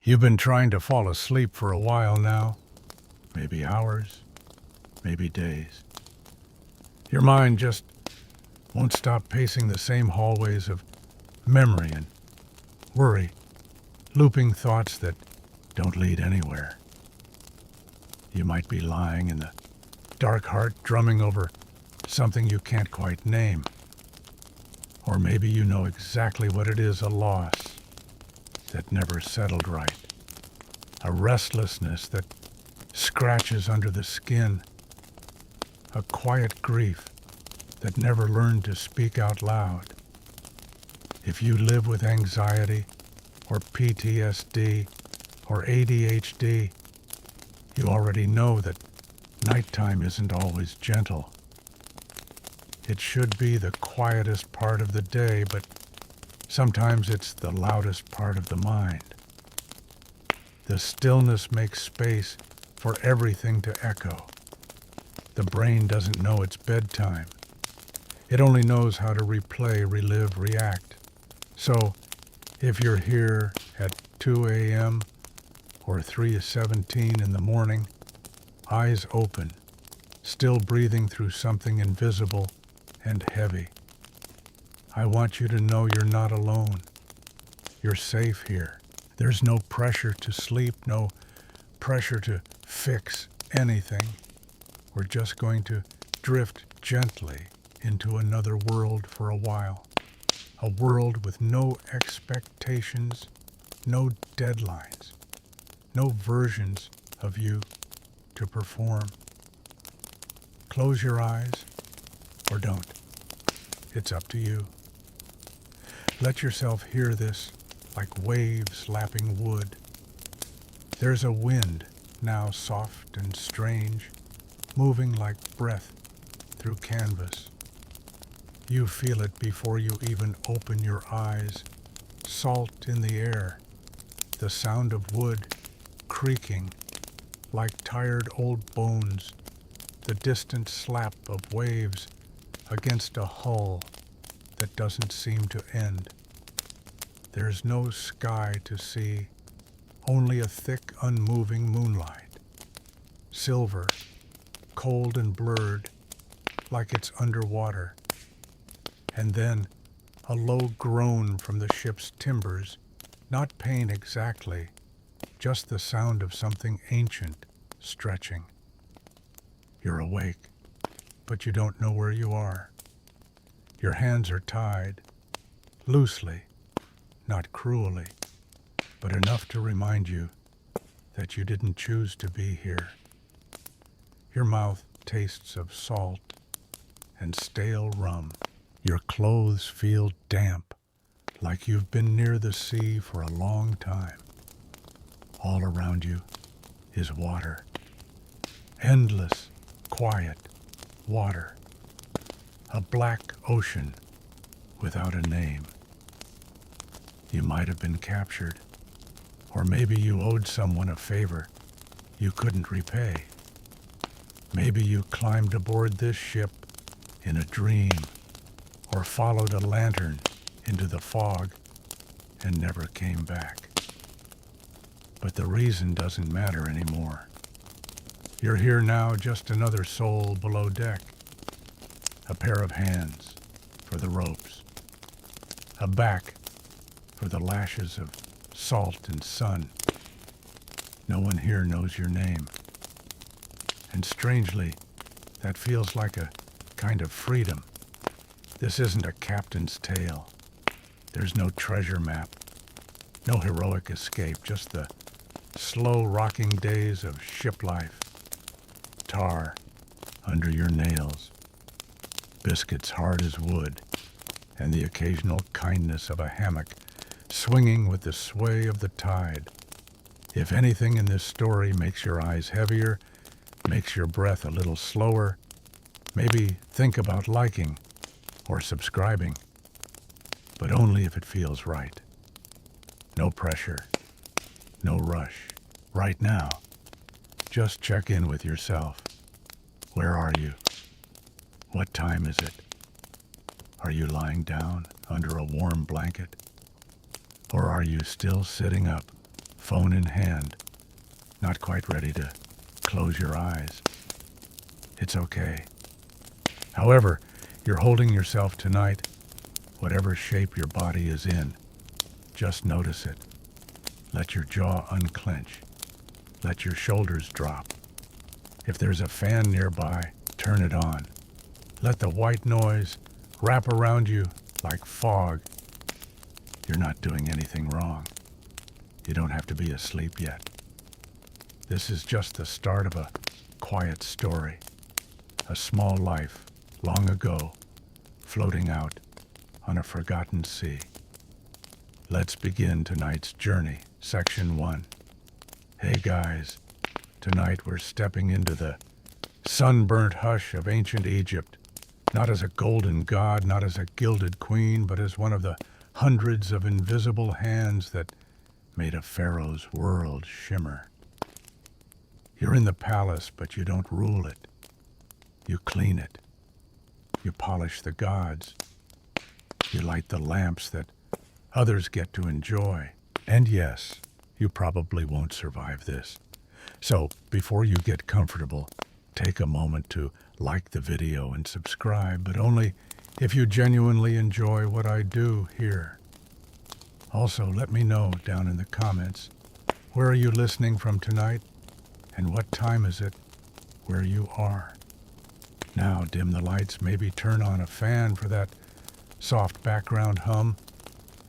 You've been trying to fall asleep for a while now, maybe hours, maybe days. Your mind just won't stop pacing the same hallways of memory and worry, looping thoughts that don't lead anywhere. You might be lying in the dark heart drumming over something you can't quite name. Or maybe you know exactly what it is, a loss that never settled right. A restlessness that scratches under the skin. A quiet grief that never learned to speak out loud. If you live with anxiety or PTSD or ADHD, you already know that nighttime isn't always gentle. It should be the quietest part of the day, but sometimes it's the loudest part of the mind. The stillness makes space for everything to echo. The brain doesn't know it's bedtime. It only knows how to replay, relive, react. So, if you're here at 2 a.m. or 3:17 in the morning, eyes open, still breathing through something invisible and heavy, I want you to know you're not alone. You're safe here. There's no pressure to sleep, no pressure to fix anything. We're just going to drift gently into another world for a while. A world with no expectations, no deadlines, no versions of you to perform. Close your eyes or don't. It's up to you. Let yourself hear this like waves lapping wood. There's a wind, now soft and strange, moving like breath through canvas. You feel it before you even open your eyes. Salt in the air, the sound of wood creaking like tired old bones, the distant slap of waves against a hull that doesn't seem to end. There's no sky to see, only a thick, unmoving moonlight. Silver, cold and blurred, like it's underwater. And then a low groan from the ship's timbers, not pain exactly, just the sound of something ancient stretching. You're awake, but you don't know where you are. Your hands are tied, loosely, not cruelly, but enough to remind you that you didn't choose to be here. Your mouth tastes of salt and stale rum. Your clothes feel damp, like you've been near the sea for a long time. All around you is water. Endless, quiet water. A black ocean without a name. You might have been captured, or maybe you owed someone a favor you couldn't repay. Maybe you climbed aboard this ship in a dream, or followed a lantern into the fog and never came back. But the reason doesn't matter anymore. You're here now, just another soul below deck. A pair of hands for the ropes. A back for the lashes of salt and sun. No one here knows your name. And strangely, that feels like a kind of freedom. This isn't a captain's tale. There's no treasure map, no heroic escape, just the slow rocking days of ship life. Tar under your nails, biscuits hard as wood, and the occasional kindness of a hammock swinging with the sway of the tide. If anything in this story makes your eyes heavier, makes your breath a little slower, maybe think about liking or subscribing, but only if it feels right. No pressure, no rush. Right now, just check in with yourself. Where are you? What time is it? Are you lying down under a warm blanket? Or are you still sitting up, phone in hand, not quite ready to close your eyes. It's okay. However you're holding yourself tonight, whatever shape your body is in, just notice it. Let your jaw unclench. Let your shoulders drop. If there's a fan nearby, turn it on. Let the white noise wrap around you like fog. You're not doing anything wrong. You don't have to be asleep yet. This is just the start of a quiet story. A small life, long ago, floating out on a forgotten sea. Let's begin tonight's journey, Section 1. Hey guys, tonight we're stepping into the sunburnt hush of ancient Egypt, not as a golden god, not as a gilded queen, but as one of the hundreds of invisible hands that made a pharaoh's world shimmer. You're in the palace, but you don't rule it. You clean it. You polish the gods. You light the lamps that others get to enjoy. And yes, you probably won't survive this. So, before you get comfortable, take a moment to like the video and subscribe, but only if you genuinely enjoy what I do here. Also, let me know down in the comments, where are you listening from tonight, and what time is it where you are? Now dim the lights, maybe turn on a fan for that soft background hum,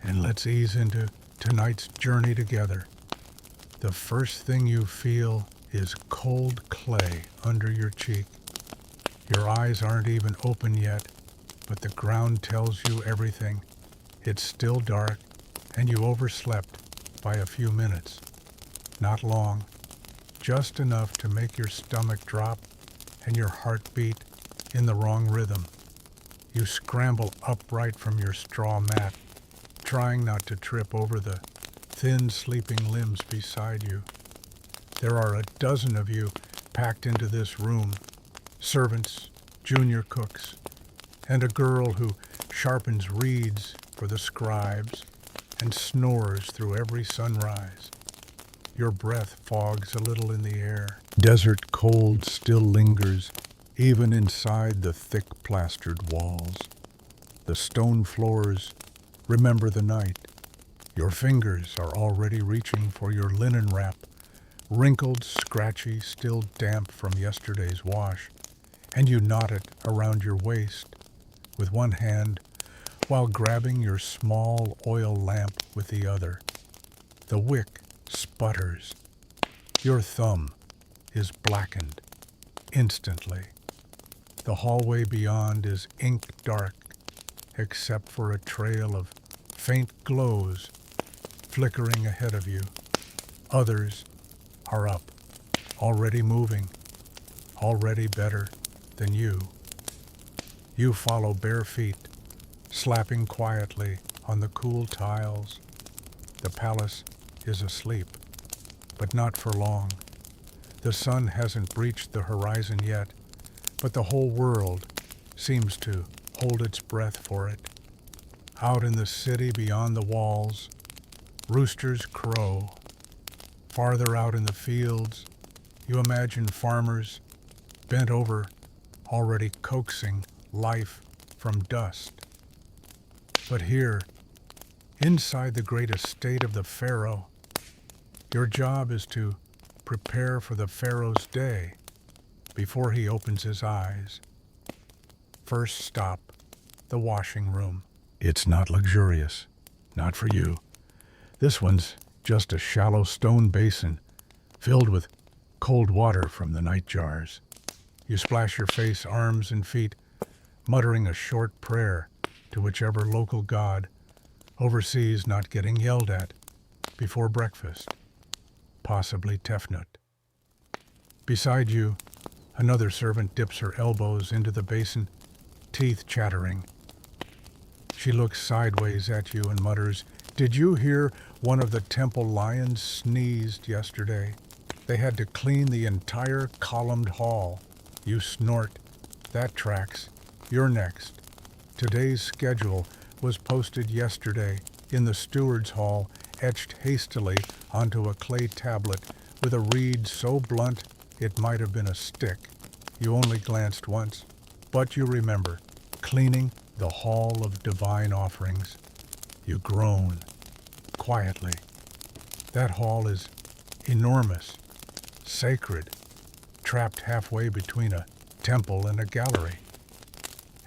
and let's ease into tonight's journey together. The first thing you feel is cold clay under your cheek. Your eyes aren't even open yet, but the ground tells you everything. It's still dark, and you overslept by a few minutes. Not long, just enough to make your stomach drop and your heart beat in the wrong rhythm. You scramble upright from your straw mat, trying not to trip over the thin, sleeping limbs beside you. There are a dozen of you packed into this room, servants, junior cooks, and a girl who sharpens reeds for the scribes and snores through every sunrise. Your breath fogs a little in the air. Desert cold still lingers, even inside the thick plastered walls. The stone floors remember the night. Your fingers are already reaching for your linen wrap, wrinkled, scratchy, still damp from yesterday's wash, and you knot it around your waist with one hand while grabbing your small oil lamp with the other. The wick sputters. Your thumb is blackened instantly. The hallway beyond is ink dark, except for a trail of faint glows flickering ahead of you. Others are up, already moving, already better than you. You follow bare feet, slapping quietly on the cool tiles. The palace is asleep, but not for long. The sun hasn't breached the horizon yet, but the whole world seems to hold its breath for it. Out in the city beyond the walls, roosters crow. Farther out in the fields, you imagine farmers bent over, already coaxing life from dust. But here, inside the great estate of the pharaoh, your job is to prepare for the pharaoh's day before he opens his eyes. First stop, the washing room. It's not luxurious, not for you. This one's just a shallow stone basin filled with cold water from the night jars. You splash your face, arms, and feet, muttering a short prayer to whichever local god oversees not getting yelled at before breakfast, possibly Tefnut. Beside you, another servant dips her elbows into the basin, teeth chattering. She looks sideways at you and mutters, "Did you hear one of the temple lions sneezed yesterday? They had to clean the entire columned hall." You snort. "That tracks. You're next." Today's schedule was posted yesterday in the steward's hall, etched hastily onto a clay tablet with a reed so blunt it might have been a stick. You only glanced once, but you remember, cleaning the hall of divine offerings. You groan, quietly. That hall is enormous, sacred, trapped halfway between a temple and a gallery.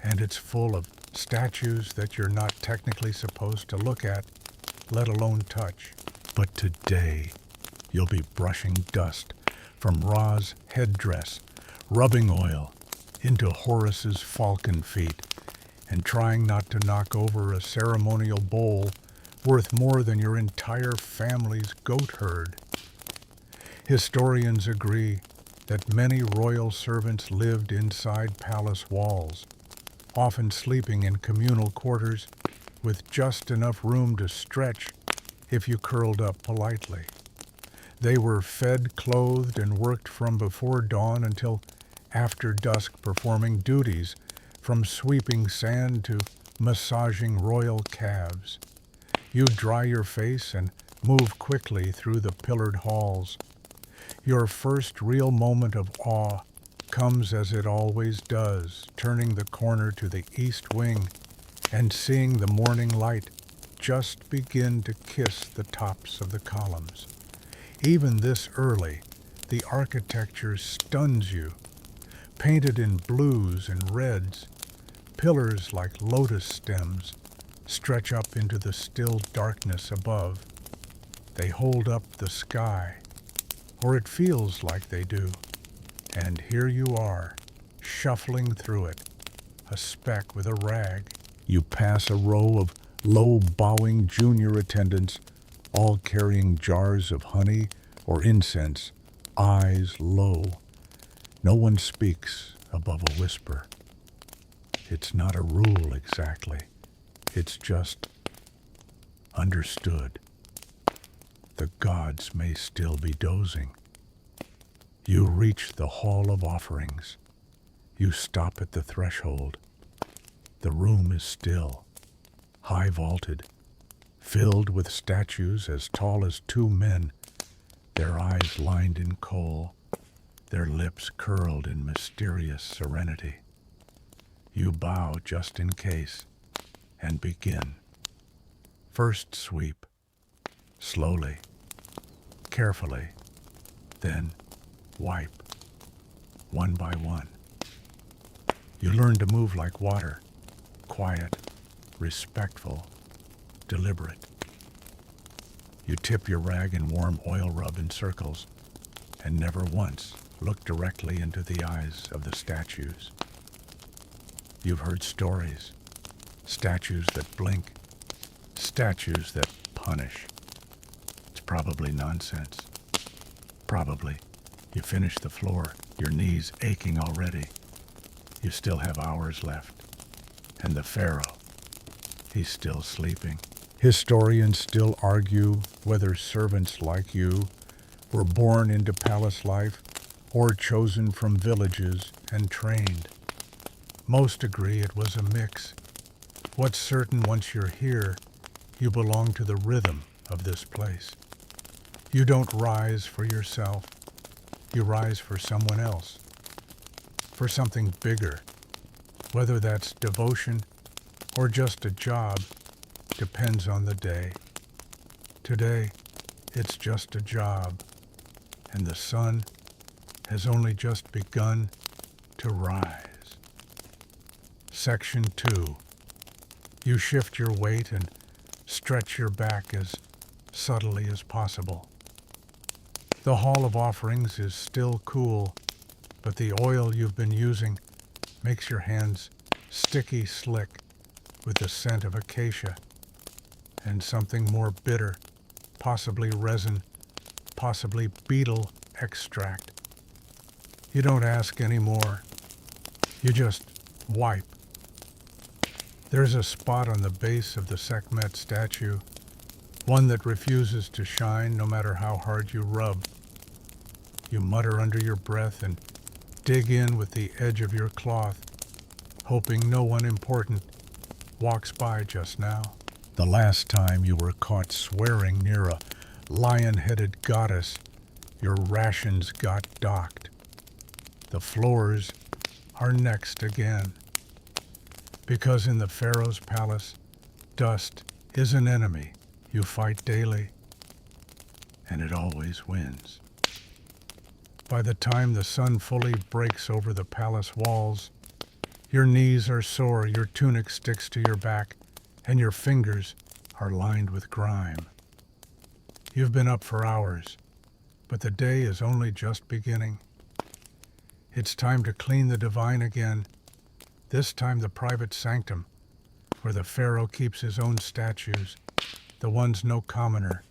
And it's full of statues that you're not technically supposed to look at, let alone touch. But today, you'll be brushing dust from Ra's headdress, rubbing oil into Horus's falcon feet, and trying not to knock over a ceremonial bowl worth more than your entire family's goat herd. Historians agree that many royal servants lived inside palace walls, often sleeping in communal quarters with just enough room to stretch if you curled up politely. They were fed, clothed, and worked from before dawn until after dusk, performing duties from sweeping sand to massaging royal calves. You dry your face and move quickly through the pillared halls. Your first real moment of awe comes as it always does, turning the corner to the east wing and seeing the morning light just begin to kiss the tops of the columns. Even this early, the architecture stuns you. Painted in blues and reds, pillars like lotus stems stretch up into the still darkness above. They hold up the sky, or it feels like they do. And here you are, shuffling through it, a speck with a rag. You pass a row of low-bowing junior attendants, all carrying jars of honey or incense, eyes low. No one speaks above a whisper. It's not a rule exactly. It's just understood. The gods may still be dozing. You reach the hall of offerings. You stop at the threshold. The room is still, high vaulted, filled with statues as tall as two men, their eyes lined in kohl, their lips curled in mysterious serenity. You bow just in case and begin. First sweep, slowly, carefully, then wipe, one by one. You learn to move like water, quiet, respectful, deliberate. You tip your rag and warm oil rub in circles, and never once look directly into the eyes of the statues. You've heard stories, statues that blink, statues that punish. It's probably nonsense. Probably. You finish the floor, your knees aching already. You still have hours left. And the pharaoh, he's still sleeping. Historians still argue whether servants like you were born into palace life or chosen from villages and trained. Most agree it was a mix. What's certain, once you're here, you belong to the rhythm of this place. You don't rise for yourself. You rise for someone else, for something bigger. Whether that's devotion or just a job depends on the day. Today, it's just a job, and the sun has only just begun to rise. Section 2. You shift your weight and stretch your back as subtly as possible. The Hall of Offerings is still cool, but the oil you've been using makes your hands sticky slick with the scent of acacia and something more bitter, possibly resin, possibly beetle extract. You don't ask anymore. You just wipe. There's a spot on the base of the Sekhmet statue, one that refuses to shine no matter how hard you rub. You mutter under your breath and dig in with the edge of your cloth, hoping no one important walks by just now. The last time you were caught swearing near a lion-headed goddess, your rations got docked. The floors are next again. Because in the pharaoh's palace, dust is an enemy you fight daily, and it always wins. By the time the sun fully breaks over the palace walls, your knees are sore, your tunic sticks to your back, and your fingers are lined with grime. You've been up for hours, but the day is only just beginning. It's time to clean the divine again, this time the private sanctum, where the pharaoh keeps his own statues, the ones no commoner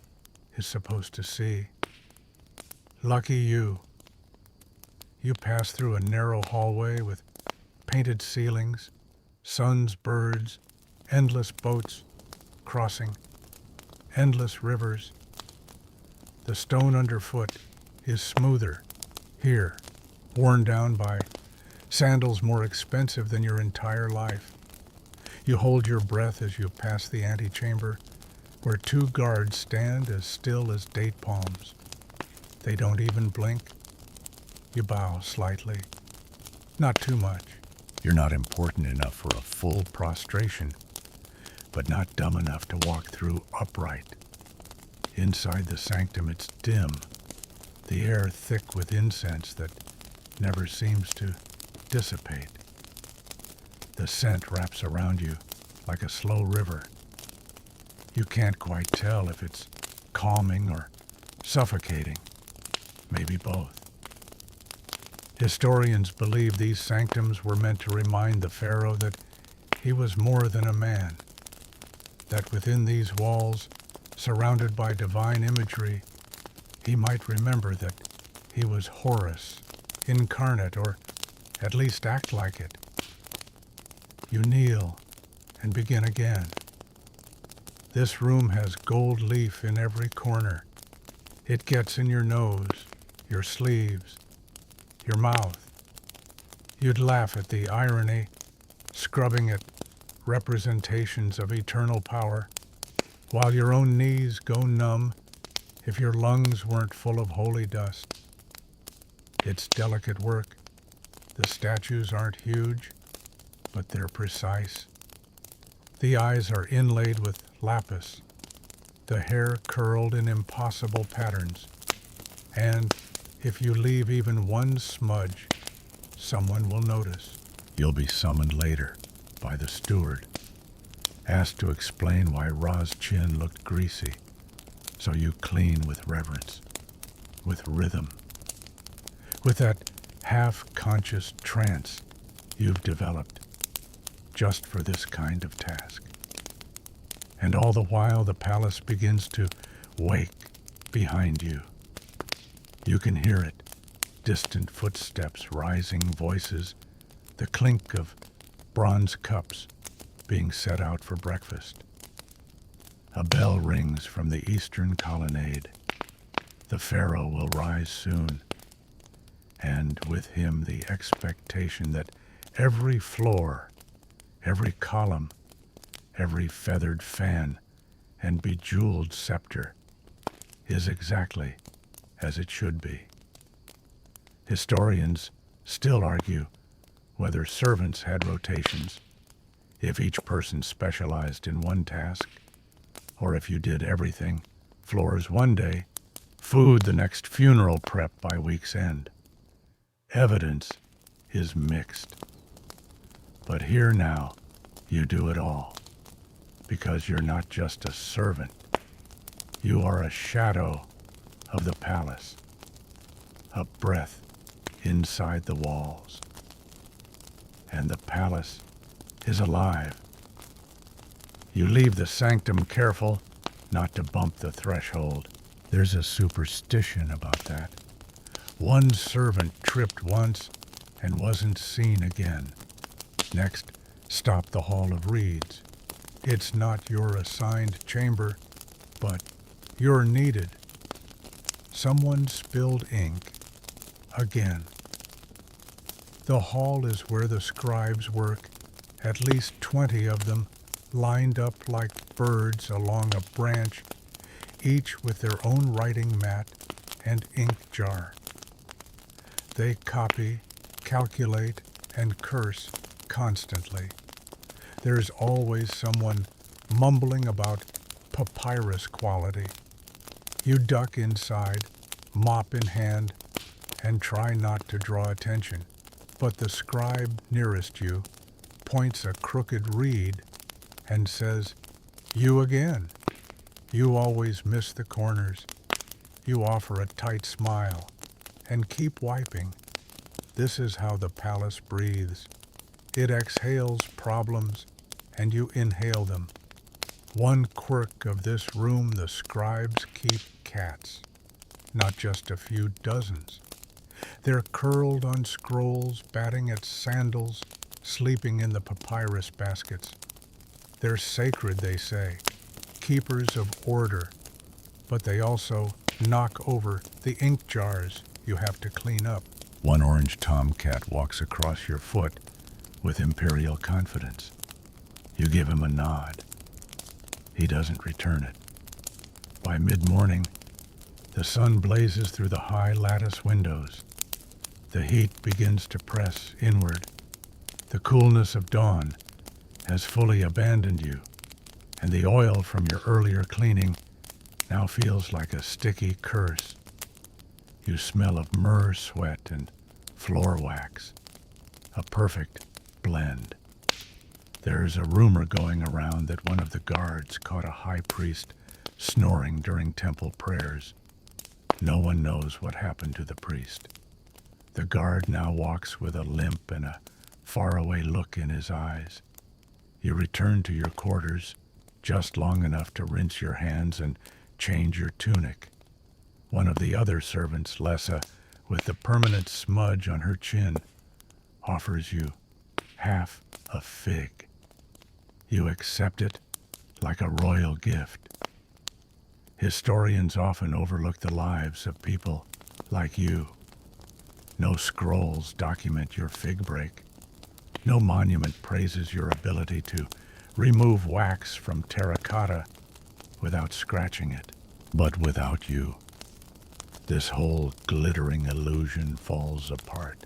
is supposed to see. Lucky you. You pass through a narrow hallway with painted ceilings, suns, birds, endless boats crossing, endless rivers. The stone underfoot is smoother here, worn down by sandals more expensive than your entire life. You hold your breath as you pass the antechamber, where two guards stand as still as date palms. They don't even blink. You bow slightly. Not too much. You're not important enough for a full prostration, but not dumb enough to walk through upright. Inside the sanctum, it's dim, the air thick with incense that never seems to dissipate. The scent wraps around you like a slow river. You can't quite tell if it's calming or suffocating, maybe both. Historians believe these sanctums were meant to remind the pharaoh that he was more than a man, that within these walls, surrounded by divine imagery, he might remember that he was Horus, incarnate, or at least act like it. You kneel and begin again. This room has gold leaf in every corner. It gets in your nose, your sleeves, your mouth. You'd laugh at the irony, scrubbing at representations of eternal power, while your own knees go numb if your lungs weren't full of holy dust. It's delicate work. The statues aren't huge, but they're precise. The eyes are inlaid with lapis, the hair curled in impossible patterns, and if you leave even one smudge, someone will notice. You'll be summoned later by the steward, asked to explain why Ra's chin looked greasy, so you clean with reverence, with rhythm, with that half-conscious trance you've developed just for this kind of task. And all the while the palace begins to wake behind you. You can hear it, distant footsteps, rising voices, the clink of bronze cups being set out for breakfast. A bell rings from the eastern colonnade. The pharaoh will rise soon, and with him the expectation that every floor, every column, every feathered fan and bejeweled scepter is exactly as it should be. Historians still argue whether servants had rotations, if each person specialized in one task, or if you did everything, floors one day, food the next funeral prep by week's end. Evidence is mixed. But here now, you do it all, because you're not just a servant. You are a shadow of the palace, a breath inside the walls. And the palace is alive. You leave the sanctum careful not to bump the threshold. There's a superstition about that. One servant tripped once and wasn't seen again. Next, stop the Hall of Reeds. It's not your assigned chamber, but you're needed. Someone spilled ink again. The hall is where the scribes work, at least 20 of them lined up like birds along a branch, each with their own writing mat and ink jar. They copy, calculate, and curse constantly. There's always someone mumbling about papyrus quality. You duck inside, mop in hand, and try not to draw attention. But the scribe nearest you points a crooked reed and says, "You again. You always miss the corners." You offer a tight smile and keep wiping. This is how the palace breathes. It exhales problems, and you inhale them. One quirk of this room: the scribes keep cats, not just a few dozens. They're curled on scrolls, batting at sandals, sleeping in the papyrus baskets. They're sacred, they say, keepers of order, but they also knock over the ink jars you have to clean up. One orange tomcat walks across your foot with imperial confidence. You give him a nod. He doesn't return it. By mid-morning, the sun blazes through the high lattice windows. The heat begins to press inward. The coolness of dawn has fully abandoned you, and the oil from your earlier cleaning now feels like a sticky curse. You smell of myrrh sweat and floor wax, a perfect blend. There's a rumor going around that one of the guards caught a high priest snoring during temple prayers. No one knows what happened to the priest. The guard now walks with a limp and a faraway look in his eyes. You return to your quarters just long enough to rinse your hands and change your tunic. One of the other servants, Lessa, with the permanent smudge on her chin, offers you half a fig. You accept it like a royal gift. Historians often overlook the lives of people like you. No scrolls document your fig break. No monument praises your ability to remove wax from terracotta without scratching it. But without you, this whole glittering illusion falls apart.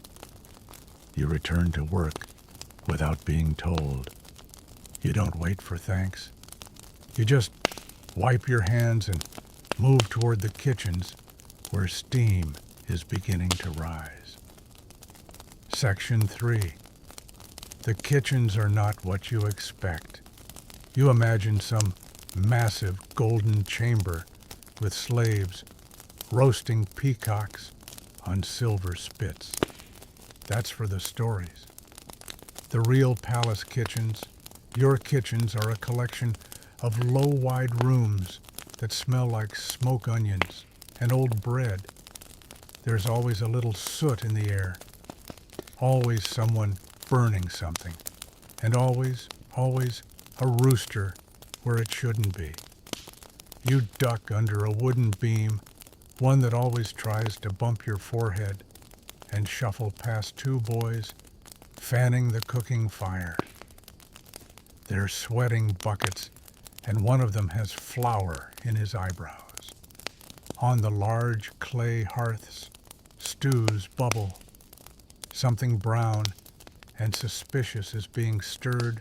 You return to work without being told. You don't wait for thanks. You just wipe your hands and move toward the kitchens where steam is beginning to rise. Section 3. The kitchens are not what you expect. You imagine some massive golden chamber with slaves roasting peacocks on silver spits. That's for the stories. The real palace kitchens, your kitchens, are a collection of low, wide rooms that smell like smoke onions and old bread. There's always a little soot in the air, always someone burning something, and always a rooster where it shouldn't be. You duck under a wooden beam, one that always tries to bump your forehead, and shuffle past two boys fanning the cooking fire. They're sweating buckets, and one of them has flour in his eyebrows. On the large clay hearths, stews bubble. Something brown and suspicious is being stirred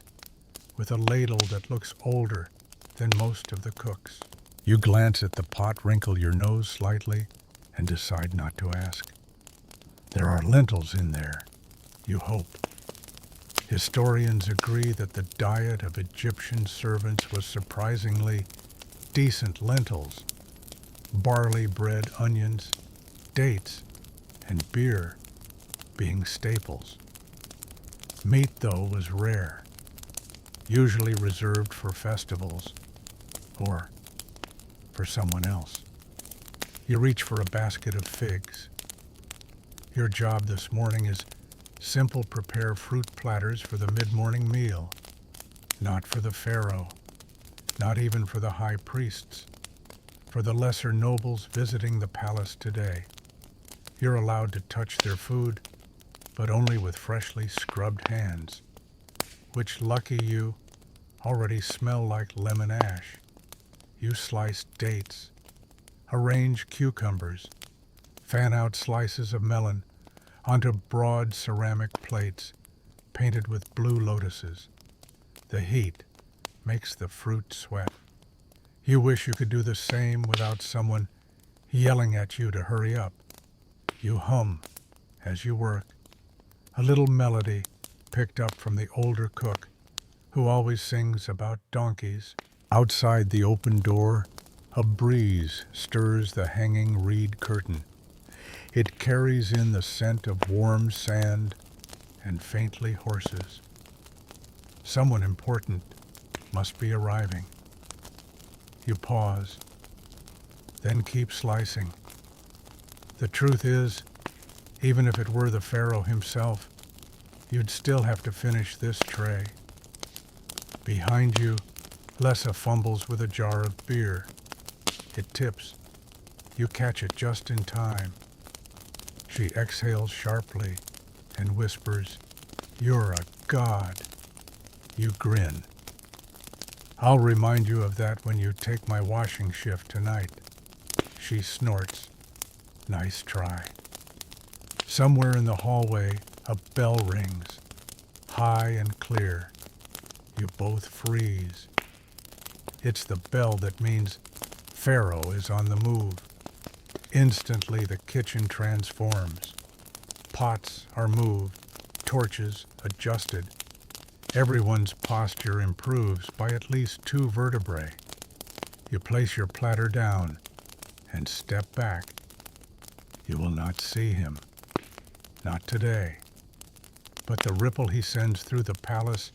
with a ladle that looks older than most of the cooks. You glance at the pot, wrinkle your nose slightly, and decide not to ask. There are lentils in there, you hope. Historians agree that the diet of Egyptian servants was surprisingly decent: lentils, barley bread, onions, dates, and beer being staples. Meat, though, was rare, usually reserved for festivals or for someone else. You reach for a basket of figs. Your job this morning is simple: prepare fruit platters for the mid-morning meal. Not for the pharaoh, not even for the high priests, for the lesser nobles visiting the palace today. You're allowed to touch their food, but only with freshly scrubbed hands. Which, lucky you, already smell like lemon ash. You slice dates, arrange cucumbers, fan out slices of melon onto broad ceramic plates painted with blue lotuses. The heat makes the fruit sweat. You wish you could do the same without someone yelling at you to hurry up. You hum as you work, a little melody picked up from the older cook who always sings about donkeys. Outside the open door, a breeze stirs the hanging reed curtain. It carries in the scent of warm sand and faintly horses. Someone important must be arriving. You pause, then keep slicing. The truth is, even if it were the pharaoh himself, you'd still have to finish this tray. Behind you, Lessa fumbles with a jar of beer. It tips. You catch it just in time. She exhales sharply and whispers, "You're a god." You grin. "I'll remind you of that when you take my washing shift tonight." She snorts. "Nice try." Somewhere in the hallway, a bell rings, high and clear. You both freeze. It's the bell that means Pharaoh is on the move. Instantly, the kitchen transforms. Pots are moved, torches adjusted. Everyone's posture improves by at least 2 vertebrae. You place your platter down and step back. You will not see him. Not today. But the ripple he sends through the palace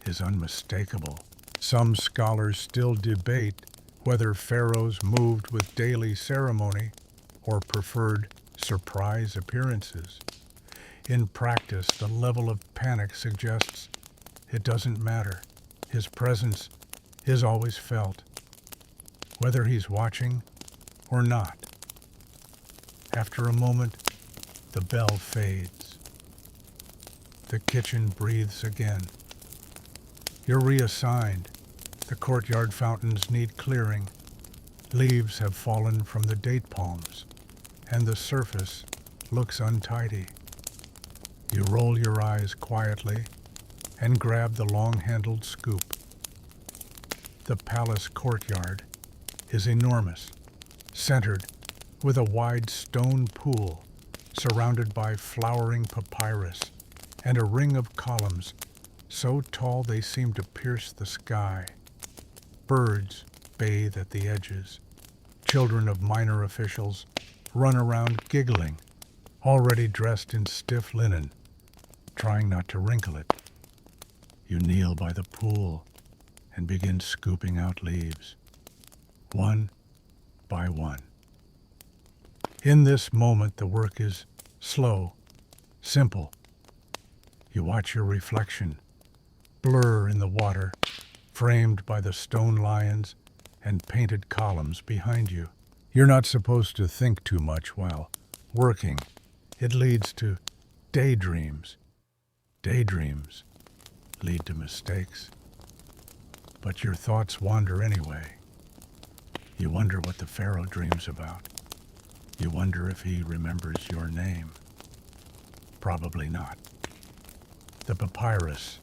is unmistakable. Some scholars still debate whether pharaohs moved with daily ceremony or preferred surprise appearances. In practice, the level of panic suggests it doesn't matter. His presence is always felt, whether he's watching or not. After a moment, the bell fades. The kitchen breathes again. You're reassigned. The courtyard fountains need clearing. Leaves have fallen from the date palms, and the surface looks untidy. You roll your eyes quietly and grab the long-handled scoop. The palace courtyard is enormous, centered with a wide stone pool surrounded by flowering papyrus and a ring of columns so tall they seem to pierce the sky. Birds bathe at the edges. Children of minor officials run around giggling, already dressed in stiff linen, trying not to wrinkle it. You kneel by the pool and begin scooping out leaves, one by one. In this moment, the work is slow, simple. You watch your reflection blur in the water, framed by the stone lions and painted columns behind you. You're not supposed to think too much while working. It leads to daydreams. Daydreams lead to mistakes. But your thoughts wander anyway. You wonder what the pharaoh dreams about. You wonder if he remembers your name. Probably not. The papyrus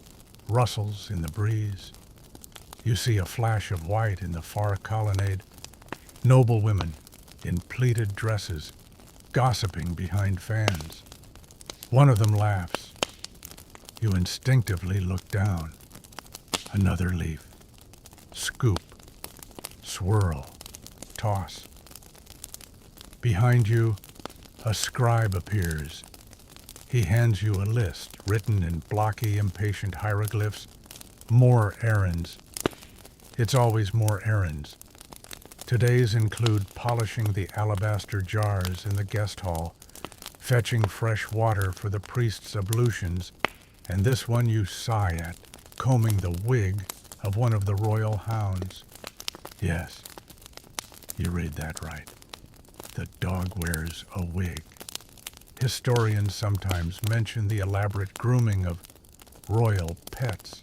rustles in the breeze. You see a flash of white in the far colonnade. Noble women in pleated dresses, gossiping behind fans. One of them laughs. You instinctively look down. Another leaf. Scoop. Swirl. Toss. Behind you, a scribe appears. He hands you a list written in blocky, impatient hieroglyphs. More errands. It's always more errands. Today's include polishing the alabaster jars in the guest hall, fetching fresh water for the priest's ablutions, and this one you sigh at, combing the wig of one of the royal hounds. Yes, you read that right. The dog wears a wig. Historians sometimes mention the elaborate grooming of royal pets.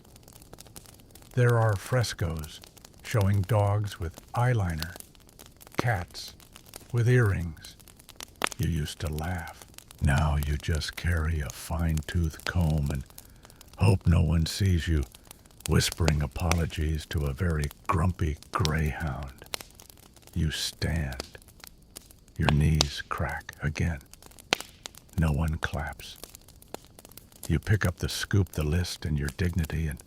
There are frescoes showing dogs with eyeliner, cats with earrings. You used to laugh. Now you just carry a fine-tooth comb and hope no one sees you whispering apologies to a very grumpy greyhound. You stand. Your knees crack again. No one claps. You pick up the scoop, the list, and your dignity and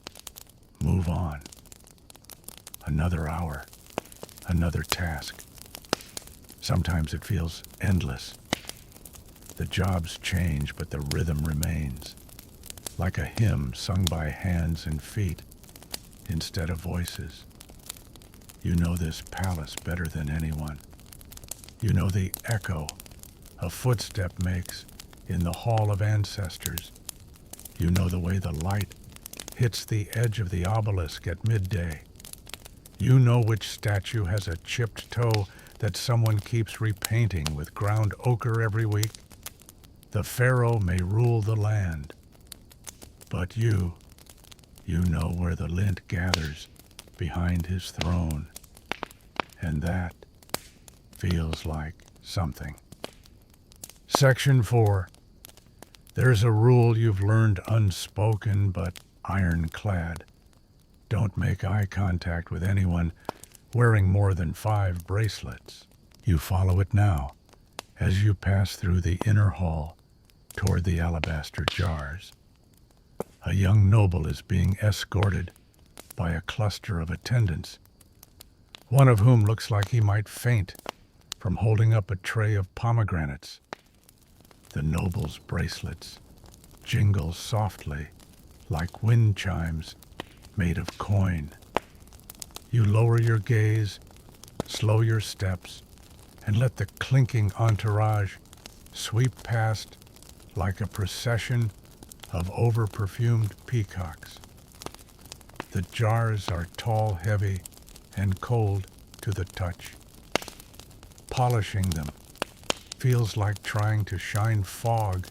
move on. Another hour, another task. Sometimes it feels endless. The jobs change, but the rhythm remains, like a hymn sung by hands and feet instead of voices. You know this palace better than anyone. You know the echo a footstep makes in the hall of ancestors. You know the way the light hits the edge of the obelisk at midday. You know which statue has a chipped toe that someone keeps repainting with ground ochre every week. The pharaoh may rule the land, but you know where the lint gathers behind his throne, and that feels like something. Section 4. There's a rule you've learned unspoken but ironclad. Don't make eye contact with anyone wearing more than 5 bracelets. You follow it now as you pass through the inner hall toward the alabaster jars. A young noble is being escorted by a cluster of attendants, one of whom looks like he might faint from holding up a tray of pomegranates. The noble's bracelets jingle softly like wind chimes made of coin. You lower your gaze, slow your steps, and let the clinking entourage sweep past like a procession of over-perfumed peacocks. The jars are tall, heavy, and cold to the touch. Polishing them feels like trying to shine fog.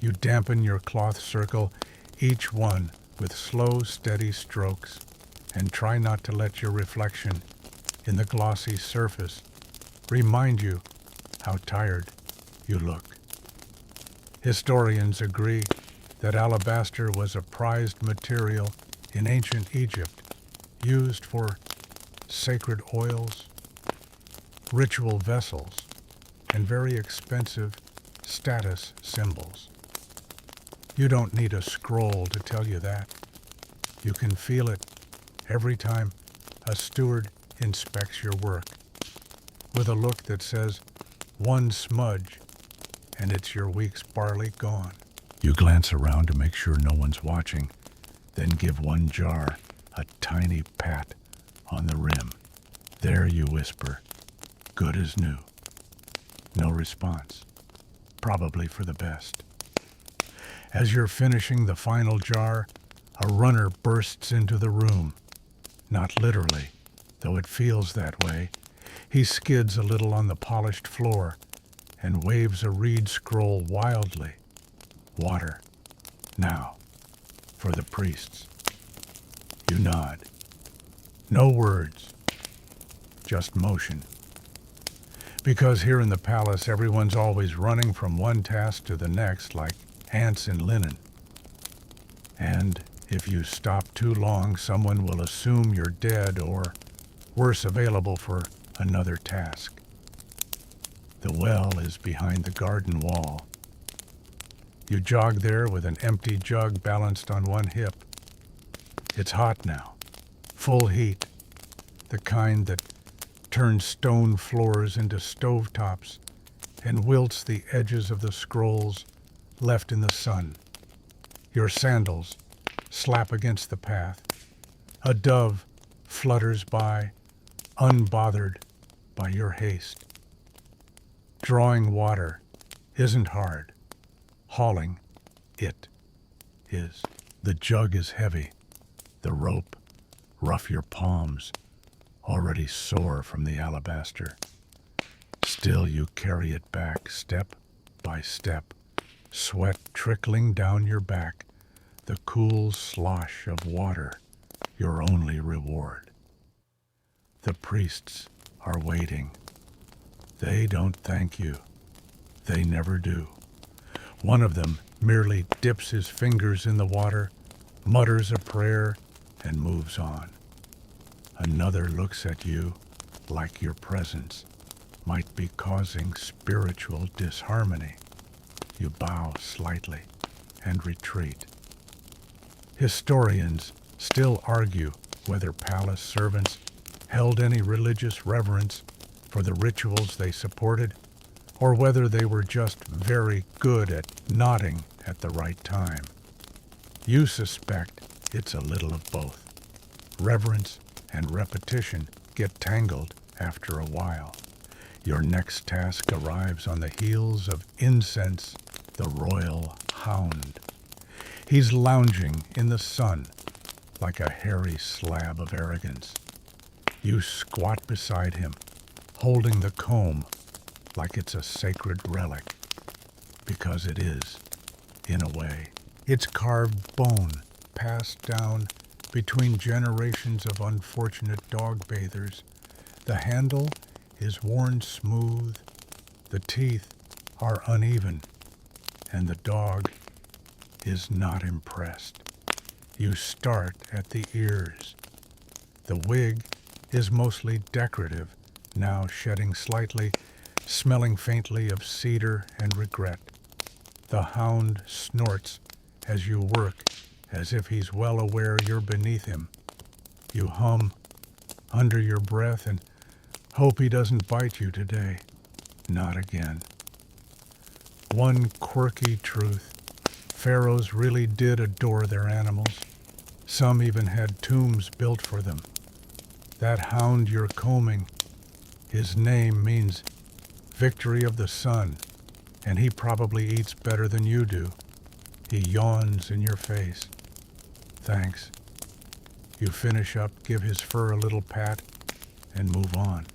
You dampen your cloth circle, each one with slow, steady strokes, and try not to let your reflection in the glossy surface remind you how tired you look. Historians agree that alabaster was a prized material in ancient Egypt, used for sacred oils, ritual vessels, and very expensive status symbols. You don't need a scroll to tell you that. You can feel it every time a steward inspects your work, with a look that says, one smudge, and it's your week's barley gone. You glance around to make sure no one's watching, then give one jar a tiny pat on the rim. There, you whisper, good as new. No response. Probably for the best. As you're finishing the final jar, a runner bursts into the room. Not literally, though it feels that way. He skids a little on the polished floor and waves a reed scroll wildly. Water. Now, for the priests. You nod. No words, just motion. Because here in the palace, everyone's always running from one task to the next like ants in linen. And if you stop too long, someone will assume you're dead or, worse, available for another task. The well is behind the garden wall. You jog there with an empty jug balanced on one hip. It's hot now, full heat, the kind that turns stone floors into stovetops and wilts the edges of the scrolls left in the sun. Your sandals slap against the path. A dove flutters by, unbothered by your haste. Drawing water isn't hard. Hauling it is. The jug is heavy. The rope rough your palms, already sore from the alabaster. Still you carry it back, step by step, sweat trickling down your back, the cool slosh of water your only reward. The priests are waiting. They don't thank you. They never do. One of them merely dips his fingers in the water, mutters a prayer, and moves on. Another looks at you like your presence might be causing spiritual disharmony. You bow slightly and retreat. Historians still argue whether palace servants held any religious reverence for the rituals they supported, or whether they were just very good at nodding at the right time. You suspect it's a little of both. Reverence and repetition get tangled after a while. Your next task arrives on the heels of Incense, the royal hound. He's lounging in the sun like a hairy slab of arrogance. You squat beside him, holding the comb like it's a sacred relic, because it is, in a way. It's carved bone, passed down between generations of unfortunate dog bathers. The handle is worn smooth, the teeth are uneven, and the dog is not impressed. You start at the ears. The wig is mostly decorative, now shedding slightly, smelling faintly of cedar and regret. The hound snorts as you work, as if he's well aware you're beneath him. You hum under your breath and hope he doesn't bite you today. Not again. One quirky truth: pharaohs really did adore their animals. Some even had tombs built for them. That hound you're combing, his name means victory of the sun, and he probably eats better than you do. He yawns in your face. Thanks. You finish up, give his fur a little pat, and move on.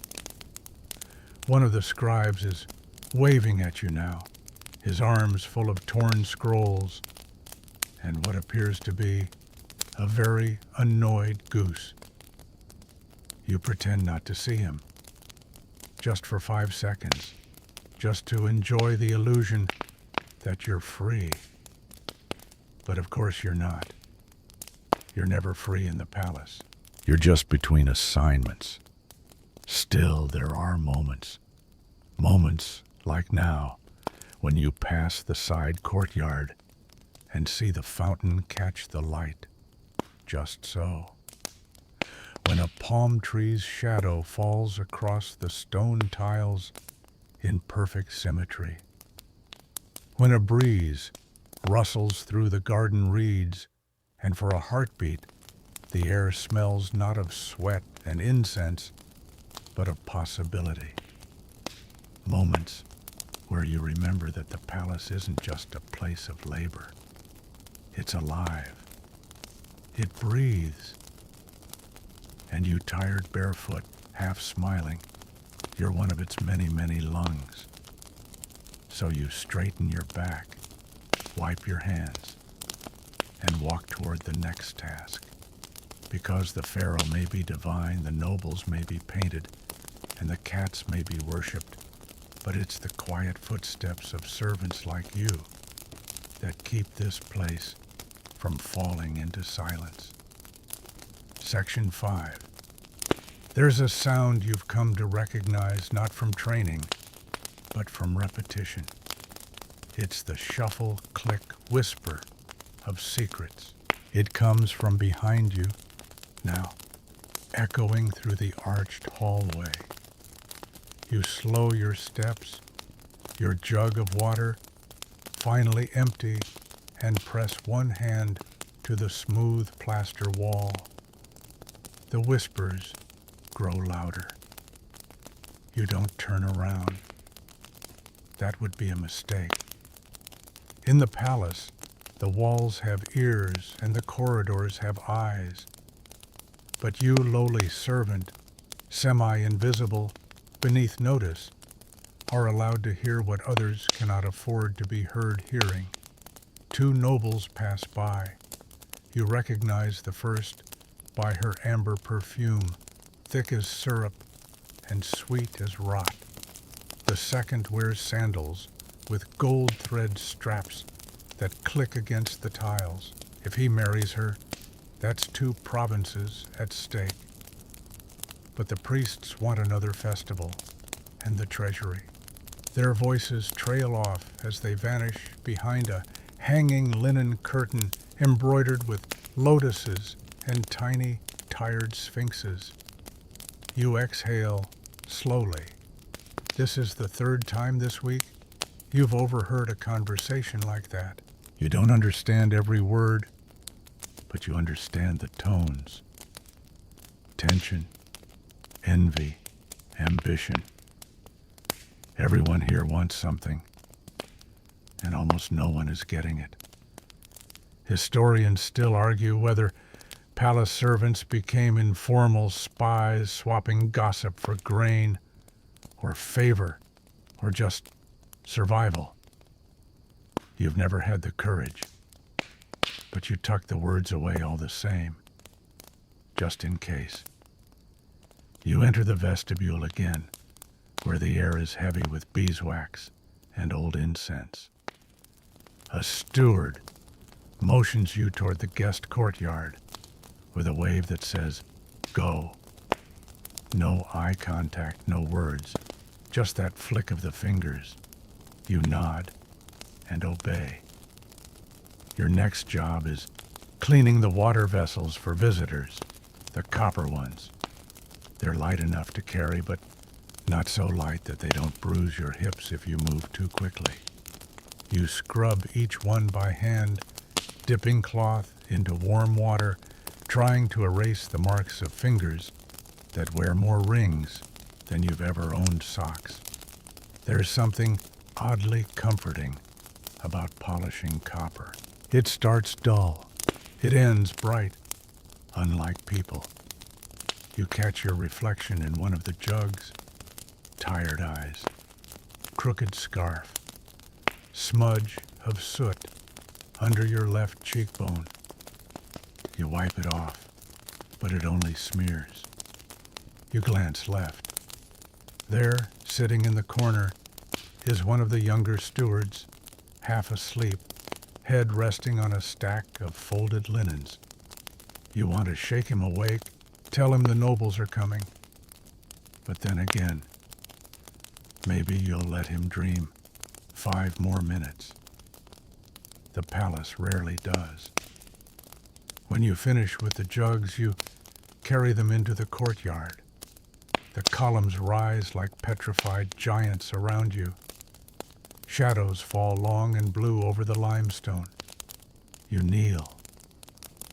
One of the scribes is waving at you now, his arms full of torn scrolls, and what appears to be a very annoyed goose. You pretend not to see him, just for 5 seconds, just to enjoy the illusion that you're free. But of course you're not. You're never free in the palace. You're just between assignments. Still, there are moments like now, when you pass the side courtyard and see the fountain catch the light. Just so. When a palm tree's shadow falls across the stone tiles in perfect symmetry. When a breeze rustles through the garden reeds, and for a heartbeat, the air smells not of sweat and incense, but of possibility. Moments where you remember that the palace isn't just a place of labor. It's alive. It breathes. And you, tired barefoot, half smiling, you're one of its many, many lungs. So you straighten your back, wipe your hands, and walk toward the next task. Because the pharaoh may be divine, the nobles may be painted, and the cats may be worshipped, but it's the quiet footsteps of servants like you that keep this place from falling into silence. Section 5. There's a sound you've come to recognize not from training, but from repetition. It's the shuffle, click, whisper of secrets. It comes from behind you, now, echoing through the arched hallway. You slow your steps, your jug of water finally empty, and press one hand to the smooth plaster wall. The whispers grow louder. You don't turn around. That would be a mistake. In the palace, the walls have ears and the corridors have eyes. But you, lowly servant, semi-invisible, beneath notice, are allowed to hear what others cannot afford to be heard hearing. 2 nobles pass by. You recognize the first by her amber perfume, thick as syrup and sweet as rot. The second wears sandals with gold thread straps that click against the tiles. If he marries her, that's 2 provinces at stake. But the priests want another festival and the treasury. Their voices trail off as they vanish behind a hanging linen curtain embroidered with lotuses and tiny, tired sphinxes. You exhale slowly. This is the 3rd time this week you've overheard a conversation like that. You don't understand every word, but you understand the tones. Tension, envy, ambition. Everyone here wants something, and almost no one is getting it. Historians still argue whether palace servants became informal spies swapping gossip for grain, or favor, or just survival. You've never had the courage, but you tuck the words away all the same, just in case. You enter the vestibule again, where the air is heavy with beeswax and old incense. A steward motions you toward the guest courtyard with a wave that says, "Go." No eye contact, no words, just that flick of the fingers. You nod and obey. Your next job is cleaning the water vessels for visitors, the copper ones. They're light enough to carry, but not so light that they don't bruise your hips if you move too quickly. You scrub each one by hand, dipping cloth into warm water, trying to erase the marks of fingers that wear more rings than you've ever owned socks. There's something oddly comforting about polishing copper. It starts dull. It ends bright, unlike people. You catch your reflection in one of the jugs. Tired eyes, crooked scarf, smudge of soot under your left cheekbone. You wipe it off, but it only smears. You glance left. There, sitting in the corner, is one of the younger stewards, half asleep, head resting on a stack of folded linens. You want to shake him awake, tell him the nobles are coming. But then again, maybe you'll let him dream 5 more minutes. The palace rarely does. When you finish with the jugs, you carry them into the courtyard. The columns rise like petrified giants around you. Shadows fall long and blue over the limestone. You kneel.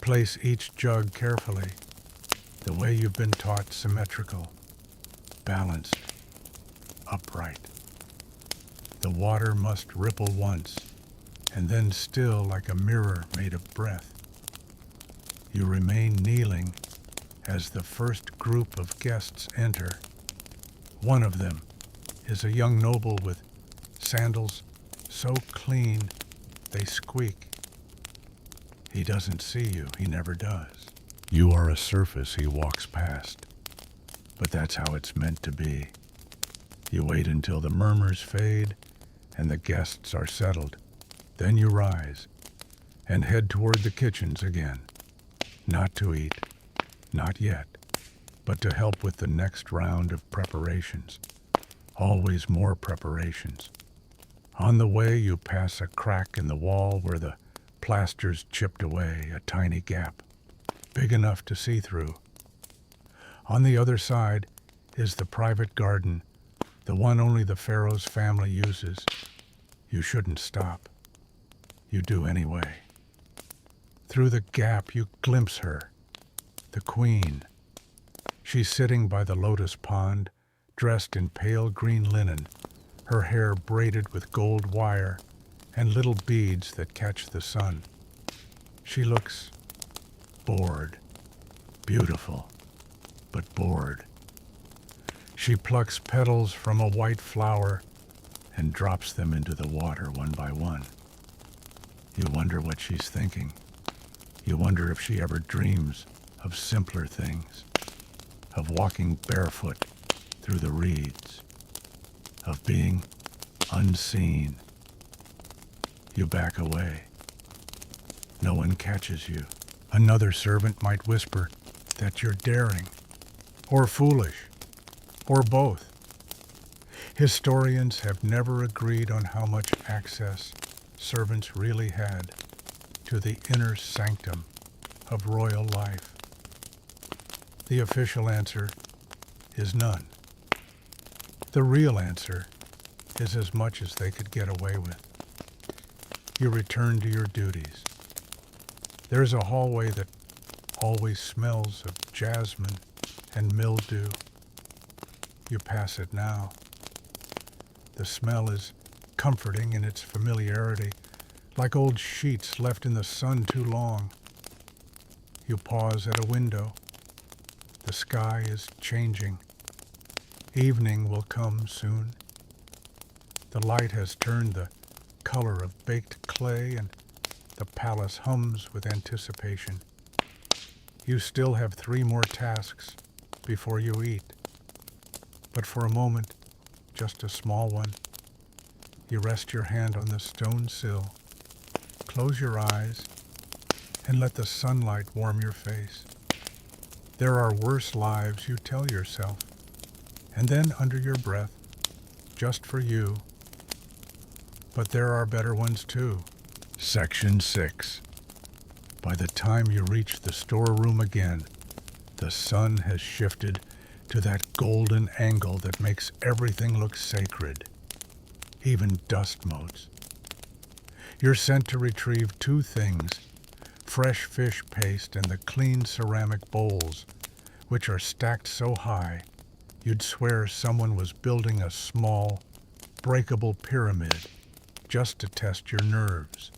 Place each jug carefully, the way you've been taught, symmetrical, balanced, upright. The water must ripple once, and then still like a mirror made of breath. You remain kneeling as the first group of guests enter. One of them is a young noble with sandals so clean they squeak. He doesn't see you, he never does. You are a surface he walks past, but that's how it's meant to be. You wait until the murmurs fade and the guests are settled. Then you rise and head toward the kitchens again. Not to eat, not yet, but to help with the next round of preparations. Always more preparations. On the way, you pass a crack in the wall where the plaster's chipped away, a tiny gap, big enough to see through. On the other side is the private garden, the one only the pharaoh's family uses. You shouldn't stop. You do anyway. Through the gap, you glimpse her, the queen. She's sitting by the lotus pond, dressed in pale green linen, her hair braided with gold wire and little beads that catch the sun. She looks bored, beautiful, but bored. She plucks petals from a white flower and drops them into the water one by one. You wonder what she's thinking. You wonder if she ever dreams of simpler things, of walking barefoot through the reeds, of being unseen. You back away. No one catches you. Another servant might whisper that you're daring, or foolish, or both. Historians have never agreed on how much access servants really had to the inner sanctum of royal life. The official answer is none. The real answer is as much as they could get away with. You return to your duties. There's a hallway that always smells of jasmine and mildew. You pass it now. The smell is comforting in its familiarity, like old sheets left in the sun too long. You pause at a window. The sky is changing. Evening will come soon. The light has turned the color of baked clay, and the palace hums with anticipation. You still have 3 more tasks before you eat. But for a moment, just a small one, you rest your hand on the stone sill, close your eyes, and let the sunlight warm your face. There are worse lives, you tell yourself, and then under your breath, just for you, but there are better ones too. Section 6. By the time you reach the storeroom again, the sun has shifted to that golden angle that makes everything look sacred, even dust motes. You're sent to retrieve 2 things, fresh fish paste and the clean ceramic bowls, which are stacked so high you'd swear someone was building a small, breakable pyramid just to test your nerves.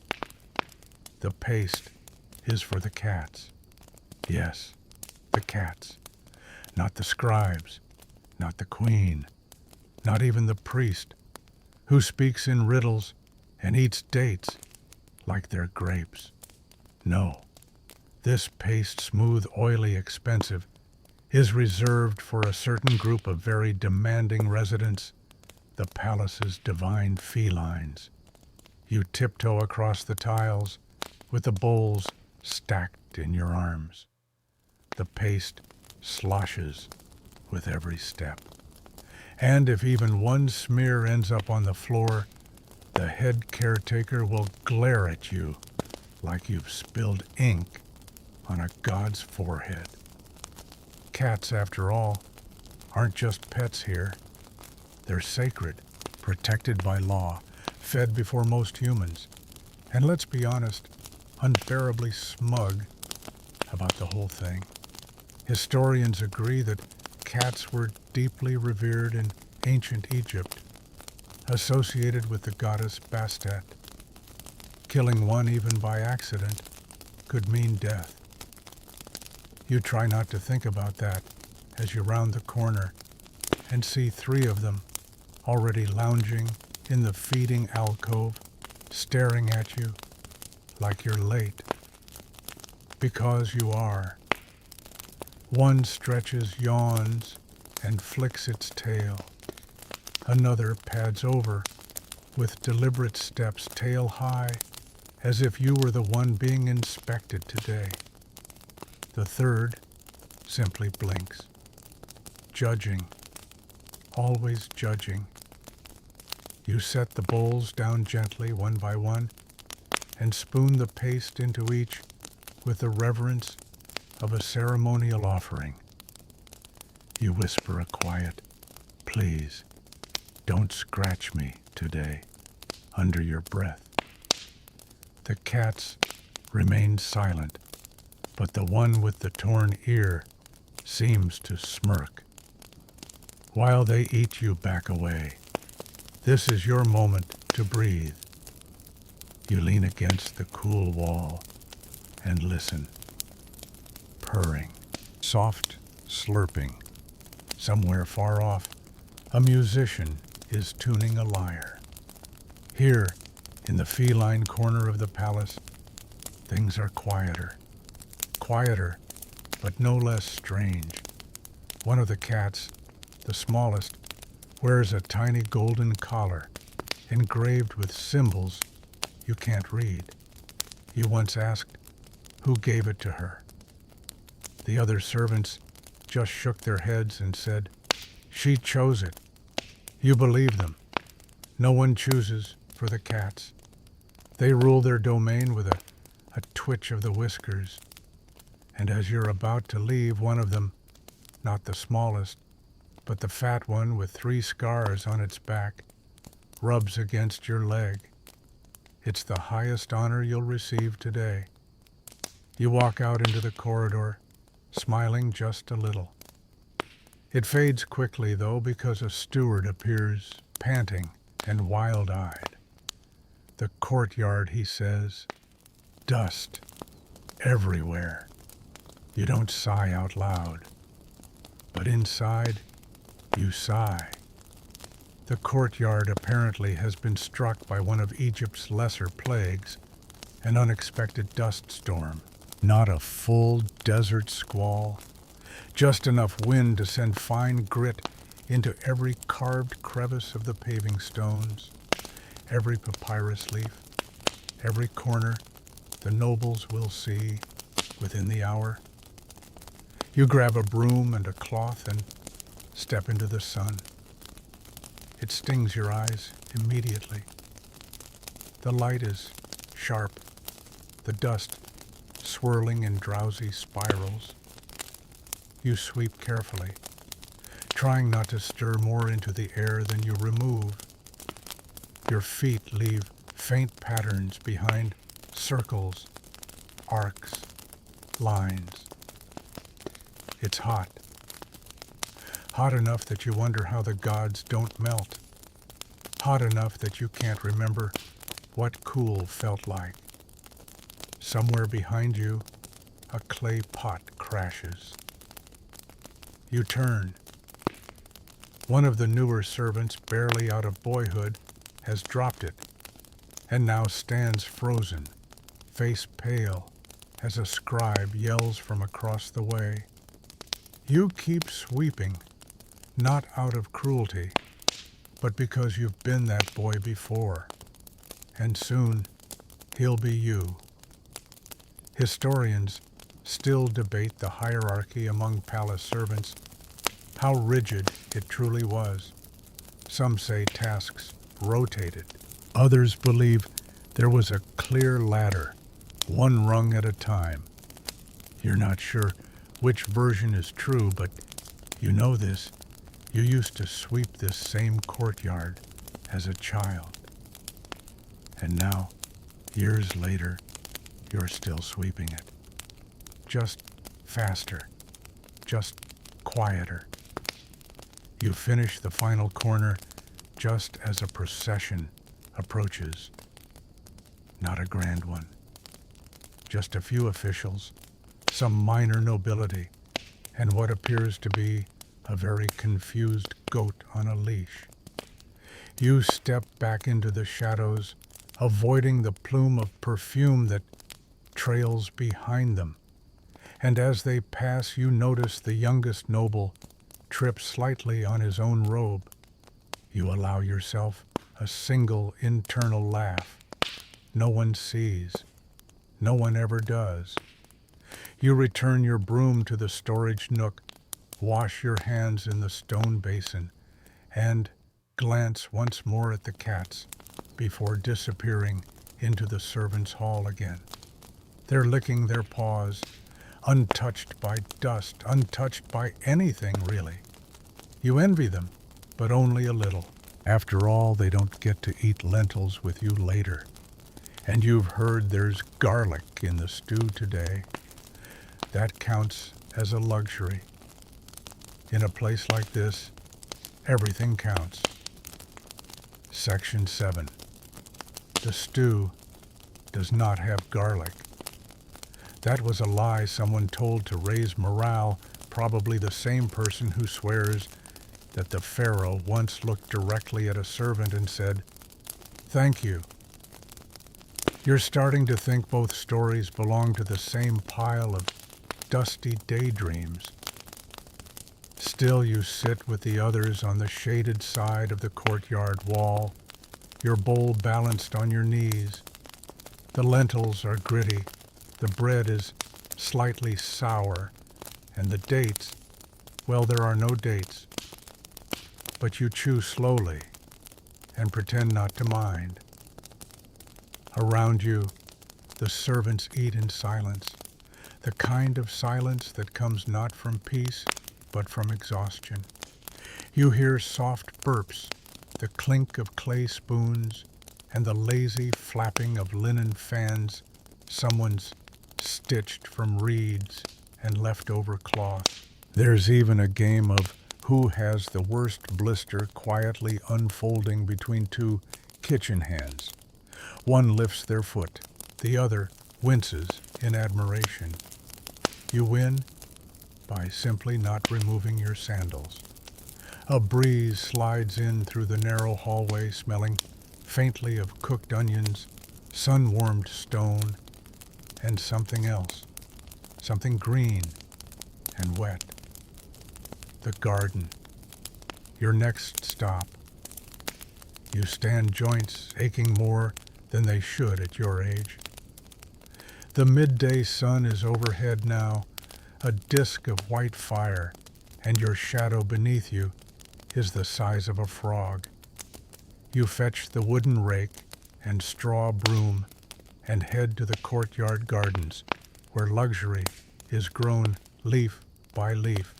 The paste is for the cats. Yes, the cats. Not the scribes, not the queen, not even the priest, who speaks in riddles and eats dates like they're grapes. No, this paste, smooth, oily, expensive, is reserved for a certain group of very demanding residents, the palace's divine felines. You tiptoe across the tiles with the bowls stacked in your arms. The paste sloshes with every step. And if even one smear ends up on the floor, the head caretaker will glare at you like you've spilled ink on a god's forehead. Cats, after all, aren't just pets here. They're sacred, protected by law, fed before most humans, and let's be honest, unbearably smug about the whole thing. Historians agree that cats were deeply revered in ancient Egypt, associated with the goddess Bastet. Killing one even by accident could mean death. You try not to think about that as you round the corner and see 3 of them already lounging in the feeding alcove, staring at you like you're late. Because you are. One stretches, yawns, and flicks its tail. Another pads over with deliberate steps, tail high, as if you were the one being inspected today. The third simply blinks, judging, always judging. You set the bowls down gently, one by one, and spoon the paste into each with the reverence of a ceremonial offering. You whisper a quiet, "Please, don't scratch me today," under your breath. The cats remain silent, but the one with the torn ear seems to smirk. While they eat, you back away. This is your moment to breathe. You lean against the cool wall and listen. Purring, soft slurping. Somewhere far off, a musician is tuning a lyre. Here, in the feline corner of the palace, things are quieter. Quieter but no less strange. One of the cats, the smallest, wears a tiny golden collar engraved with symbols you can't read. You once asked who gave it to her. The other servants just shook their heads and said, "She chose it." You believe them. No one chooses for the cats. They rule their domain with a twitch of the whiskers. And as you're about to leave, one of them, not the smallest, but the fat one with 3 scars on its back, rubs against your leg. It's the highest honor you'll receive today. You walk out into the corridor, smiling just a little. It fades quickly, though, because a steward appears, panting and wild-eyed. The courtyard, he says, dust everywhere. You don't sigh out loud, but inside, you sigh. The courtyard apparently has been struck by one of Egypt's lesser plagues, an unexpected dust storm. Not a full desert squall, just enough wind to send fine grit into every carved crevice of the paving stones, every papyrus leaf, every corner the nobles will see within the hour. You grab a broom and a cloth and step into the sun. It stings your eyes immediately. The light is sharp, the dust swirling in drowsy spirals. You sweep carefully, trying not to stir more into the air than you remove. Your feet leave faint patterns behind circles, arcs, lines. It's hot. Hot enough that you wonder how the gods don't melt. Hot enough that you can't remember what cool felt like. Somewhere behind you, a clay pot crashes. You turn. One of the newer servants, barely out of boyhood, has dropped it, and now stands frozen, face pale, as a scribe yells from across the way. You keep sweeping, not out of cruelty, but because you've been that boy before, and soon he'll be you. Historians still debate the hierarchy among palace servants, how rigid it truly was. Some say tasks rotated. Others believe there was a clear ladder, one rung at a time. You're not sure which version is true, but you know this. You used to sweep this same courtyard as a child. And now, years later, you're still sweeping it. Just faster, just quieter. You finish the final corner just as a procession approaches. Not a grand one. Just a few officials, some minor nobility, and what appears to be a very confused goat on a leash. You step back into the shadows, avoiding the plume of perfume that trails behind them. And as they pass, you notice the youngest noble trip slightly on his own robe. You allow yourself a single internal laugh. No one sees. No one ever does. You return your broom to the storage nook, wash your hands in the stone basin, and glance once more at the cats before disappearing into the servants' hall again. They're licking their paws, untouched by dust, untouched by anything, really. You envy them, but only a little. After all, they don't get to eat lentils with you later. And you've heard there's garlic in the stew today. That counts as a luxury. In a place like this, everything counts. Section 7. The stew does not have garlic. That was a lie someone told to raise morale, probably the same person who swears that the pharaoh once looked directly at a servant and said, "Thank you." You're starting to think both stories belong to the same pile of dusty daydreams. Still you sit with the others on the shaded side of the courtyard wall, your bowl balanced on your knees. The lentils are gritty, the bread is slightly sour, and the dates, well, there are no dates. But you chew slowly and pretend not to mind. Around you, the servants eat in silence, the kind of silence that comes not from peace, but from exhaustion. You hear soft burps, the clink of clay spoons, and the lazy flapping of linen fans someone's stitched from reeds and leftover cloth. There's even a game of who has the worst blister quietly unfolding between two kitchen hands. One lifts their foot, the other winces in admiration. You win by simply not removing your sandals. A breeze slides in through the narrow hallway, smelling faintly of cooked onions, sun-warmed stone, and something else, something green and wet. The garden, your next stop. You stand joints aching more than they should at your age. The midday sun is overhead now, a disk of white fire, and your shadow beneath you is the size of a frog. You fetch the wooden rake and straw broom and head to the courtyard gardens, where luxury is grown leaf by leaf.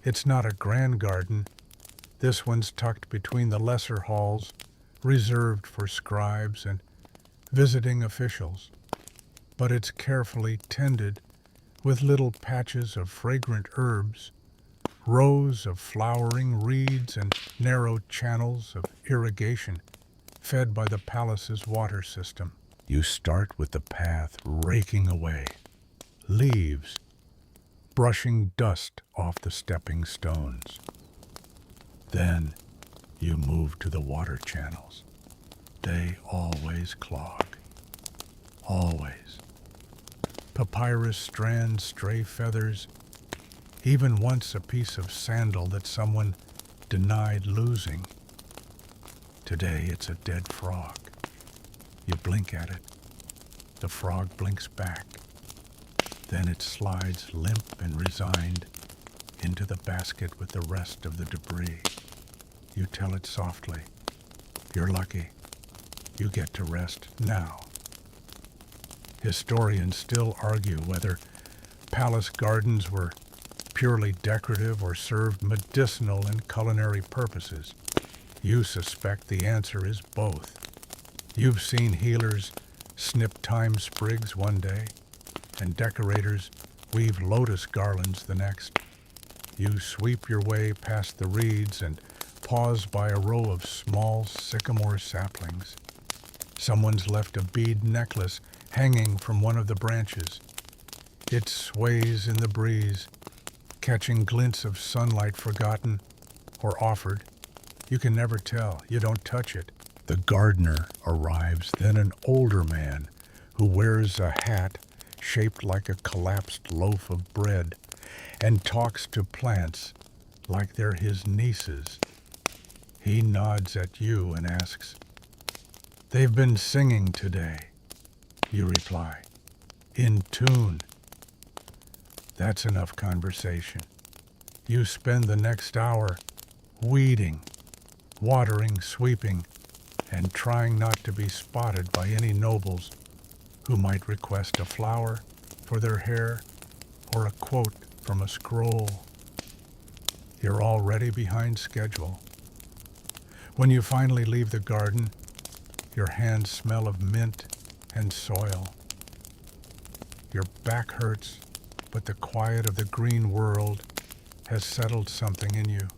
It's not a grand garden. This one's tucked between the lesser halls, reserved for scribes and visiting officials. But it's carefully tended with little patches of fragrant herbs, rows of flowering reeds, and narrow channels of irrigation fed by the palace's water system. You start with the path raking away, leaves brushing dust off the stepping stones. Then you move to the water channels. They always clog. Always. Papyrus strands, stray feathers, even once a piece of sandal that someone denied losing. Today it's a dead frog. You blink at it. The frog blinks back. Then it slides limp and resigned into the basket with the rest of the debris. You tell it softly, "You're lucky. You get to rest now." Historians still argue whether palace gardens were purely decorative or served medicinal and culinary purposes. You suspect the answer is both. You've seen healers snip thyme sprigs one day, and decorators weave lotus garlands the next. You sweep your way past the reeds and pause by a row of small sycamore saplings. Someone's left a bead necklace hanging from one of the branches. It sways in the breeze, catching glints of sunlight forgotten or offered. You can never tell. You don't touch it. The gardener arrives, then an older man who wears a hat shaped like a collapsed loaf of bread and talks to plants like they're his nieces. He nods at you and asks, "They've been singing today." You reply, "In tune." That's enough conversation. You spend the next hour weeding, watering, sweeping, and trying not to be spotted by any nobles who might request a flower for their hair or a quote from a scroll. You're already behind schedule. When you finally leave the garden, your hands smell of mint and soil. Your back hurts, but the quiet of the green world has settled something in you.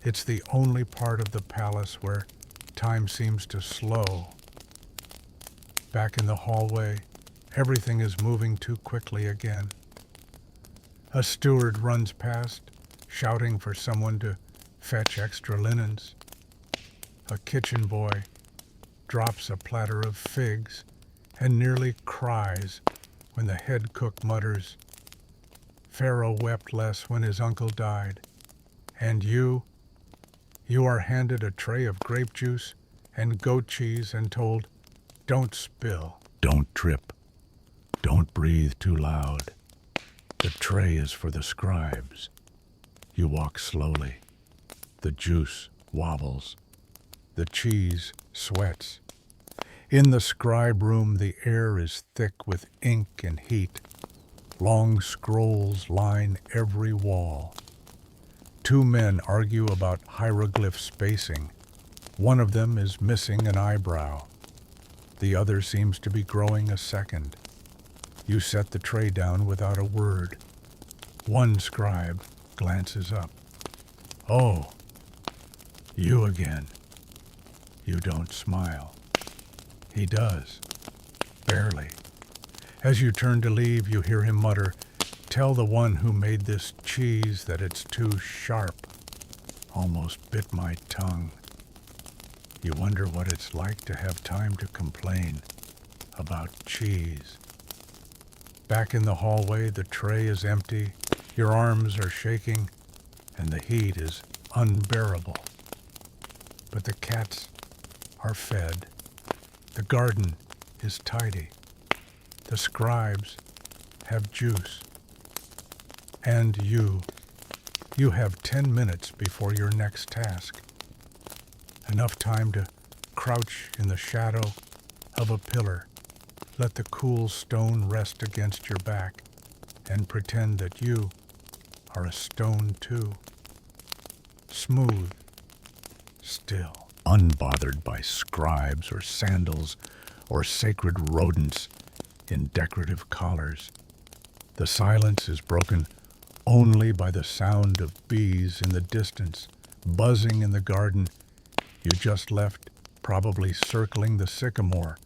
It's the only part of the palace where time seems to slow. Back in the hallway, everything is moving too quickly again. A steward runs past, shouting for someone to fetch extra linens. A kitchen boy drops a platter of figs and nearly cries when the head cook mutters, "Pharaoh wept less when his uncle died." And you are handed a tray of grape juice and goat cheese and told, "Don't spill. Don't trip. Don't breathe too loud. The tray is for the scribes." You walk slowly. The juice wobbles. The cheese sweats. In the scribe room, the air is thick with ink and heat. Long scrolls line every wall. Two men argue about hieroglyph spacing. One of them is missing an eyebrow. The other seems to be growing a second. You set the tray down without a word. One scribe glances up. "Oh, you again." You don't smile. He does. Barely. As you turn to leave, you hear him mutter, "Tell the one who made this cheese that it's too sharp. Almost bit my tongue." You wonder what it's like to have time to complain about cheese. Back in the hallway, the tray is empty, your arms are shaking, and the heat is unbearable. But the cats are fed. The garden is tidy. The scribes have juice. And you have 10 minutes before your next task. Enough time to crouch in the shadow of a pillar, let the cool stone rest against your back, and pretend that you are a stone too. Smooth, still, unbothered by scribes or sandals or sacred rodents in decorative collars. The silence is broken only by the sound of bees in the distance, buzzing in the garden you just left, probably circling the sycamore,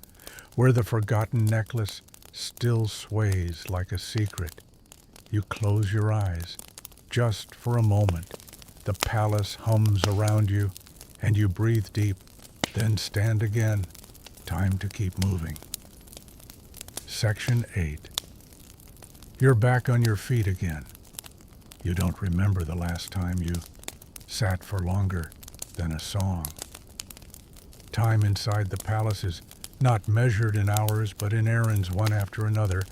where the forgotten necklace still sways like a secret. You close your eyes, just for a moment. The palace hums around you, and you breathe deep, then stand again. Time to keep moving. Section 8. You're back on your feet again. You don't remember the last time you sat for longer than a song. Time inside the palace is not measured in hours, but in errands one after another,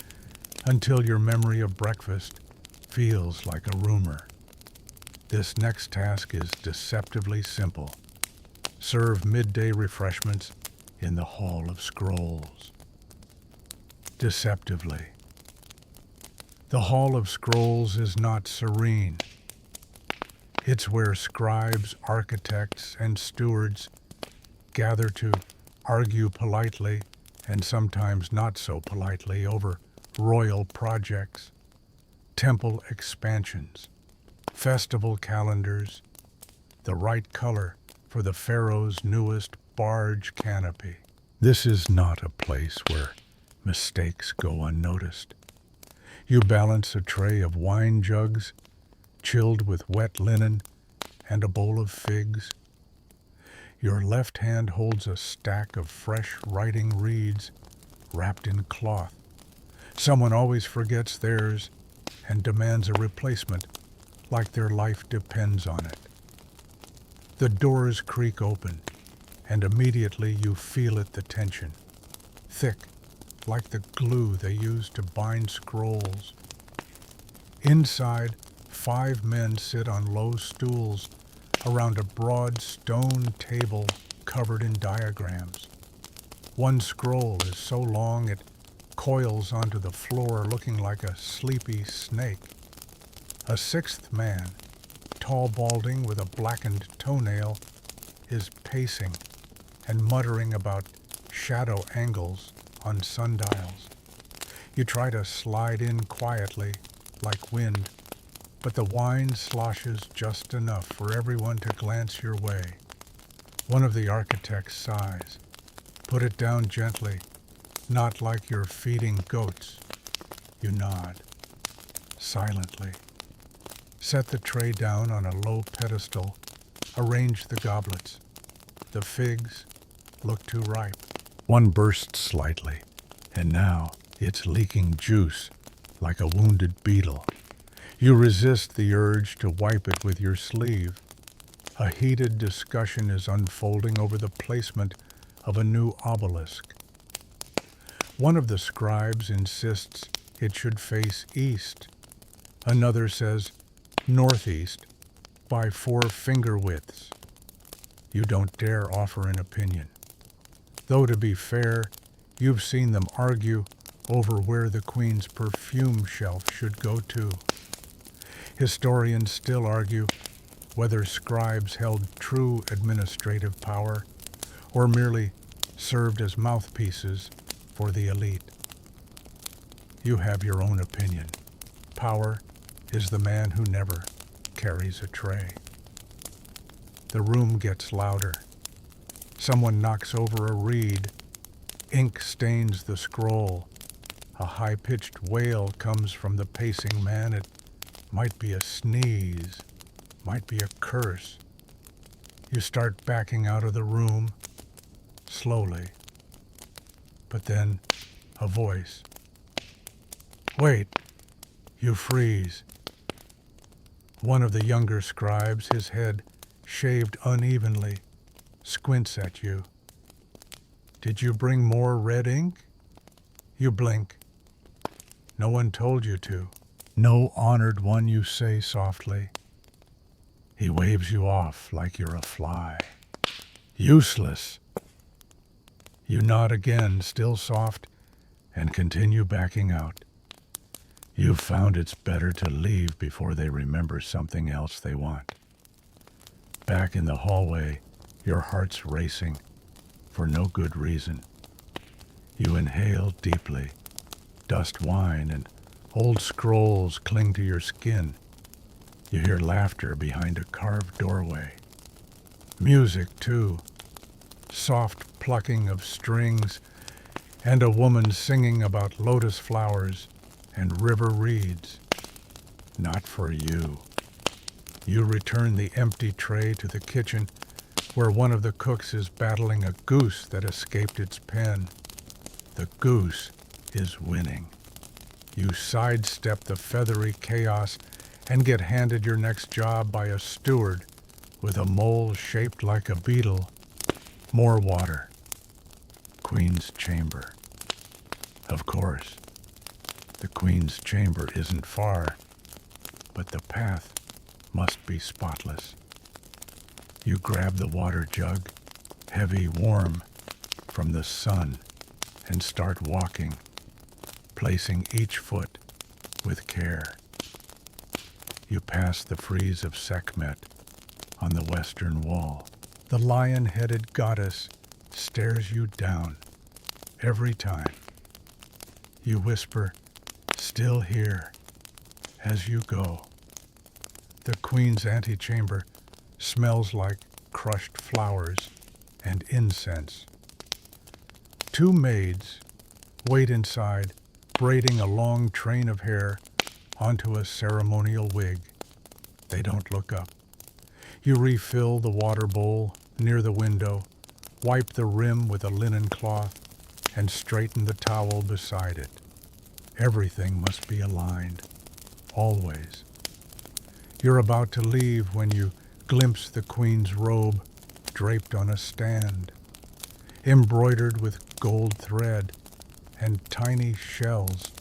until your memory of breakfast feels like a rumor. This next task is deceptively simple. Serve midday refreshments in the Hall of Scrolls. Deceptively. The Hall of Scrolls is not serene. It's where scribes, architects, and stewards gather to argue politely, and sometimes not so politely, over royal projects, temple expansions, festival calendars, the right color for the pharaoh's newest barge canopy. This is not a place where mistakes go unnoticed. You balance a tray of wine jugs, chilled with wet linen, and a bowl of figs. Your left hand holds a stack of fresh writing reeds wrapped in cloth. Someone always forgets theirs and demands a replacement, like their life depends on it. The doors creak open, and immediately you feel the tension, thick, like the glue they use to bind scrolls. Inside, 5 men sit on low stools around a broad stone table covered in diagrams. One scroll is so long it coils onto the floor looking like a sleepy snake. A 6th man, tall balding with a blackened toenail, is pacing and muttering about shadow angles on sundials. You try to slide in quietly, like wind, but the wine sloshes just enough for everyone to glance your way. One of the architects sighs. Put it down gently, not like you're feeding goats. You nod, silently. Set the tray down on a low pedestal. Arrange the goblets. The figs look too ripe. One bursts slightly, and now It's leaking juice like a wounded beetle. You resist the urge to wipe it with your sleeve. A heated discussion is unfolding over the placement of a new obelisk. One of the scribes insists it should face east. Another says northeast by 4 finger widths. You don't dare offer an opinion. Though to be fair, you've seen them argue over where the Queen's perfume shelf should go to. Historians still argue whether scribes held true administrative power or merely served as mouthpieces for the elite. You have your own opinion. Power is the man who never carries a tray. The room gets louder. Someone knocks over a reed. Ink stains the scroll. A high-pitched wail comes from the pacing man. It might be a sneeze, might be a curse. You start backing out of the room, slowly. But then, a voice. Wait! You freeze. One of the younger scribes, his head shaved unevenly, squints at you. Did you bring more red ink? You blink. No one told you to. No, honored one, you say softly. He waves you off like you're a fly. Useless. You nod again, still soft, and continue backing out. You've found it's better to leave before they remember something else they want. Back in the hallway, your heart's racing for no good reason. You inhale deeply. Dust wine and old scrolls cling to your skin. You hear laughter behind a carved doorway. Music, too. Soft plucking of strings and a woman singing about lotus flowers and river reeds. Not for you. You return the empty tray to the kitchen where one of the cooks is battling a goose that escaped its pen. The goose is winning. You sidestep the feathery chaos and get handed your next job by a steward with a mole shaped like a beetle. More water. Queen's chamber. Of course, the Queen's chamber isn't far, but the path must be spotless. You grab the water jug, heavy, warm, from the sun, and start walking, placing each foot with care. You pass the frieze of Sekhmet on the western wall. The lion-headed goddess stares you down every time. You whisper, still here, as you go. The Queen's antechamber smells like crushed flowers and incense. 2 maids wait inside, braiding a long train of hair onto a ceremonial wig. They don't look up. You refill the water bowl near the window, wipe the rim with a linen cloth, and straighten the towel beside it. Everything must be aligned, always. You're about to leave when you glimpse the Queen's robe draped on a stand, embroidered with gold thread and tiny shells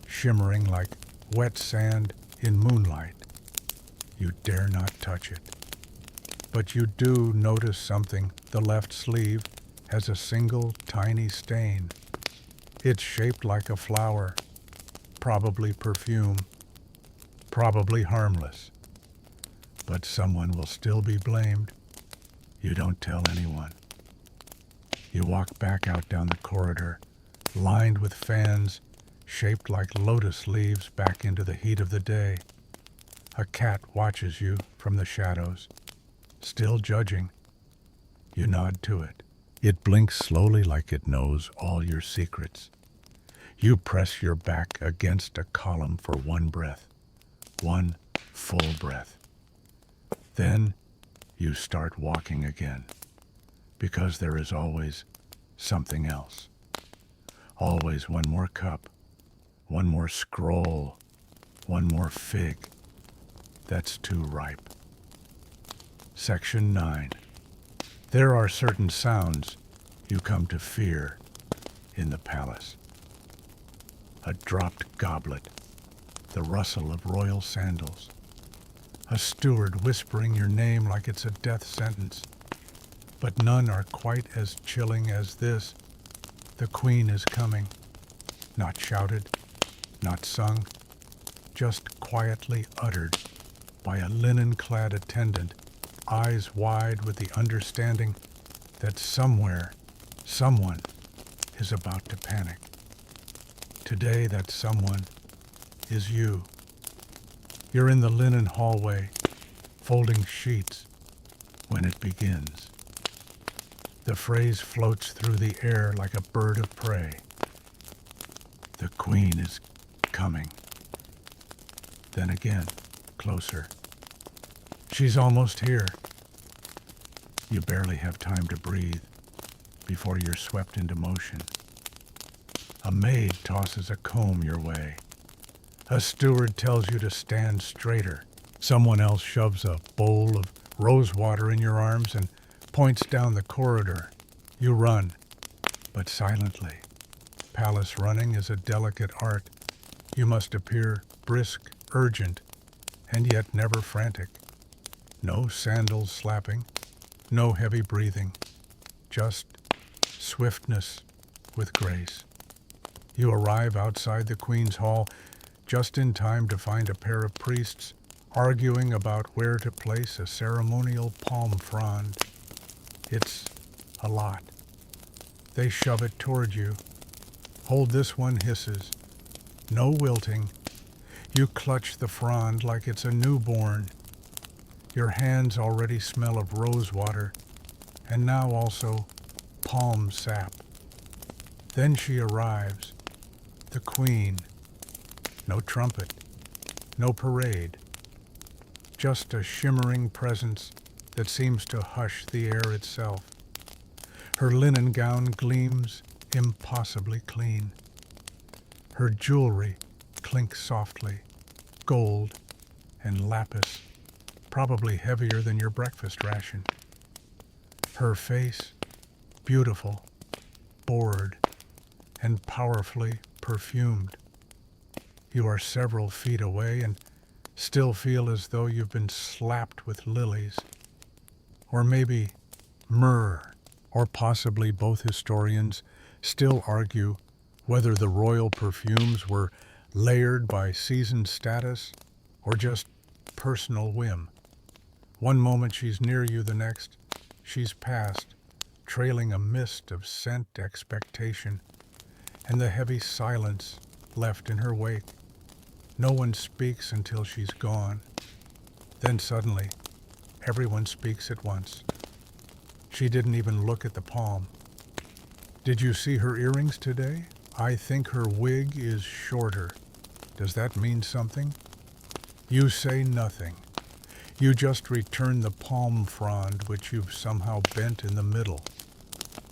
shimmering like wet sand in moonlight. You dare not touch it. But you do notice something. The left sleeve has a single tiny stain. It's shaped like a flower, probably perfume, probably harmless. But someone will still be blamed. You don't tell anyone. You walk back out down the corridor, lined with fans shaped like lotus leaves, back into the heat of the day. A cat watches you from the shadows, still judging. You nod to it. It blinks slowly like it knows all your secrets. You press your back against a column for one breath, one full breath. Then you start walking again, because there is always something else. Always one more cup, One more scroll, one more fig. That's too ripe. Section 9. There are certain sounds you come to fear in the palace. A dropped goblet, the rustle of royal sandals, a steward whispering your name like it's a death sentence. But none are quite as chilling as this. The queen is coming. Not shouted, not sung, just quietly uttered by a linen-clad attendant, eyes wide with the understanding that somewhere, someone is about to panic. Today, that someone is you. You're in the linen hallway, folding sheets when it begins. The phrase floats through the air like a bird of prey. The queen is coming. Then again, closer. She's almost here. You barely have time to breathe before you're swept into motion. A maid tosses a comb your way. A steward tells you to stand straighter. Someone else shoves a bowl of rose water in your arms and points down the corridor. You run, but silently. Palace running is a delicate art. You must appear brisk, urgent, and yet never frantic. No sandals slapping, no heavy breathing, just swiftness with grace. You arrive outside the Queen's Hall just in time to find a pair of priests arguing about where to place a ceremonial palm frond. It's a lot. They shove it toward you. Hold this one, hisses. No wilting. You clutch the frond like it's a newborn. Your hands already smell of rose water, and now also palm sap. Then she arrives, the queen. No trumpet, no parade. Just a shimmering presence that seems to hush the air itself. Her linen gown gleams impossibly clean. Her jewelry clinks softly, gold and lapis, probably heavier than your breakfast ration. Her face, beautiful, bored, and powerfully perfumed. You are several feet away and still feel as though you've been slapped with lilies, or maybe myrrh, or possibly both. Historians still argue whether the royal perfumes were layered by seasoned status or just personal whim. One moment she's near you, the next she's past, trailing a mist of scent expectation, and the heavy silence left in her wake. No one speaks until she's gone. Then suddenly, everyone speaks at once. She didn't even look at the palm. Did you see her earrings today? I think her wig is shorter. Does that mean something? You say nothing. You just return the palm frond which you've somehow bent in the middle.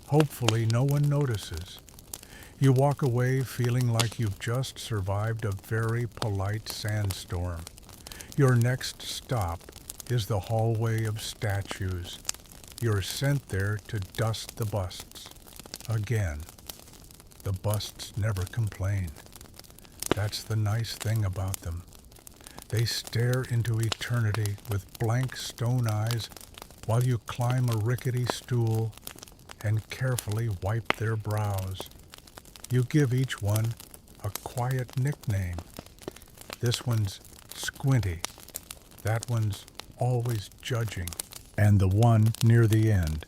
Hopefully no one notices. You walk away feeling like you've just survived a very polite sandstorm. Your next stop is the hallway of statues. You're sent there to dust the busts. Again. The busts never complain. That's the nice thing about them. They stare into eternity with blank stone eyes while you climb a rickety stool and carefully wipe their brows. You give each one a quiet nickname. This one's Squinty. That one's always judging. And the one near the end,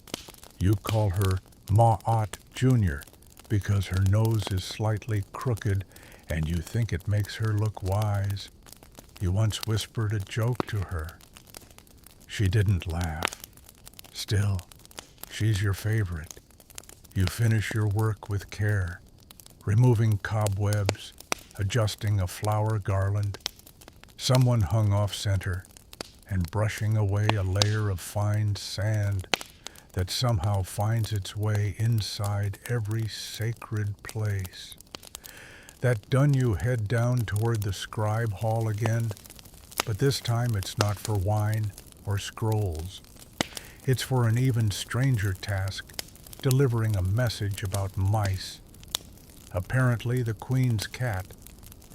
you call her Ma-Ot Jr. because her nose is slightly crooked and you think it makes her look wise. You once whispered a joke to her. She didn't laugh. Still, she's your favorite. You finish your work with care, removing cobwebs, adjusting a flower garland, someone hung off center, and brushing away a layer of fine sand that somehow finds its way inside every sacred place. That done, you head down toward the scribe hall again, but this time it's not for wine or scrolls. It's for an even stranger task, delivering a message about mice. Apparently the Queen's cat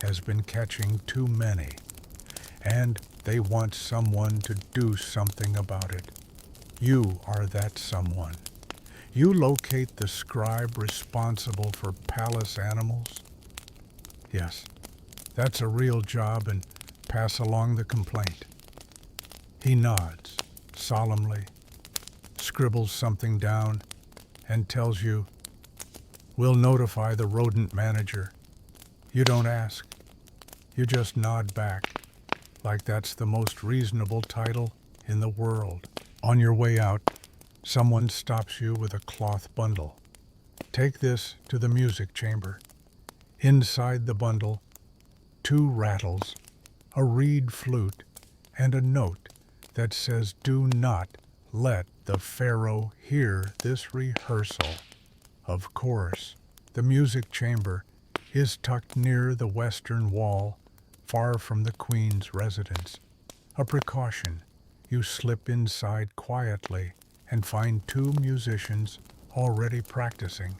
has been catching too many, and they want someone to do something about it. You are that someone. You locate the scribe responsible for palace animals. Yes, that's a real job, and pass along the complaint. He nods solemnly, scribbles something down, and tells you, "We'll notify the rodent manager." You don't ask. You just nod back, like that's the most reasonable title in the world. On your way out, someone stops you with a cloth bundle. Take this to the music chamber. Inside the bundle, 2 rattles, a reed flute, and a note that says, "Do not let the pharaoh hear this rehearsal." Of course, the music chamber is tucked near the western wall, far from the Queen's residence. A precaution. You slip inside quietly and find 2 musicians already practicing.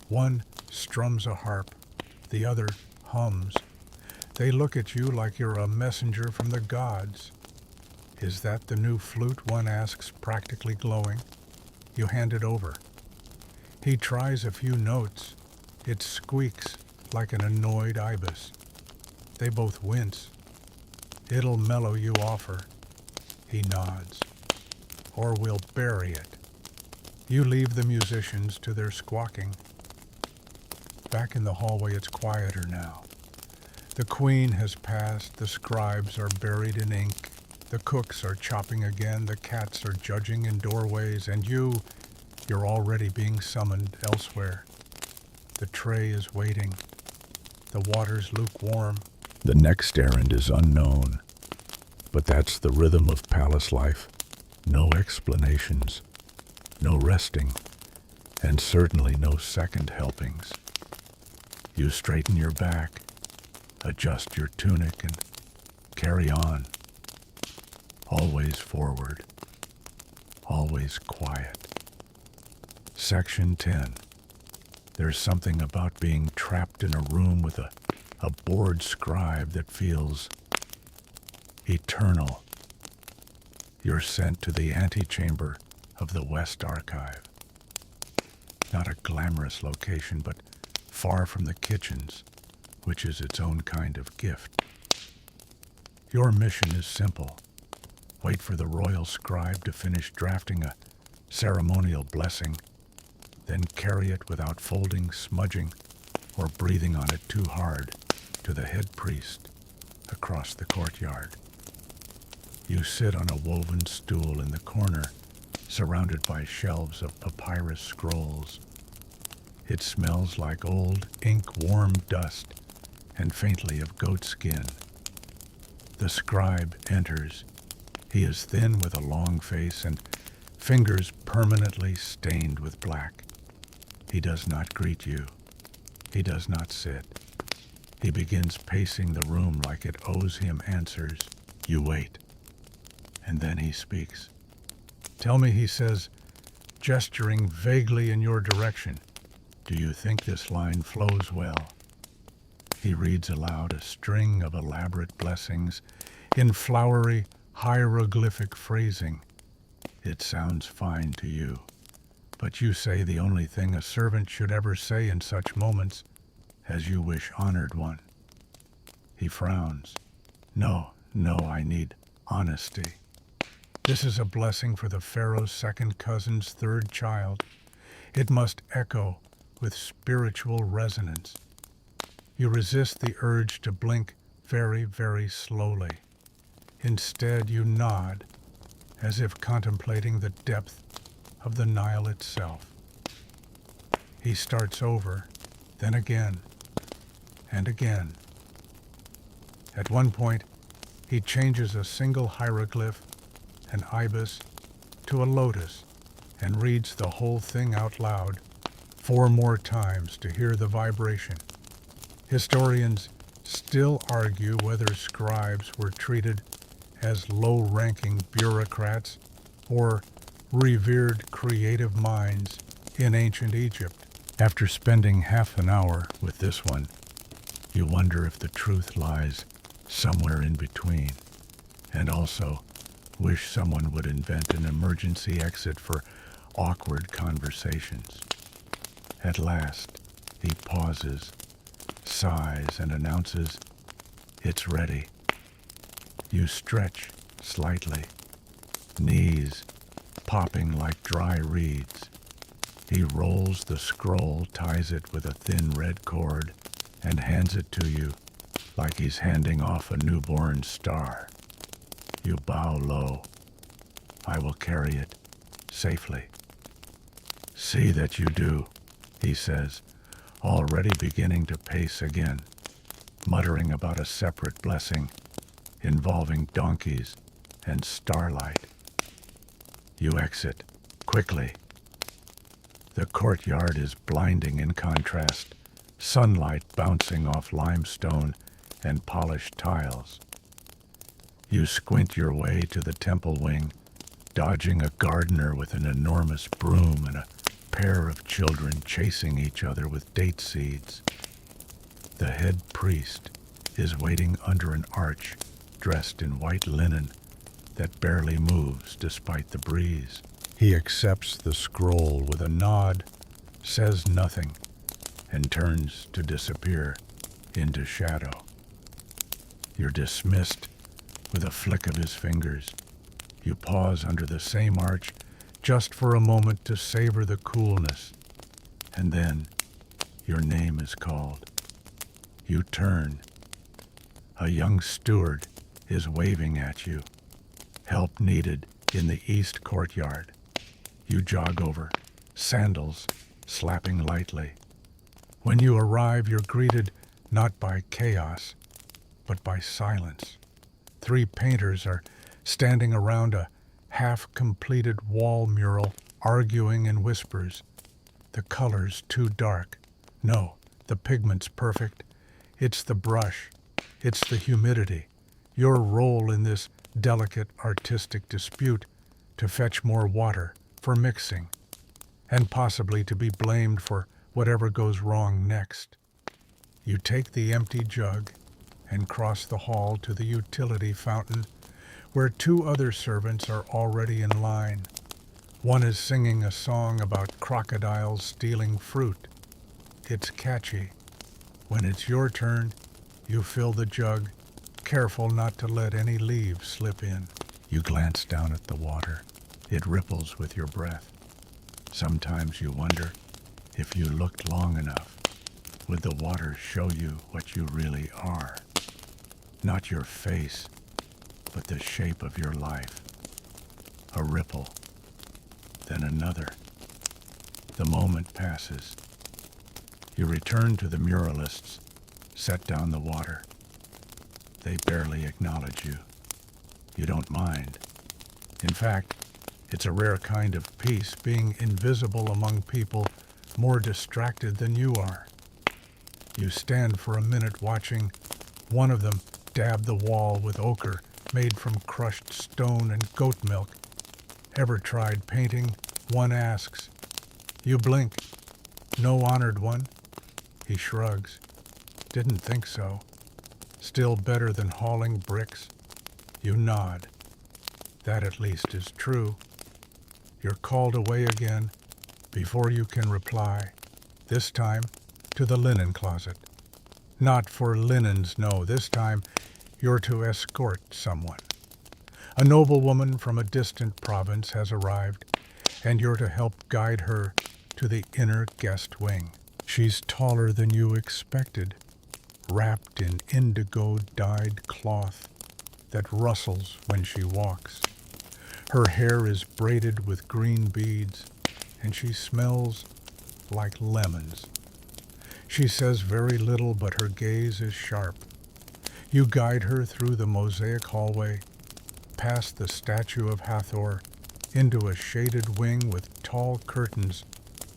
One strums a harp, the other hums. They look at you like you're a messenger from the gods. "Is that the new flute?" one asks, practically glowing. You hand it over. He tries a few notes. It squeaks like an annoyed ibis. They both wince. "It'll mellow you offer." He nods. "Or we'll bury it." You leave the musicians to their squawking. Back in the hallway, it's quieter now. The Queen has passed, the scribes are buried in ink, the cooks are chopping again, the cats are judging in doorways, and you're already being summoned elsewhere. The tray is waiting. The water's lukewarm. The next errand is unknown. But that's the rhythm of palace life. No explanations, no resting, and certainly no second helpings. You straighten your back, adjust your tunic, and carry on. Always forward, always quiet. Section 10. There's something about being trapped in a room with a bored scribe that feels eternal. You're sent to the antechamber of the West Archive. Not a glamorous location, but far from the kitchens, which is its own kind of gift. Your mission is simple. Wait for the royal scribe to finish drafting a ceremonial blessing, then carry it without folding, smudging, or breathing on it too hard to the head priest across the courtyard. You sit on a woven stool in the corner, surrounded by shelves of papyrus scrolls. It smells like old ink-warm dust and faintly of goat skin. The scribe enters. He is thin with a long face and fingers permanently stained with black. He does not greet you. He does not sit. He begins pacing the room like it owes him answers. You wait. And then he speaks. "Tell me," he says, gesturing vaguely in your direction, "do you think this line flows well?" He reads aloud a string of elaborate blessings in flowery hieroglyphic phrasing. It sounds fine to you, but you say the only thing a servant should ever say in such moments, "As you wish, honored one." He frowns. No, I need honesty. This is a blessing for the pharaoh's second cousin's 3rd child. It must echo with spiritual resonance. You resist the urge to blink very, very slowly. Instead, you nod, as if contemplating the depth of the Nile itself. He starts over, then again, and again. At one point, he changes a single hieroglyph, an ibis, to a lotus, and reads the whole thing out loud 4 more times to hear the vibration. Historians still argue whether scribes were treated as low-ranking bureaucrats or revered creative minds in ancient Egypt. After spending half an hour with this one, you wonder if the truth lies somewhere in between, and also wish someone would invent an emergency exit for awkward conversations. At last, he pauses, sighs, and announces, "It's ready." You stretch slightly, knees popping like dry reeds. He rolls the scroll, ties it with a thin red cord, and hands it to you like he's handing off a newborn star. You bow low. "I will carry it safely." "See that you do," he says, already beginning to pace again, muttering about a separate blessing involving donkeys and starlight. You exit quickly. The courtyard is blinding in contrast, sunlight bouncing off limestone and polished tiles. You squint your way to the temple wing, dodging a gardener with an enormous broom and a pair of children chasing each other with date seeds. The head priest is waiting under an arch, dressed in white linen that barely moves despite the breeze. He accepts the scroll with a nod, says nothing, and turns to disappear into shadow. You're dismissed with a flick of his fingers. You pause under the same arch just for a moment to savor the coolness, and then your name is called. You turn. A young steward is waving at you. Help needed in the east courtyard. You jog over, sandals slapping lightly. When you arrive, you're greeted not by chaos, but by silence. 3 painters are standing around a half-completed wall mural, arguing in whispers. The color's too dark. No, the pigment's perfect. It's the brush. It's the humidity. Your role in this delicate artistic dispute to fetch more water for mixing, and possibly to be blamed for whatever goes wrong next. You take the empty jug and cross the hall to the utility fountain, where 2 other servants are already in line. One is singing a song about crocodiles stealing fruit. It's catchy. When it's your turn, you fill the jug, careful not to let any leaves slip in. You glance down at the water. It ripples with your breath. Sometimes you wonder, if you looked long enough, would the water show you what you really are? Not your face, but the shape of your life. A ripple, then another. The moment passes. You return to the muralists, set down the water. They barely acknowledge you. You don't mind. In fact, it's a rare kind of peace, being invisible among people more distracted than you are. You stand for a minute watching one of them dab the wall with ochre made from crushed stone and goat milk. "Ever tried painting?" one asks. You blink. "No, honored one." He shrugs. "Didn't think so." "Still better than hauling bricks." You nod. That at least is true. You're called away again before you can reply, this time to the linen closet. Not for linens, no, this time you're to escort someone. A noblewoman from a distant province has arrived, and you're to help guide her to the inner guest wing. She's taller than you expected, wrapped in indigo-dyed cloth that rustles when she walks. Her hair is braided with green beads, and she smells like lemons. She says very little, but her gaze is sharp. You guide her through the mosaic hallway, past the statue of Hathor, into a shaded wing with tall curtains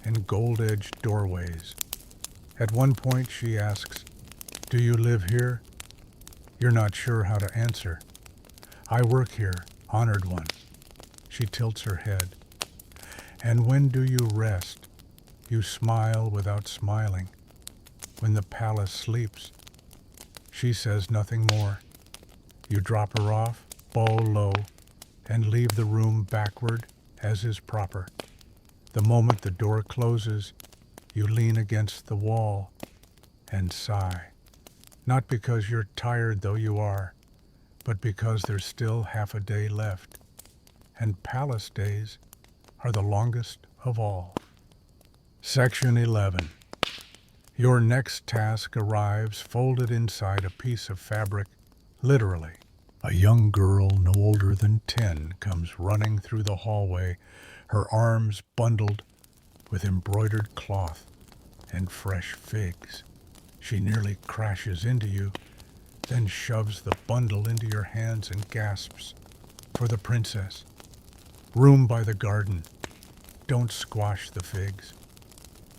and gold-edged doorways. At one point she asks, Do you live here? You're not sure how to answer. I work here, honored one. She tilts her head. And when do you rest? You smile without smiling. When the palace sleeps, she says nothing more. You drop her off, bow low, and leave the room backward as is proper. The moment the door closes, you lean against the wall and sigh. Not because you're tired though you are, but because there's still half a day left. And palace days are the longest of all. Section 11. Your next task arrives folded inside a piece of fabric, literally. A young girl no older than 10 comes running through the hallway, her arms bundled with embroidered cloth and fresh figs. She nearly crashes into you, then shoves the bundle into your hands and gasps, "For the princess. Room by the garden. Don't squash the figs."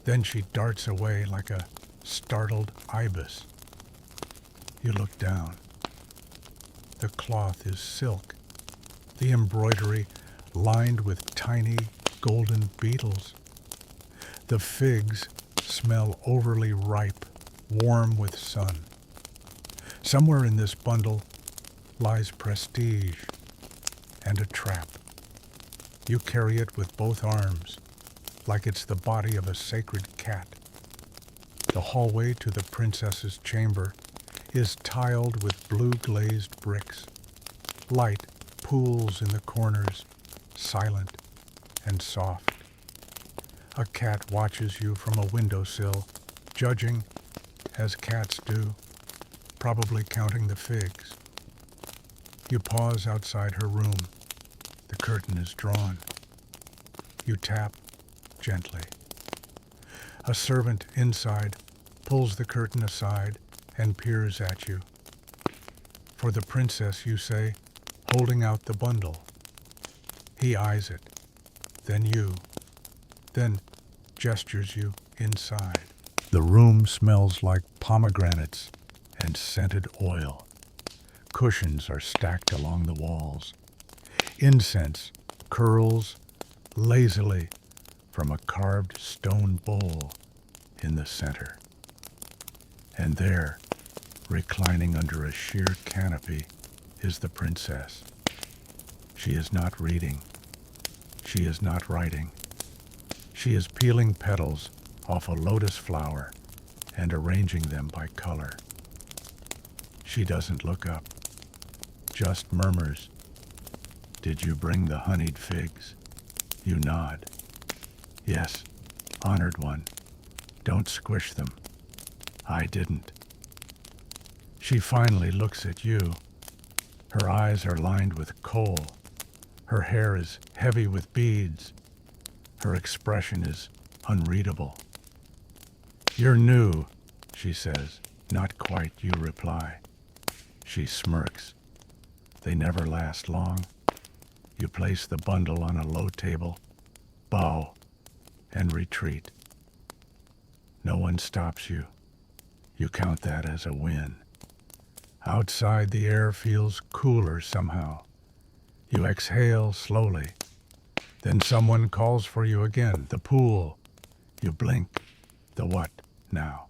Then she darts away like a startled ibis. You look down. The cloth is silk, the embroidery lined with tiny golden beetles. The figs smell overly ripe, warm with sun. Somewhere in this bundle lies prestige and a trap. You carry it with both arms, like it's the body of a sacred cat. The hallway to the princess's chamber is tiled with blue-glazed bricks. Light pools in the corners, silent and soft. A cat watches you from a windowsill, judging, as cats do, probably counting the figs. You pause outside her room. The curtain is drawn. You tap gently. A servant inside pulls the curtain aside and peers at you. "For the princess," you say, holding out the bundle. He eyes it, then you, then gestures you inside. The room smells like pomegranates and scented oil. Cushions are stacked along the walls. Incense curls lazily from a carved stone bowl in the center. And there, reclining under a sheer canopy, is the princess. She is not reading. She is not writing. She is peeling petals off a lotus flower and arranging them by color. She doesn't look up, just murmurs, "Did you bring the honeyed figs?" You nod. "Yes, honored one. Don't squish them. I didn't." She finally looks at you. Her eyes are lined with kohl. Her hair is heavy with beads. Her expression is unreadable. "You're new," she says. "Not quite," you reply. She smirks. "They never last long." You place the bundle on a low table, bow, and retreat. No one stops you. You count that as a win. Outside, the air feels cooler somehow. You exhale slowly. Then someone calls for you again. The pool. You blink. The what now?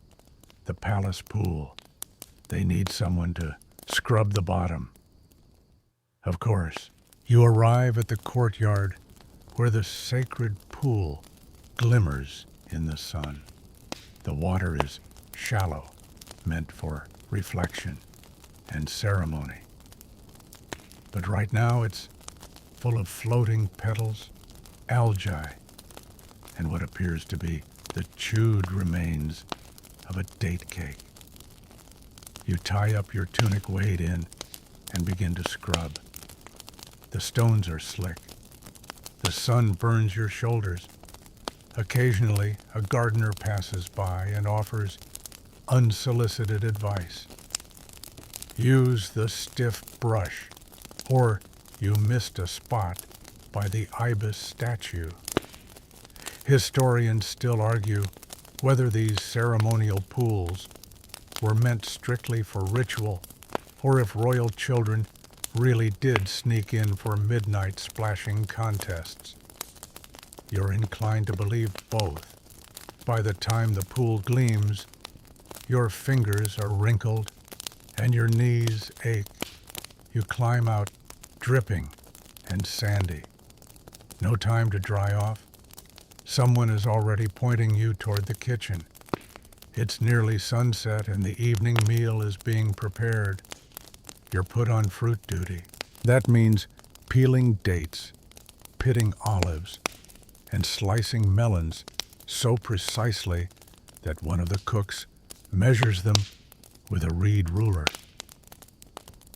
The palace pool. They need someone to scrub the bottom. Of course, you arrive at the courtyard where the sacred pool glimmers in the sun. The water is shallow, meant for reflection and ceremony. But right now it's full of floating petals, algae, and what appears to be the chewed remains of a date cake. You tie up your tunic wade in and begin to scrub. The stones are slick. The sun burns your shoulders. Occasionally, a gardener passes by and offers unsolicited advice. Use the stiff brush, or you missed a spot by the ibis statue. Historians still argue whether these ceremonial pools were meant strictly for ritual, or if royal children really did sneak in for midnight splashing contests. You're inclined to believe both. By the time the pool gleams, your fingers are wrinkled and your knees ache. You climb out, dripping and sandy. No time to dry off. Someone is already pointing you toward the kitchen. It's nearly sunset and the evening meal is being prepared. You're put on fruit duty. That means peeling dates, pitting olives, and slicing melons so precisely that one of the cooks measures them with a reed ruler.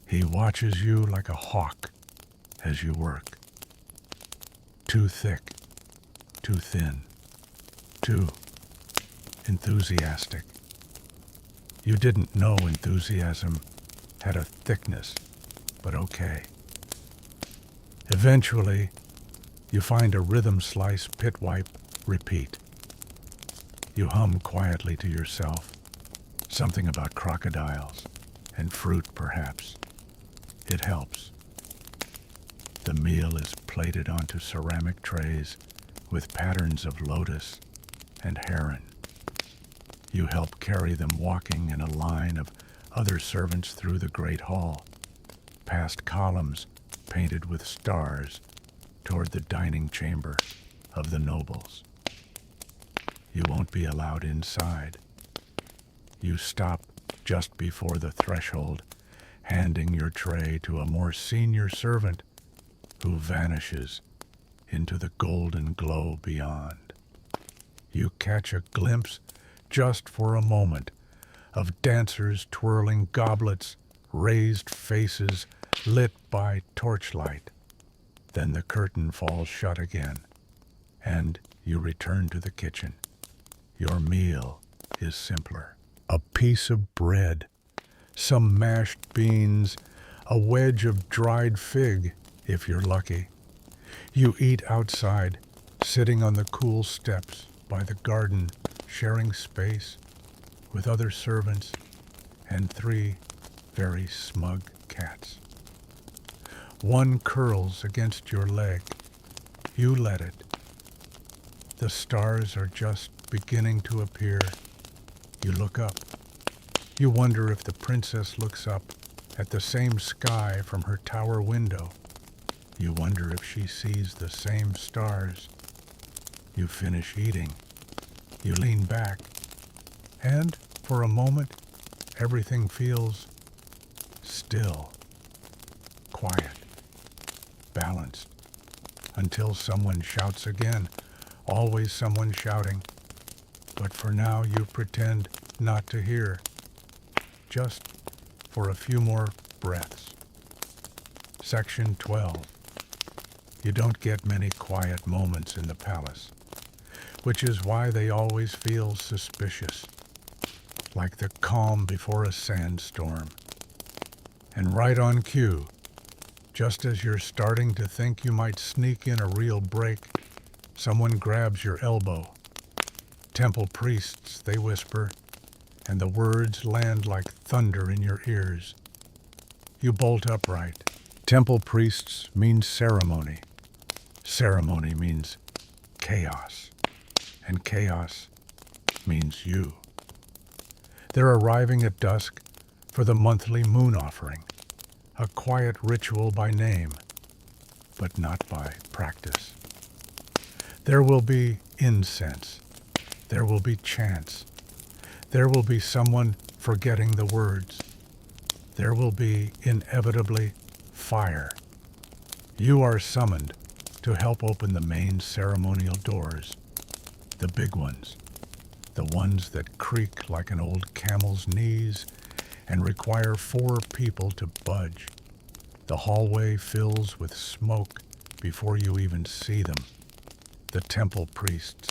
He watches you like a hawk as you work. Too thick, too thin, too enthusiastic. You didn't know enthusiasm had a thickness, but okay. Eventually, you find a rhythm slice, pit wipe, repeat. You hum quietly to yourself, something about crocodiles and fruit perhaps. It helps. The meal is plated onto ceramic trays with patterns of lotus and heron. You help carry them walking in a line of other servants through the great hall, past columns painted with stars toward the dining chamber of the nobles. You won't be allowed inside. You stop just before the threshold, handing your tray to a more senior servant who vanishes into the golden glow beyond. You catch a glimpse, just for a moment, of dancers twirling goblets, raised faces lit by torchlight. Then the curtain falls shut again, and you return to the kitchen. Your meal is simpler. A piece of bread, some mashed beans, a wedge of dried fig, if you're lucky. You eat outside, sitting on the cool steps by the garden, sharing space with other servants and 3 very smug cats. One curls against your leg. You let it. The stars are just beginning to appear. You look up. You wonder if the princess looks up at the same sky from her tower window. You wonder if she sees the same stars. You finish eating. You lean back. And for a moment, everything feels still, quiet, balanced, until someone shouts again. Always someone shouting. But for now, you pretend not to hear. Just for a few more breaths. Section 12. You don't get many quiet moments in the palace, which is why they always feel suspicious, like the calm before a sandstorm. And right on cue, just as you're starting to think you might sneak in a real break, someone grabs your elbow. Temple priests, they whisper, and the words land like thunder in your ears. You bolt upright. Temple priests means ceremony. Ceremony means chaos. And chaos means you. They're arriving at dusk for the monthly moon offering, a quiet ritual by name, but not by practice. There will be incense. There will be chants. There will be someone forgetting the words. There will be, inevitably, fire. You are summoned to help open the main ceremonial doors, the big ones, the ones that creak like an old camel's knees and require 4 people to budge. The hallway fills with smoke before you even see them. The temple priests,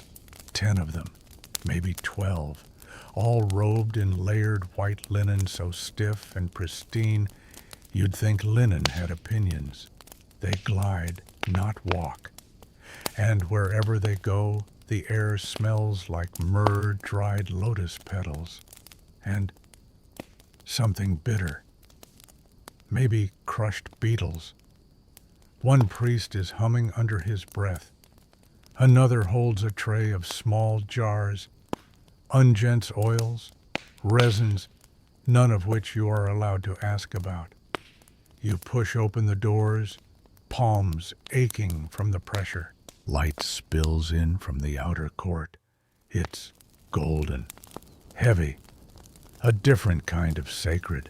10 of them, maybe 12, all robed in layered white linen so stiff and pristine you'd think linen had opinions. They glide, not walk. And wherever they go, the air smells like myrrh-dried lotus petals. And something bitter, maybe crushed beetles. One priest is humming under his breath. Another holds a tray of small jars, unguents oils, resins, none of which you are allowed to ask about. You push open the doors, palms aching from the pressure. Light spills in from the outer court. It's golden, heavy, a different kind of sacred.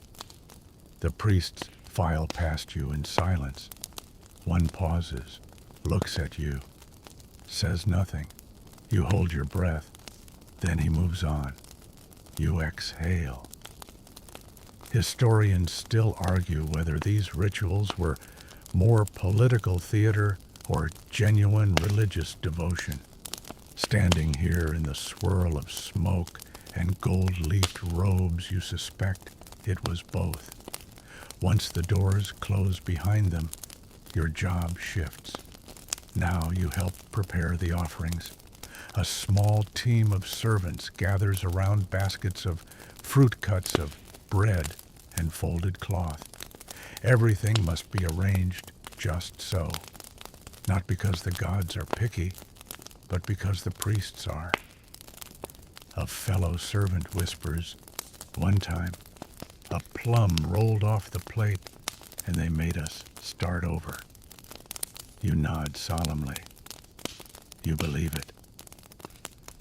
The priests file past you in silence. One pauses, looks at you, says nothing. You hold your breath. Then he moves on. You exhale. Historians still argue whether these rituals were more political theater or genuine religious devotion. Standing here in the swirl of smoke and gold-leafed robes, you suspect it was both. Once the doors close behind them, your job shifts. Now you help prepare the offerings. A small team of servants gathers around baskets of fruit cuts of bread and folded cloth. Everything must be arranged just so. Not because the gods are picky, but because the priests are. A fellow servant whispers, "One time, a plum rolled off the plate and they made us start over." You nod solemnly. You believe it.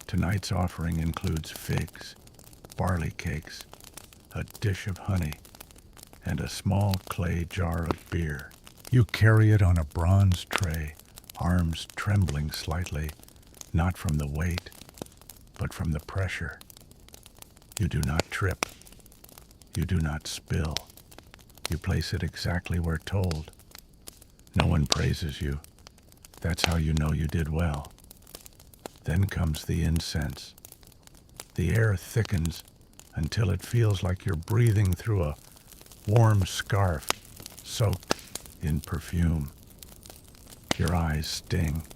Tonight's offering includes figs, barley cakes, a dish of honey, and a small clay jar of beer. You carry it on a bronze tray, arms trembling slightly, not from the weight, but from the pressure. You do not trip. You do not spill. You place it exactly where told. No one praises you. That's how you know you did well. Then comes the incense. The air thickens until it feels like you're breathing through a warm scarf soaked in perfume. Your eyes sting.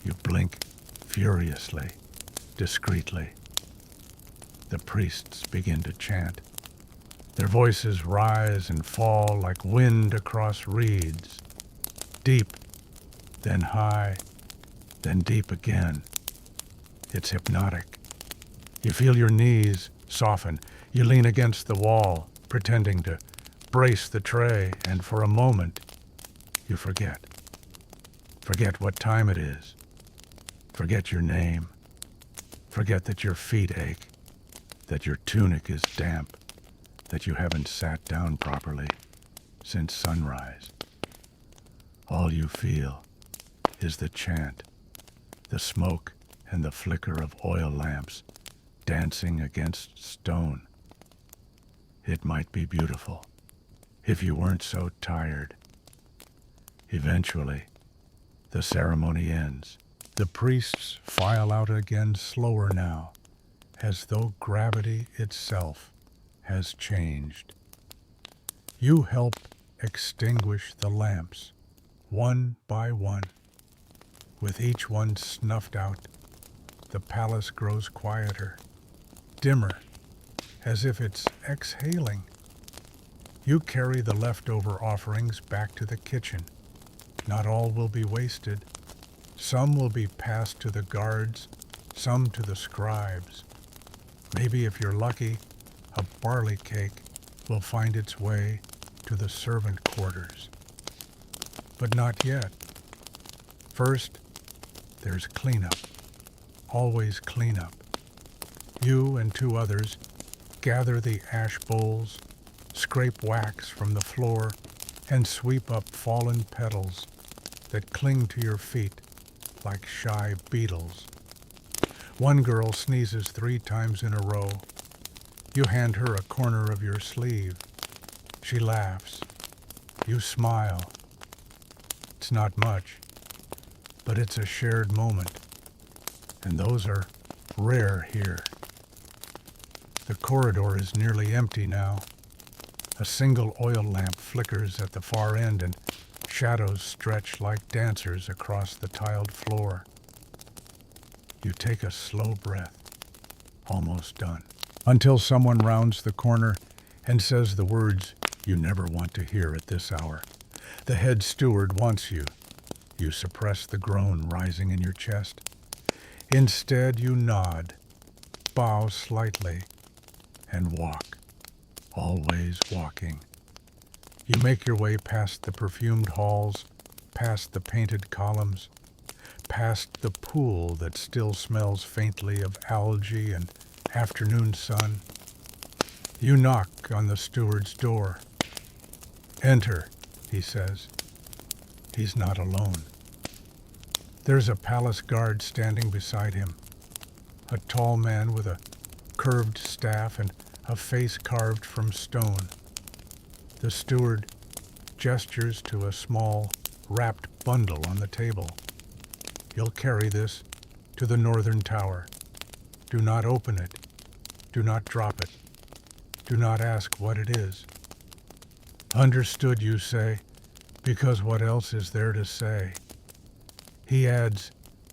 You blink furiously, discreetly. The priests begin to chant. Their voices rise and fall like wind across reeds. Deep, then high, then deep again. It's hypnotic. You feel your knees soften. You lean against the wall, pretending to brace the tray, and for a moment, you forget. Forget what time it is. Forget your name. Forget that your feet ache, that your tunic is damp, that you haven't sat down properly since sunrise. All you feel is the chant, the smoke and the flicker of oil lamps dancing against stone. It might be beautiful if you weren't so tired. Eventually, the ceremony ends. The priests file out again slower now, as though gravity itself has changed. You help extinguish the lamps, one by one. With each one snuffed out, the palace grows quieter, dimmer, as if it's exhaling. You carry the leftover offerings back to the kitchen. Not all will be wasted. Some will be passed to the guards, some to the scribes. Maybe, if you're lucky, a barley cake will find its way to the servant quarters. But not yet. First, there's cleanup. Always cleanup. You and two others gather the ash bowls, scrape wax from the floor, and sweep up fallen petals that cling to your feet like shy beetles. One girl sneezes 3 times in a row. You hand her a corner of your sleeve. She laughs. You smile. It's not much, but it's a shared moment, and those are rare here. The corridor is nearly empty now. A single oil lamp flickers at the far end, and shadows stretch like dancers across the tiled floor. You take a slow breath, almost done, until someone rounds the corner, and says the words you never want to hear at this hour. The head steward wants you. You suppress the groan rising in your chest. Instead, you nod, bow slightly, and walk, always walking. You make your way past the perfumed halls, past the painted columns, past the pool that still smells faintly of algae and afternoon sun. You knock on the steward's door. Enter, he says. He's not alone. There's a palace guard standing beside him, a tall man with a curved staff and a face carved from stone. The steward gestures to a small, wrapped bundle on the table. You'll carry this to the northern tower. Do not open it. Do not drop it. Do not ask what it is. Understood, you say, because what else is there to say? He adds,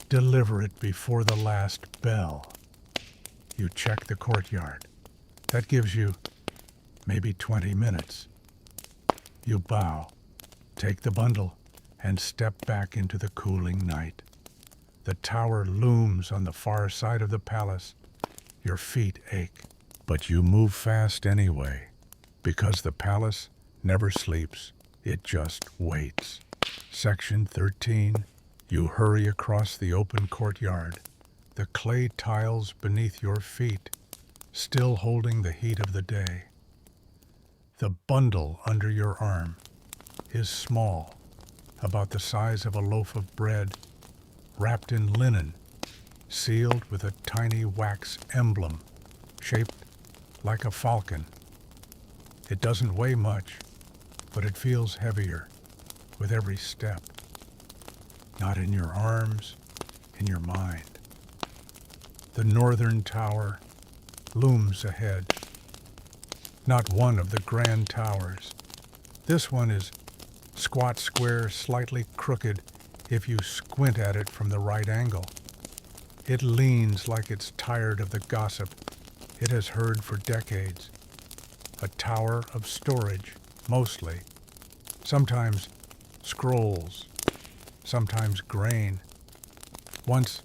deliver it before the last bell. You check the courtyard. That gives you maybe 20 minutes. You bow, take the bundle, and step back into the cooling night. The tower looms on the far side of the palace. Your feet ache, but you move fast anyway, because the palace never sleeps. It just waits. Section 13. You hurry across the open courtyard, the clay tiles beneath your feet, still holding the heat of the day. The bundle under your arm is small, about the size of a loaf of bread, wrapped in linen, sealed with a tiny wax emblem, shaped like a falcon. It doesn't weigh much, but it feels heavier with every step. Not in your arms, in your mind. The northern tower looms ahead. Not one of the grand towers. This one is squat, square, slightly crooked if you squint at it from the right angle. It leans like it's tired of the gossip it has heard for decades. A tower of storage, mostly. Sometimes scrolls, sometimes grain. Once,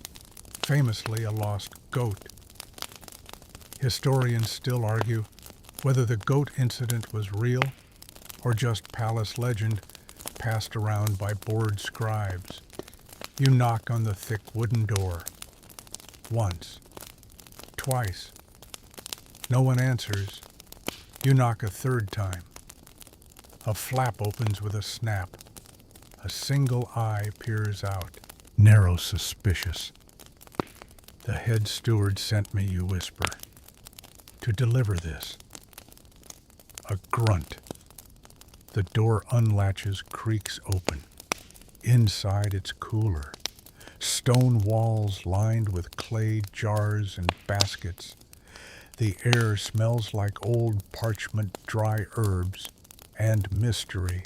famously, a lost goat. Historians still argue whether the goat incident was real or just palace legend passed around by bored scribes. You knock on the thick wooden door. Once. Twice. No one answers. You knock a third time. A flap opens with a snap. A single eye peers out, narrow, suspicious. The head steward sent me, you whisper, to deliver this. A grunt. The door unlatches, creaks open. Inside it's cooler. Stone walls lined with clay jars and baskets. The air smells like old parchment, dry herbs, and mystery.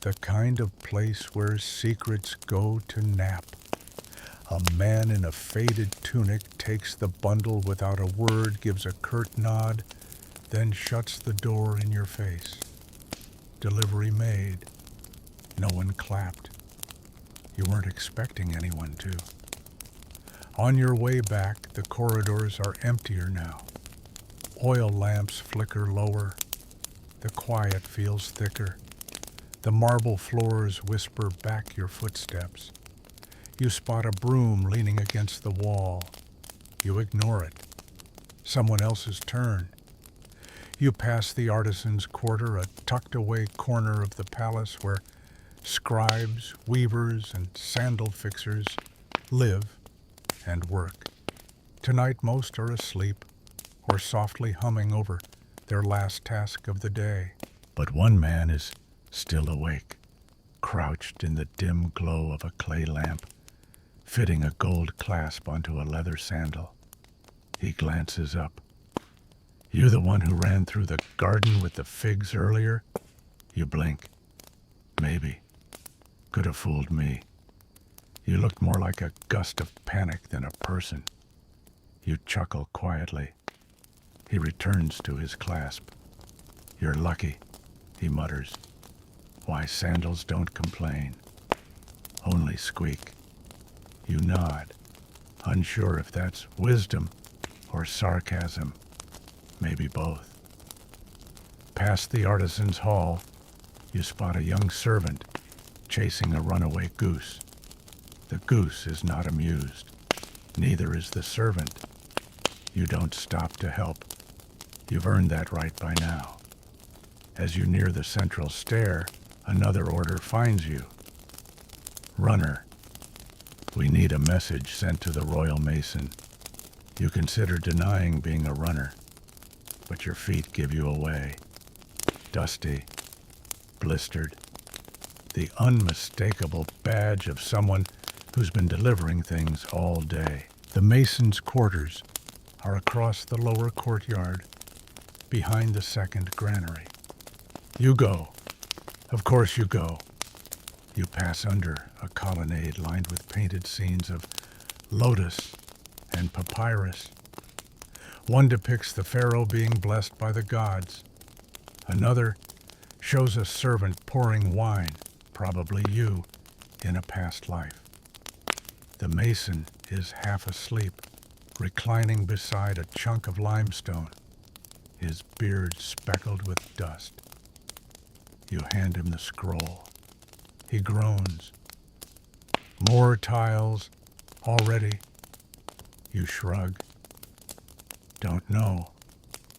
The kind of place where secrets go to nap. A man in a faded tunic takes the bundle without a word, gives a curt nod, then shuts the door in your face. Delivery made. No one clapped. You weren't expecting anyone to. On your way back, the corridors are emptier now. Oil lamps flicker lower. The quiet feels thicker. The marble floors whisper back your footsteps. You spot a broom leaning against the wall. You ignore it. Someone else's turn. You pass the artisan's quarter, a tucked-away corner of the palace where scribes, weavers, and sandal fixers live and work. Tonight most are asleep or softly humming over their last task of the day. But one man is still awake, crouched in the dim glow of a clay lamp, fitting a gold clasp onto a leather sandal. He glances up. You the one who ran through the garden with the figs earlier? You blink. Maybe. Could have fooled me. You looked more like a gust of panic than a person. You chuckle quietly. He returns to his clasp. You're lucky, he mutters. Why, sandals don't complain, only squeak. You nod, unsure if that's wisdom or sarcasm, maybe both. Past the artisan's hall, you spot a young servant chasing a runaway goose. The goose is not amused. Neither is the servant. You don't stop to help. You've earned that right by now. As you near the central stair, another order finds you. Runner, we need a message sent to the Royal Mason. You consider denying being a runner, but your feet give you away. Dusty, blistered, the unmistakable badge of someone who's been delivering things all day. The Mason's quarters are across the lower courtyard, behind the second granary. You go. Of course you go. You pass under a colonnade lined with painted scenes of lotus and papyrus. One depicts the pharaoh being blessed by the gods. Another shows a servant pouring wine, probably you, in a past life. The mason is half asleep, reclining beside a chunk of limestone, his beard speckled with dust. You hand him the scroll. He groans. More tiles already. You shrug. Don't know.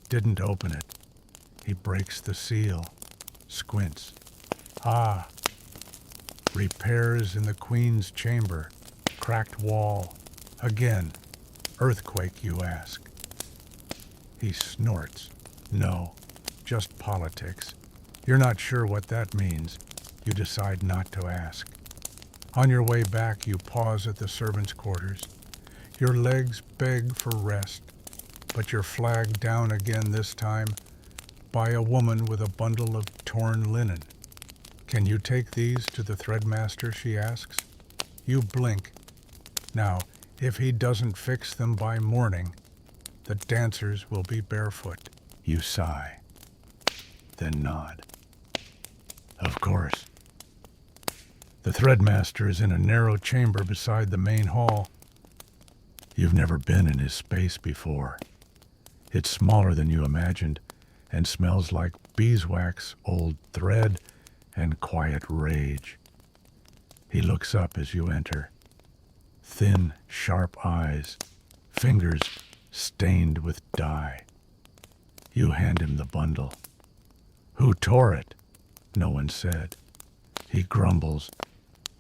Didn't open it. He breaks the seal, squints. Ah, repairs in the Queen's chamber, cracked wall. Again, earthquake, you ask. He snorts. No, just politics. You're not sure what that means. You decide not to ask. On your way back, you pause at the servants' quarters. Your legs beg for rest, but you're flagged down again this time by a woman with a bundle of torn linen. Can you take these to the threadmaster, she asks. You blink. Now, if he doesn't fix them by morning, the dancers will be barefoot. You sigh, then nod. Of course. The threadmaster is in a narrow chamber beside the main hall. You've never been in his space before. It's smaller than you imagined and smells like beeswax, old thread, and quiet rage. He looks up as you enter. Thin, sharp eyes, fingers stained with dye. You hand him the bundle. Who tore it? No one said. He grumbles,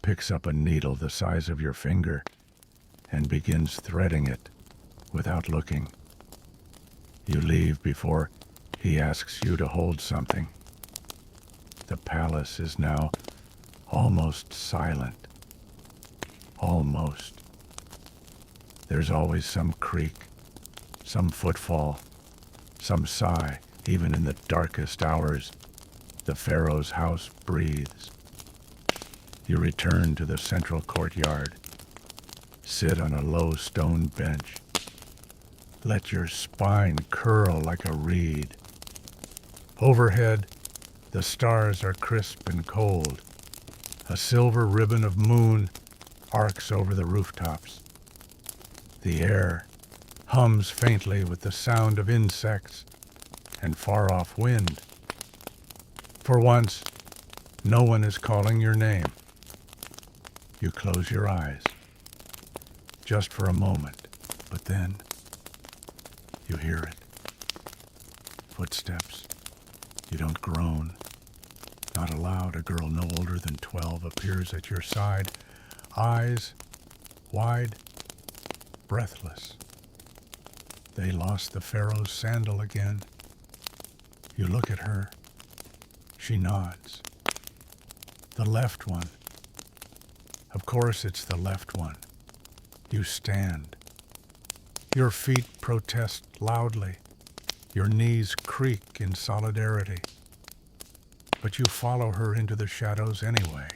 picks up a needle the size of your finger, and begins threading it without looking. You leave before he asks you to hold something. The palace is now almost silent. Almost. There's always some creak, some footfall, some sigh. Even in the darkest hours, the pharaoh's house breathes. You return to the central courtyard. Sit on a low stone bench. Let your spine curl like a reed. Overhead, the stars are crisp and cold. A silver ribbon of moon arcs over the rooftops. The air hums faintly with the sound of insects and far-off wind. For once, no one is calling your name. You close your eyes, just for a moment, but then you hear it. Footsteps. You don't groan. Not aloud, a girl no older than 12 appears at your side, eyes wide, breathless. They lost the pharaoh's sandal again. You look at her. She nods. The left one. Of course it's the left one. You stand. Your feet protest loudly. Your knees creak in solidarity. But you follow her into the shadows anyway.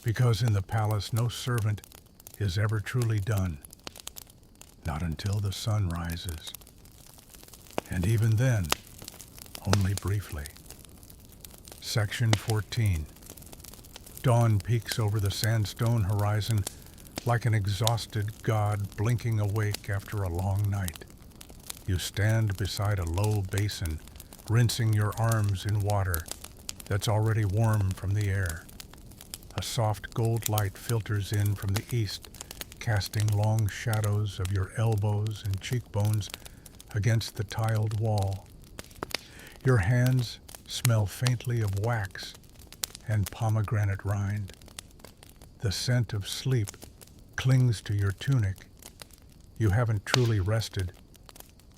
Because in the palace no servant is ever truly done. Not until the sun rises. And even then, only briefly. Section 14. Dawn peeks over the sandstone horizon like an exhausted god blinking awake after a long night. You stand beside a low basin, rinsing your arms in water that's already warm from the air. A soft gold light filters in from the east, casting long shadows of your elbows and cheekbones against the tiled wall. Your hands smell faintly of wax and pomegranate rind. The scent of sleep clings to your tunic. You haven't truly rested,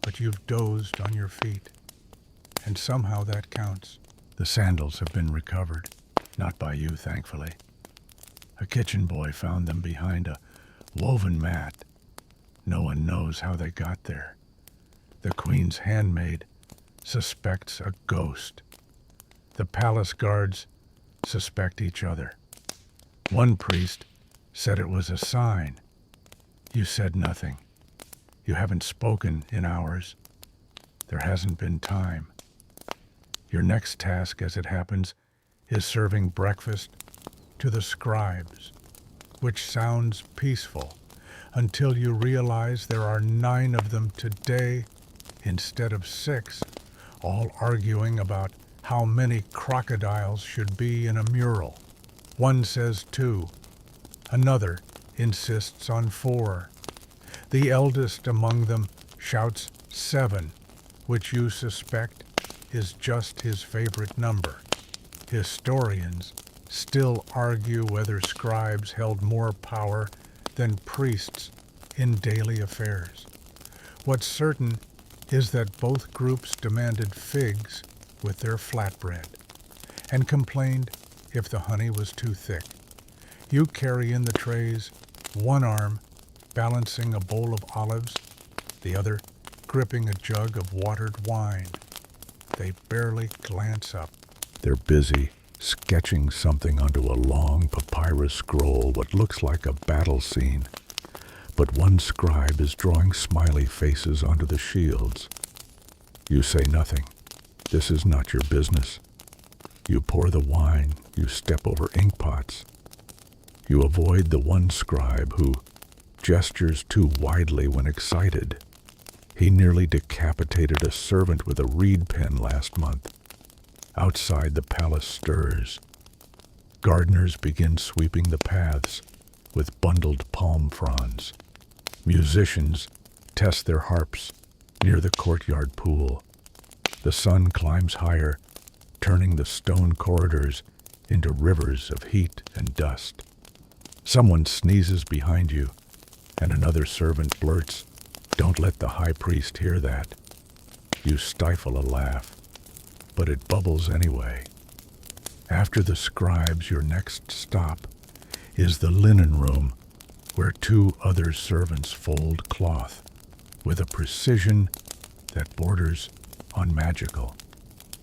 but you've dozed on your feet. And somehow that counts. The sandals have been recovered. Not by you, thankfully. A kitchen boy found them behind a woven mat. No one knows how they got there. The queen's handmaid suspects a ghost. The palace guards suspect each other. One priest said it was a sign. You said nothing. You haven't spoken in hours. There hasn't been time. Your next task, as it happens, is serving breakfast to the scribes, which sounds peaceful until you realize there are 9 of them today instead of 6, all arguing about how many crocodiles should be in a mural. One says 2, another insists on 4. The eldest among them shouts 7, which you suspect is just his favorite number. Historians still argue whether scribes held more power than priests in daily affairs. What's certain is that both groups demanded figs with their flatbread and complained if the honey was too thick. You carry in the trays, one arm balancing a bowl of olives, the other gripping a jug of watered wine. They barely glance up. They're busy sketching something onto a long papyrus scroll, what looks like a battle scene. But one scribe is drawing smiley faces onto the shields. You say nothing. This is not your business. You pour the wine, you step over ink pots. You avoid the one scribe who gestures too widely when excited. He nearly decapitated a servant with a reed pen last month. Outside, the palace stirs. Gardeners begin sweeping the paths with bundled palm fronds. Musicians test their harps near the courtyard pool. The sun climbs higher, turning the stone corridors into rivers of heat and dust. Someone sneezes behind you, and another servant blurts, "Don't let the high priest hear that." You stifle a laugh, but it bubbles anyway. After the scribes, your next stop is the linen room, where 2 other servants fold cloth with a precision that borders on magical.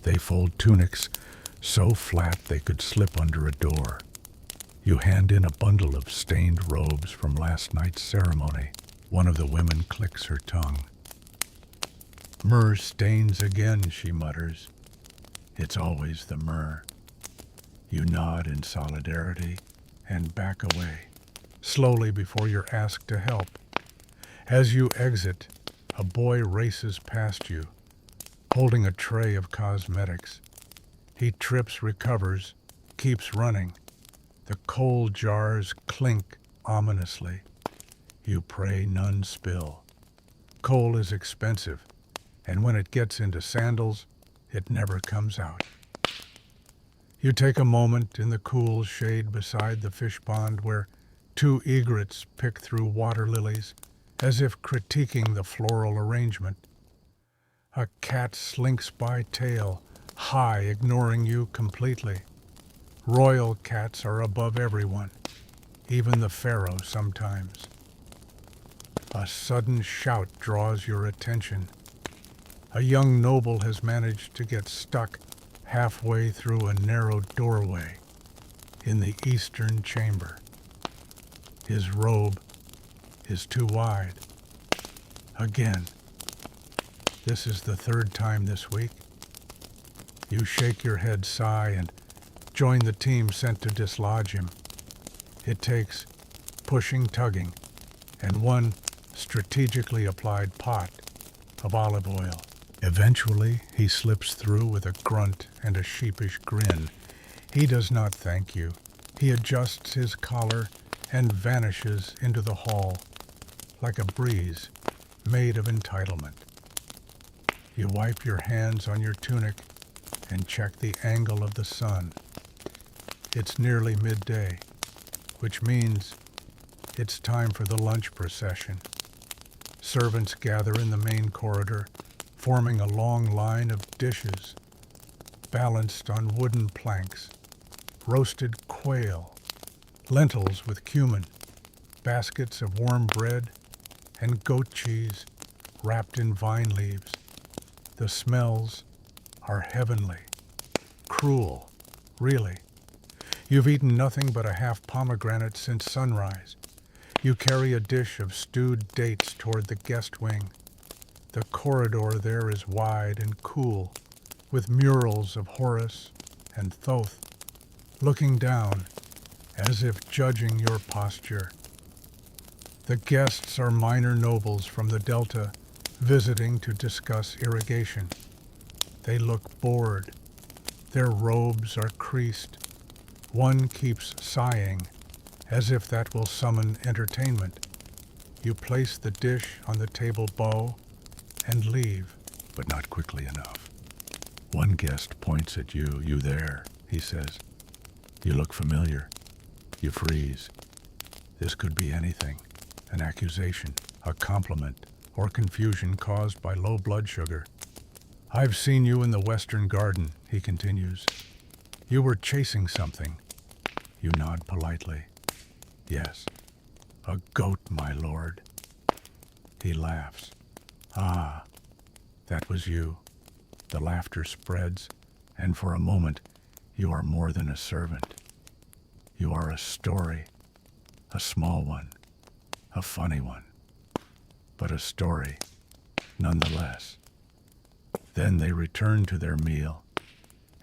They fold tunics so flat they could slip under a door. You hand in a bundle of stained robes from last night's ceremony. One of the women clicks her tongue. "Myrrh stains again," she mutters. "It's always the myrrh." You nod in solidarity and back away, slowly before you're asked to help. As you exit, a boy races past you, holding a tray of cosmetics. He trips, recovers, keeps running. The coal jars clink ominously. You pray none spill. Coal is expensive, and when it gets into sandals, it never comes out. You take a moment in the cool shade beside the fish pond where 2 egrets pick through water lilies, as if critiquing the floral arrangement. A cat slinks by tail, high, ignoring you completely. Royal cats are above everyone, even the pharaoh sometimes. A sudden shout draws your attention. A young noble has managed to get stuck halfway through a narrow doorway in the eastern chamber. His robe is too wide. Again. This is the 3rd time this week. You shake your head, sigh, and join the team sent to dislodge him. It takes pushing, tugging, and one strategically applied pot of olive oil. Eventually, he slips through with a grunt and a sheepish grin. He does not thank you. He adjusts his collar and vanishes into the hall like a breeze made of entitlement. You wipe your hands on your tunic and check the angle of the sun. It's nearly midday, which means it's time for the lunch procession. Servants gather in the main corridor, forming a long line of dishes, balanced on wooden planks, roasted quail, lentils with cumin, baskets of warm bread, and goat cheese wrapped in vine leaves. The smells are heavenly, cruel, really. You've eaten nothing but a half pomegranate since sunrise. You carry a dish of stewed dates toward the guest wing. The corridor there is wide and cool, with murals of Horus and Thoth looking down as if judging your posture. The guests are minor nobles from the Delta visiting to discuss irrigation. They look bored. Their robes are creased. One keeps sighing, as if that will summon entertainment. You place the dish on the table bow and leave, but not quickly enough. One guest points at you. "You there," he says. You look familiar. You freeze. This could be anything. An accusation, a compliment, or confusion caused by low blood sugar. "I've seen you in the Western Garden," he continues. "You were chasing something." You nod politely. "Yes, a goat, my lord." He laughs. "Ah, that was you." The laughter spreads, and for a moment you are more than a servant. You are a story, a small one, a funny one, but a story nonetheless. Then they return to their meal,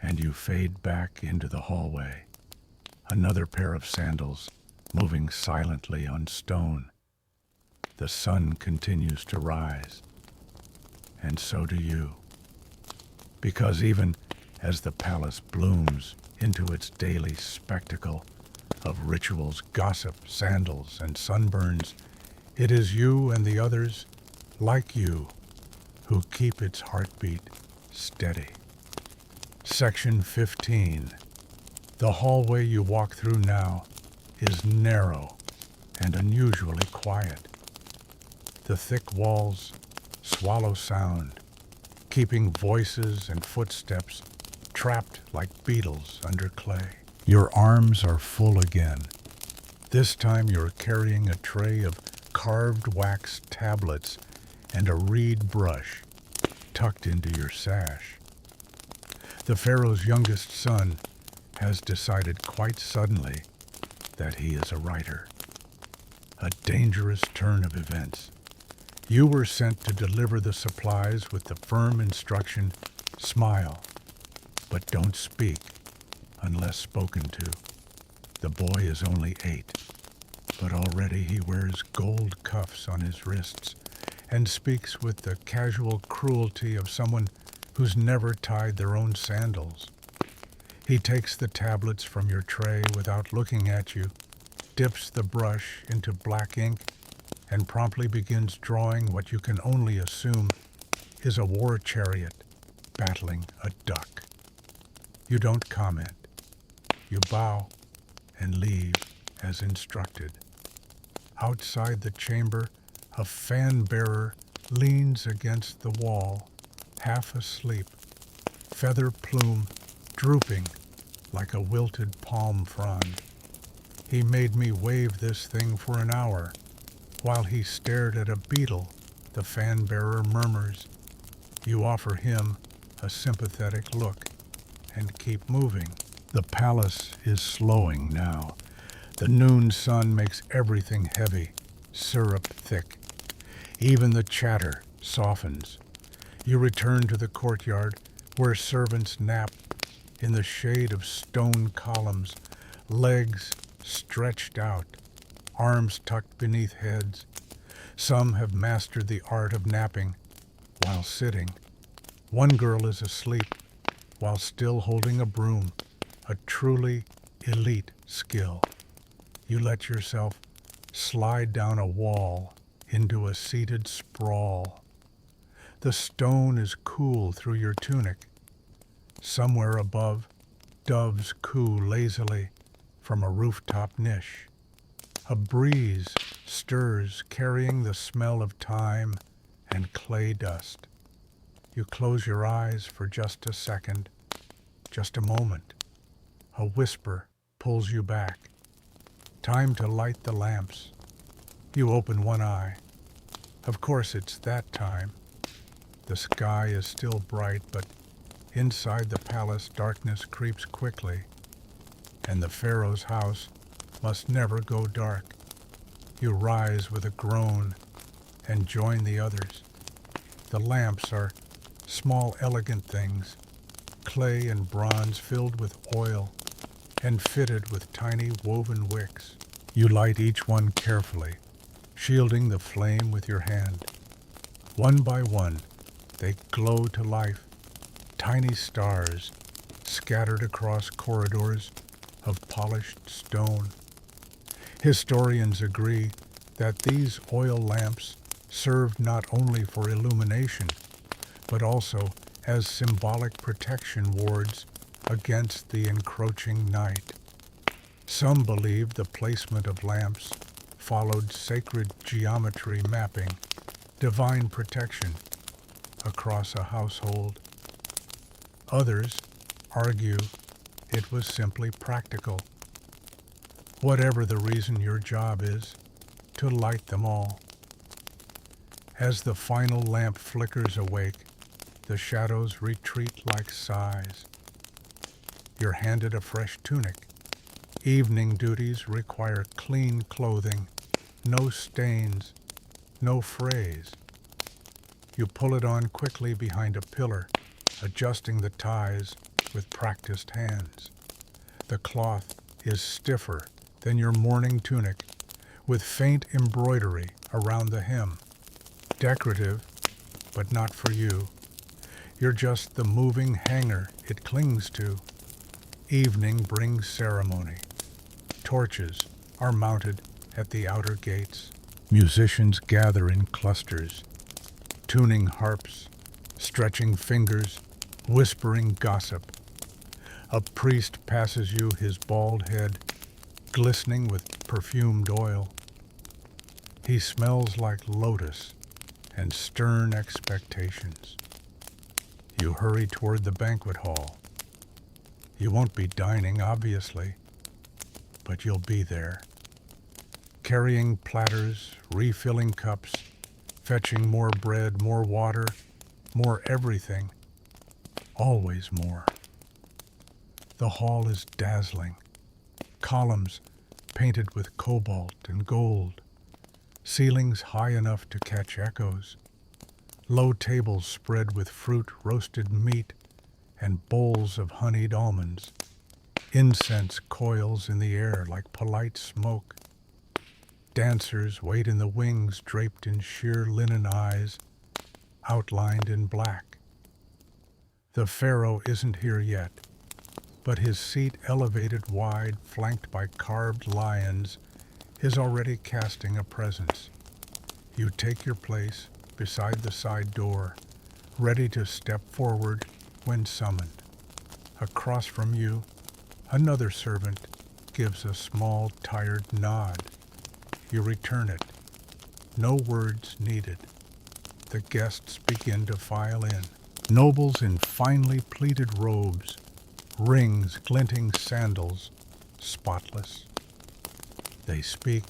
and you fade back into the hallway. Another pair of sandals moving silently on stone. The sun continues to rise, and so do you. Because even as the palace blooms into its daily spectacle of rituals, gossip, sandals, and sunburns, it is you and the others, like you, who keep its heartbeat steady. Section 15. The hallway you walk through now is narrow and unusually quiet. The thick walls swallow sound, keeping voices and footsteps trapped like beetles under clay. Your arms are full again. This time you're carrying a tray of carved wax tablets and a reed brush tucked into your sash. The pharaoh's youngest son has decided quite suddenly that he is a writer. A dangerous turn of events. You were sent to deliver the supplies with the firm instruction, smile, but don't speak unless spoken to. The boy is only 8, but already he wears gold cuffs on his wrists and speaks with the casual cruelty of someone who's never tied their own sandals. He takes the tablets from your tray without looking at you, dips the brush into black ink, and promptly begins drawing what you can only assume is a war chariot battling a duck. You don't comment. You bow and leave as instructed. Outside the chamber, a fan-bearer leans against the wall, half asleep, feather plume drooping like a wilted palm frond. He made me wave this thing for an hour. While he stared at a beetle, the fan-bearer murmurs. You offer him a sympathetic look and keep moving. The palace is slowing now. The noon sun makes everything heavy, syrup thick. Even the chatter softens. You return to the courtyard where servants nap in the shade of stone columns, legs stretched out, arms tucked beneath heads. Some have mastered the art of napping while sitting. One girl is asleep while still holding a broom, a truly elite skill. You let yourself slide down a wall into a seated sprawl. The stone is cool through your tunic. Somewhere above, doves coo lazily from a rooftop niche. A breeze stirs, carrying the smell of thyme and clay dust. You close your eyes for just a second, just a moment. A whisper pulls you back. Time to light the lamps. You open one eye. Of course it's that time. The sky is still bright, but inside the palace darkness creeps quickly, and the pharaoh's house must never go dark. You rise with a groan and join the others. The lamps are small, elegant things, clay and bronze filled with oil and fitted with tiny woven wicks. You light each one carefully, shielding the flame with your hand. One by one, they glow to life, tiny stars scattered across corridors of polished stone. Historians agree that these oil lamps served not only for illumination, but also as symbolic protection wards against the encroaching night. Some believe the placement of lamps followed sacred geometry mapping, divine protection across a household. Others argue it was simply practical. Whatever the reason, your job is to light them all. As the final lamp flickers awake, the shadows retreat like sighs. You're handed a fresh tunic. Evening duties require clean clothing, no stains, no frays. You pull it on quickly behind a pillar, adjusting the ties with practiced hands. The cloth is stiffer than your morning tunic, with faint embroidery around the hem. Decorative, but not for you. You're just the moving hanger it clings to. Evening brings ceremony. Torches are mounted at the outer gates. Musicians gather in clusters, tuning harps, stretching fingers, whispering gossip. A priest passes you his bald head, glistening with perfumed oil. He smells like lotus and stern expectations. You hurry toward the banquet hall. You won't be dining, obviously, but you'll be there, carrying platters, refilling cups, fetching more bread, more water, more everything, always more. The hall is dazzling, columns painted with cobalt and gold, ceilings high enough to catch echoes, low tables spread with fruit, roasted meat, and bowls of honeyed almonds. Incense coils in the air like polite smoke. Dancers wait in the wings, draped in sheer linen eyes, outlined in black. The pharaoh isn't here yet, but his seat, elevated wide, flanked by carved lions, is already casting a presence. You take your place beside the side door, ready to step forward when summoned. Across from you, another servant gives a small, tired nod. You return it. No words needed. The guests begin to file in. Nobles in finely pleated robes, rings, glinting sandals, spotless. They speak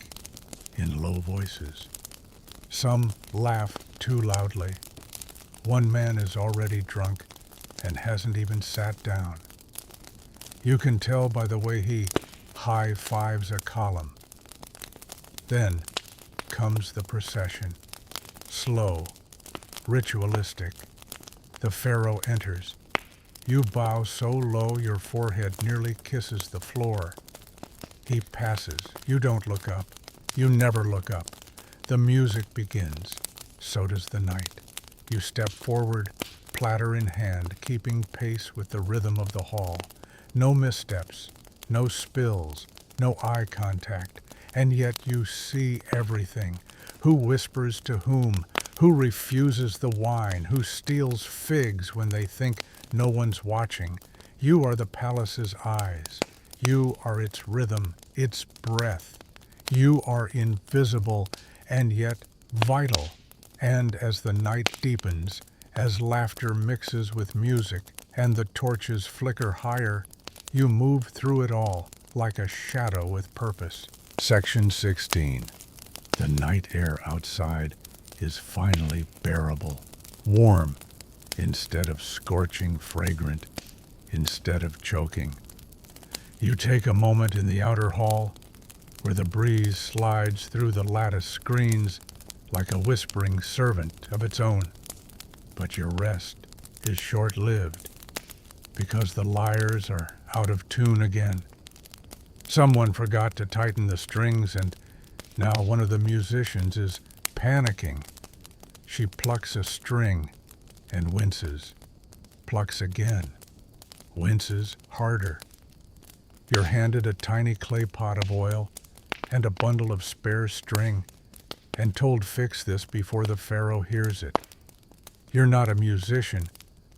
in low voices. Some laugh too loudly. One man is already drunk and hasn't even sat down. You can tell by the way he high-fives a column. Then comes the procession. Slow, ritualistic. The pharaoh enters, You bow so low your forehead nearly kisses the floor. He passes. You don't look up. You never look up. The music begins. So does the night. You step forward, platter in hand, keeping pace with the rhythm of the hall. No missteps, no spills, no eye contact, and yet you see everything. Who whispers to whom? Who refuses the wine? Who steals figs when they think no one's watching? You are the palace's eyes. You are its rhythm, its breath. You are invisible and yet vital. And as the night deepens, as laughter mixes with music and the torches flicker higher, you move through it all like a shadow with purpose. Section 16. The night air outside is finally bearable, warm instead of scorching, fragrant instead of choking. You take a moment in the outer hall where the breeze slides through the lattice screens like a whispering servant of its own. But your rest is short-lived because the lyres are out of tune again. Someone forgot to tighten the strings, and now one of the musicians is panicking. She plucks a string and winces, plucks again, winces harder. You're handed a tiny clay pot of oil and a bundle of spare string and told fix this before the pharaoh hears it. You're not a musician,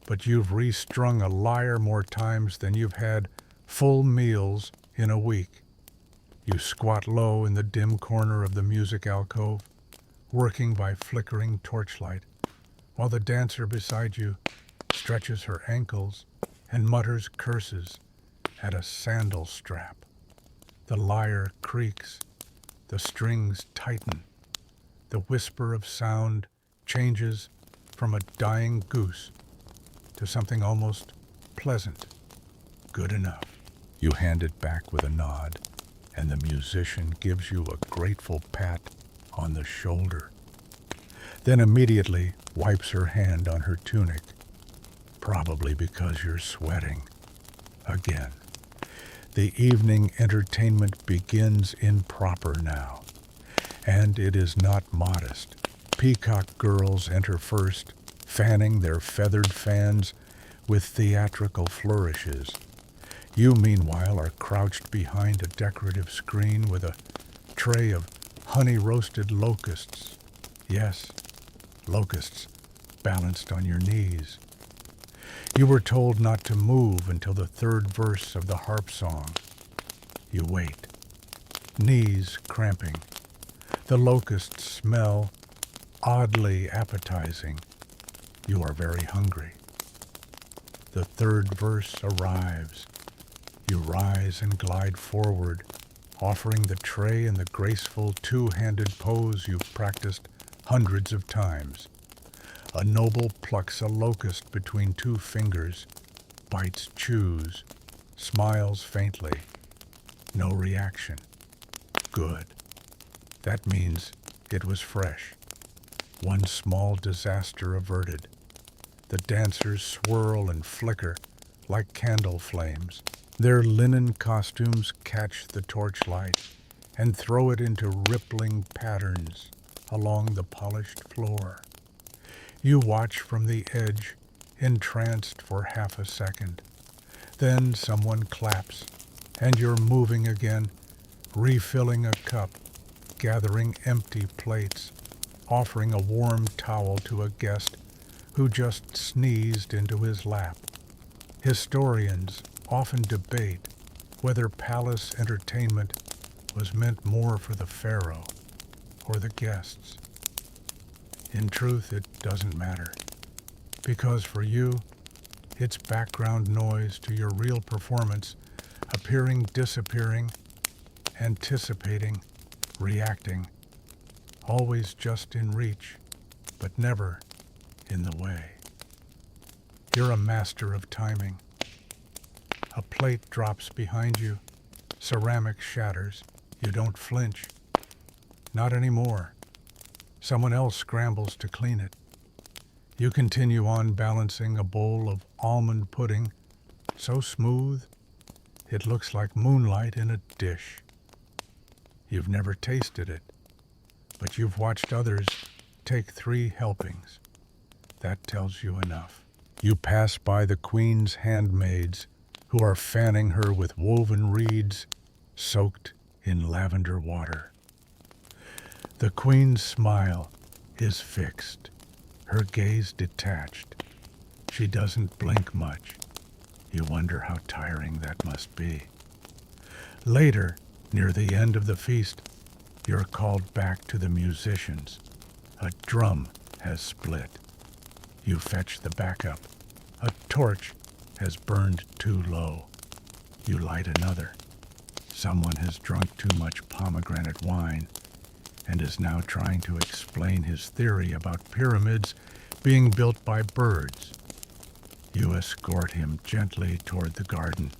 but you've restrung a lyre more times than you've had full meals in a week. You squat low in the dim corner of the music alcove, working by flickering torchlight, while the dancer beside you stretches her ankles and mutters curses at a sandal strap. The lyre creaks, the strings tighten, the whisper of sound changes from a dying goose to something almost pleasant. Good enough. You hand it back with a nod, and the musician gives you a grateful pat on the shoulder, then immediately wipes her hand on her tunic, probably because you're sweating again. The evening entertainment begins in proper now, and it is not modest. Peacock girls enter first, fanning their feathered fans with theatrical flourishes. You, meanwhile, are crouched behind a decorative screen with a tray of honey-roasted locusts. Yes, locusts balanced on your knees. You were told not to move until the third verse of the harp song. You wait, knees cramping. The locusts smell oddly appetizing. You are very hungry. The third verse arrives. You rise and glide forward, offering the tray in the graceful two-handed pose you've practiced hundreds of times. A noble plucks a locust between two fingers, bites, chews, smiles faintly. No reaction. Good. That means it was fresh. One small disaster averted. The dancers swirl and flicker like candle flames. Their linen costumes catch the torchlight and throw it into rippling patterns along the polished floor. You watch from the edge, entranced for half a second. Then someone claps, and you're moving again, refilling a cup, gathering empty plates, offering a warm towel to a guest who just sneezed into his lap. Historians often debate whether palace entertainment was meant more for the pharaoh or the guests. In truth, it doesn't matter, because for you, it's background noise to your real performance, appearing, disappearing, anticipating, reacting, always just in reach, but never in the way. You're a master of timing. A plate drops behind you, ceramic shatters, you don't flinch. Not anymore. Someone else scrambles to clean it. You continue on balancing a bowl of almond pudding, so smooth it looks like moonlight in a dish. You've never tasted it, but you've watched others take 3 helpings. That tells you enough. You pass by the queen's handmaids, who are fanning her with woven reeds soaked in lavender water. The queen's smile is fixed, her gaze detached. She doesn't blink much. You wonder how tiring that must be. Later, near the end of the feast, you're called back to the musicians. A drum has split. You fetch the backup. A torch has burned too low. You light another. Someone has drunk too much pomegranate wine and is now trying to explain his theory about pyramids being built by birds. You escort him gently toward the garden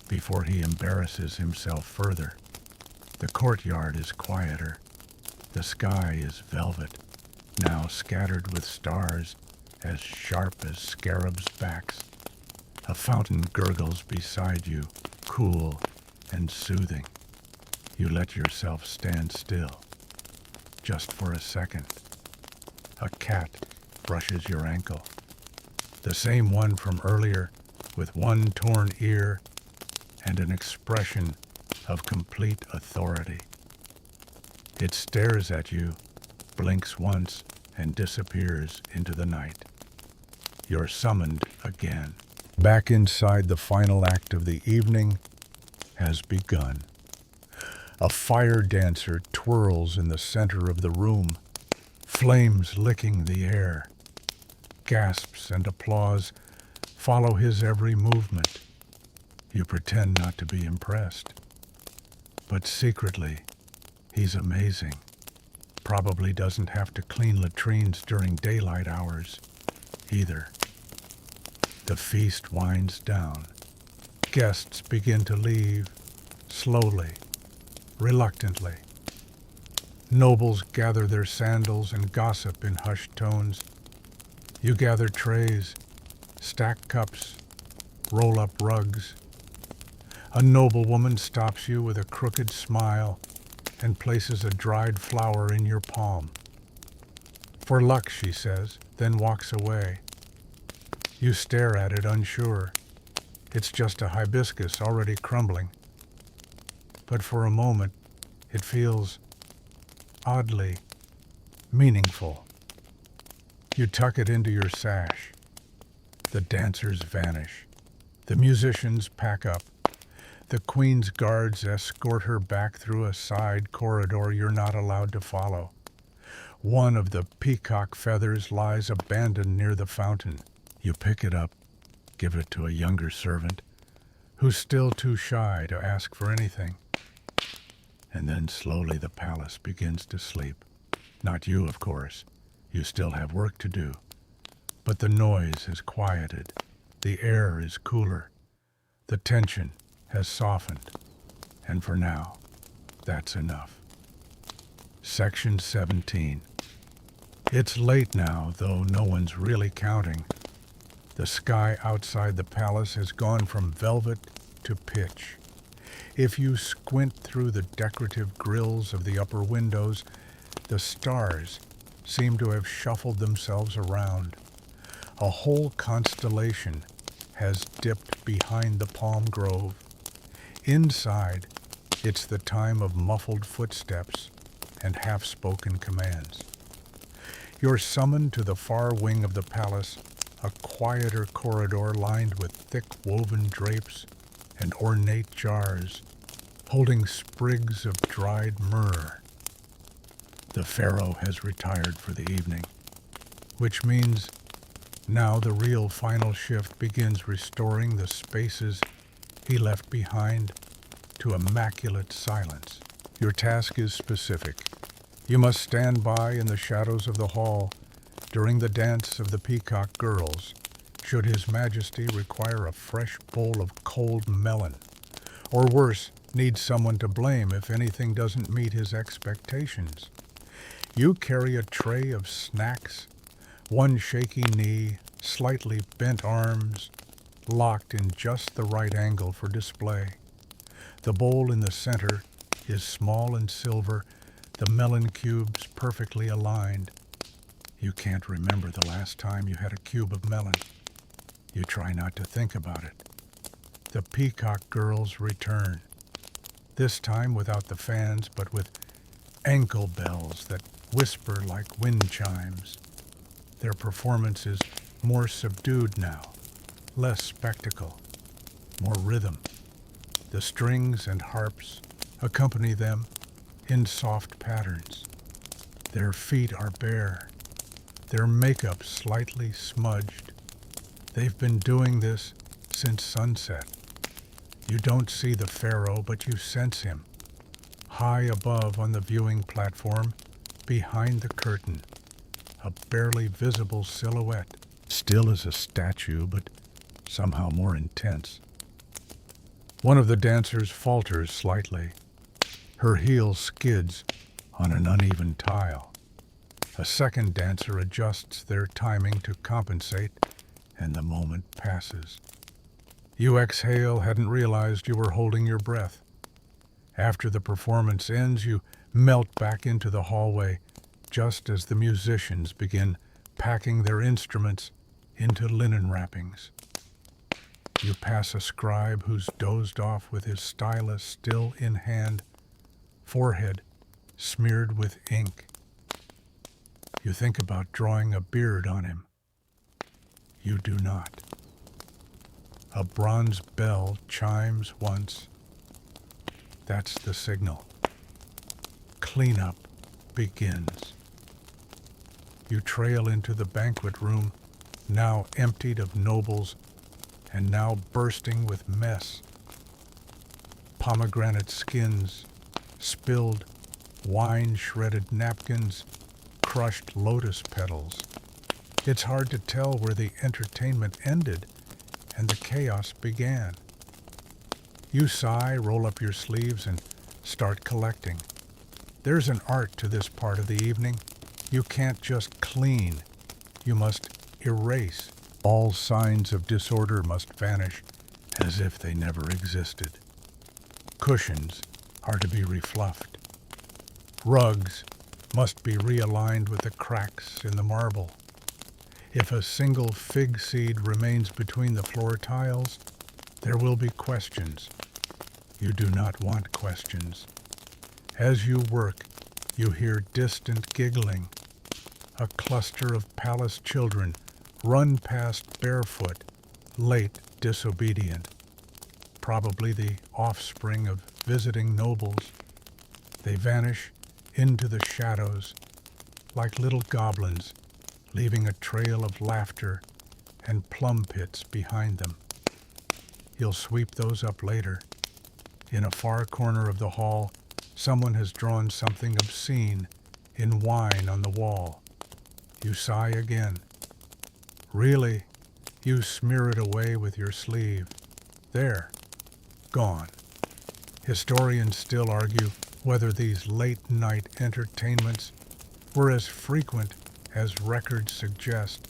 before he embarrasses himself further. The courtyard is quieter. The sky is velvet, now scattered with stars as sharp as scarabs' backs. A fountain gurgles beside you, cool and soothing. You let yourself stand still, just for a second. A cat brushes your ankle, the same one from earlier, with one torn ear and an expression of complete authority. It stares at you, blinks once, and disappears into the night. You're summoned again. Back inside, the final act of the evening has begun. A fire dancer twirls in the center of the room, flames licking the air. Gasps and applause follow his every movement. You pretend not to be impressed. But secretly, he's amazing. Probably doesn't have to clean latrines during daylight hours either. The feast winds down. Guests begin to leave, slowly, reluctantly. Nobles gather their sandals and gossip in hushed tones. You gather trays, stack cups, roll up rugs. A noblewoman stops you with a crooked smile and places a dried flower in your palm. For luck, she says, then walks away. You stare at it unsure. It's just a hibiscus already crumbling. But for a moment, it feels oddly meaningful. You tuck it into your sash. The dancers vanish. The musicians pack up. The queen's guards escort her back through a side corridor you're not allowed to follow. One of the peacock feathers lies abandoned near the fountain. You pick it up, give it to a younger servant, who's still too shy to ask for anything. And then slowly the palace begins to sleep. Not you, of course. You still have work to do. But the noise has quieted. The air is cooler. The tension has softened. And for now, that's enough. Section 17. It's late now, though no one's really counting. The sky outside the palace has gone from velvet to pitch. If you squint through the decorative grills of the upper windows, the stars seem to have shuffled themselves around. A whole constellation has dipped behind the palm grove. Inside, it's the time of muffled footsteps and half-spoken commands. You're summoned to the far wing of the palace, a quieter corridor lined with thick woven drapes and ornate jars, holding sprigs of dried myrrh. The pharaoh has retired for the evening, which means now the real final shift begins, restoring the spaces he left behind to immaculate silence. Your task is specific. You must stand by in the shadows of the hall during the dance of the peacock girls, should His Majesty require a fresh bowl of cold melon, or worse, need someone to blame if anything doesn't meet his expectations. You carry a tray of snacks, one shaky knee, slightly bent arms, locked in just the right angle for display. The bowl in the center is small and silver, the melon cubes perfectly aligned. You can't remember the last time you had a cube of melon. You try not to think about it. The Peacock Girls return, this time without the fans, but with ankle bells that whisper like wind chimes. Their performance is more subdued now, less spectacle, more rhythm. The strings and harps accompany them in soft patterns. Their feet are bare, their makeup slightly smudged. They've been doing this since sunset. You don't see the pharaoh, but you sense him, high above on the viewing platform, behind the curtain, a barely visible silhouette, still as a statue, but somehow more intense. One of the dancers falters slightly. Her heel skids on an uneven tile. A second dancer adjusts their timing to compensate, and the moment passes. You exhale, hadn't realized you were holding your breath. After the performance ends, you melt back into the hallway just as the musicians begin packing their instruments into linen wrappings. You pass a scribe who's dozed off with his stylus still in hand, forehead smeared with ink. You think about drawing a beard on him. You do not. A bronze bell chimes once. That's the signal. Cleanup begins. You trail into the banquet room, now emptied of nobles and now bursting with mess. Pomegranate skins, spilled wine-shredded napkins, crushed lotus petals. It's hard to tell where the entertainment ended and the chaos began. You sigh, roll up your sleeves, and start collecting. There's an art to this part of the evening. You can't just clean. You must erase. All signs of disorder must vanish as if they never existed. Cushions are to be refluffed. Rugs must be realigned with the cracks in the marble. If a single fig seed remains between the floor tiles, there will be questions. You do not want questions. As you work, you hear distant giggling. A cluster of palace children run past barefoot, late disobedient. Probably the offspring of visiting nobles. They vanish into the shadows like little goblins, leaving a trail of laughter and plum pits behind them. You'll sweep those up later. In a far corner of the hall, someone has drawn something obscene in wine on the wall. You sigh again. Really, you smear it away with your sleeve. There, gone. Historians still argue whether these late-night entertainments were as frequent as records suggest,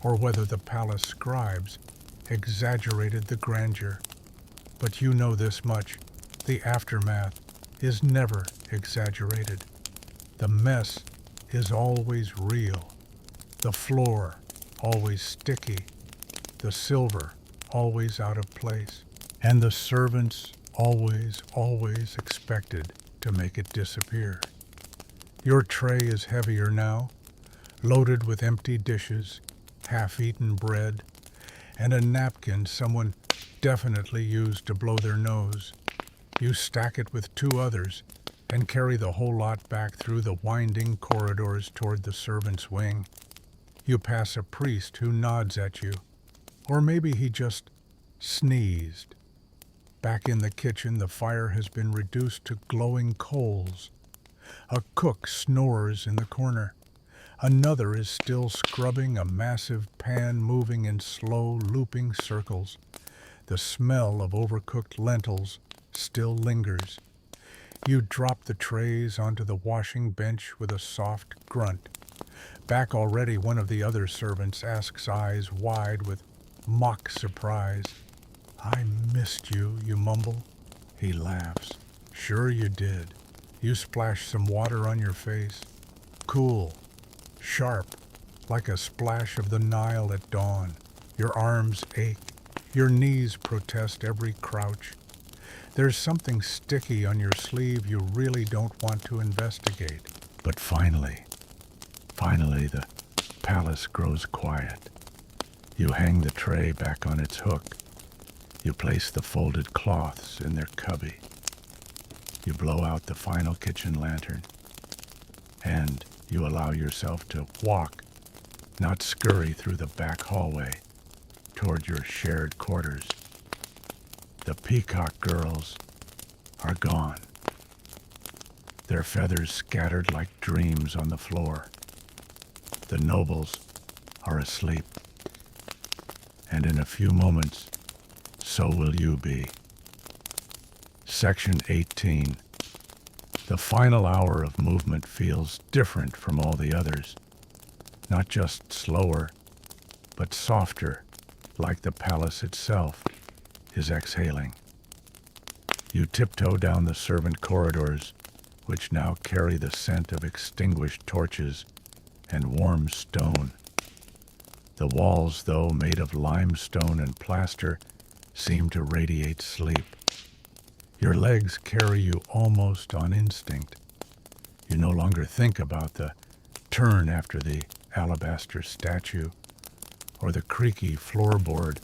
or whether the palace scribes exaggerated the grandeur. But you know this much: the aftermath is never exaggerated. The mess is always real. The floor always sticky. The silver always out of place. And the servants always expected to make it disappear. Your tray is heavier now, loaded with empty dishes, half-eaten bread, and a napkin someone definitely used to blow their nose. You stack it with two others and carry the whole lot back through the winding corridors toward the servants' wing. You pass a priest who nods at you, or maybe he just sneezed. Back in the kitchen, the fire has been reduced to glowing coals. A cook snores in the corner. Another is still scrubbing a massive pan, moving in slow, looping circles. The smell of overcooked lentils still lingers. You drop the trays onto the washing bench with a soft grunt. Back already, one of the other servants asks, eyes wide with mock surprise. "I missed you," you mumble. He laughs. "Sure you did. You splashed some water on your face. Cool, sharp, like a splash of the Nile at dawn. Your arms ache. Your knees protest every crouch. There's something sticky on your sleeve you really don't want to investigate." But finally, the palace grows quiet. You hang the tray back on its hook. You place the folded cloths in their cubby. You blow out the final kitchen lantern. And you allow yourself to walk, not scurry through the back hallway, toward your shared quarters. The peacock girls are gone, their feathers scattered like dreams on the floor. The nobles are asleep, and in a few moments, so will you be. Section 18. The final hour of movement feels different from all the others. Not just slower, but softer, like the palace itself is exhaling. You tiptoe down the servant corridors, which now carry the scent of extinguished torches and warm stone. The walls, though made of limestone and plaster, seem to radiate sleep. Your legs carry you almost on instinct. You no longer think about the turn after the alabaster statue or the creaky floorboard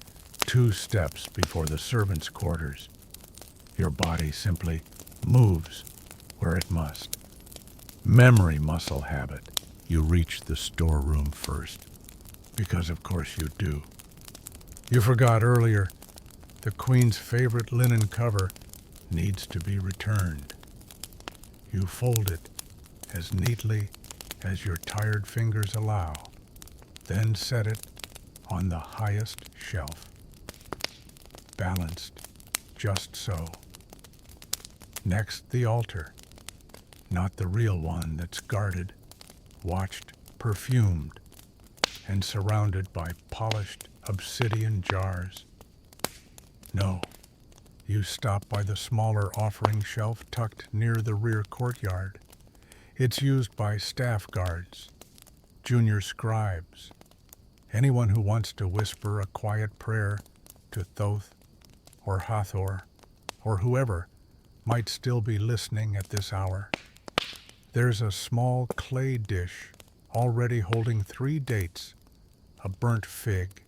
2 steps before the servants' quarters. Your body simply moves where it must. Memory muscle habit. You reach the storeroom first, because of course you do. You forgot earlier, the Queen's favorite linen cover needs to be returned. You fold it as neatly as your tired fingers allow, then set it on the highest shelf. Balanced just so. Next, the altar. Not the real one that's guarded, watched, perfumed, and surrounded by polished obsidian jars. No, you stop by the smaller offering shelf tucked near the rear courtyard. It's used by staff guards, junior scribes, anyone who wants to whisper a quiet prayer to Thoth or Hathor or whoever might still be listening at this hour. There's a small clay dish already holding 3 dates, a burnt fig,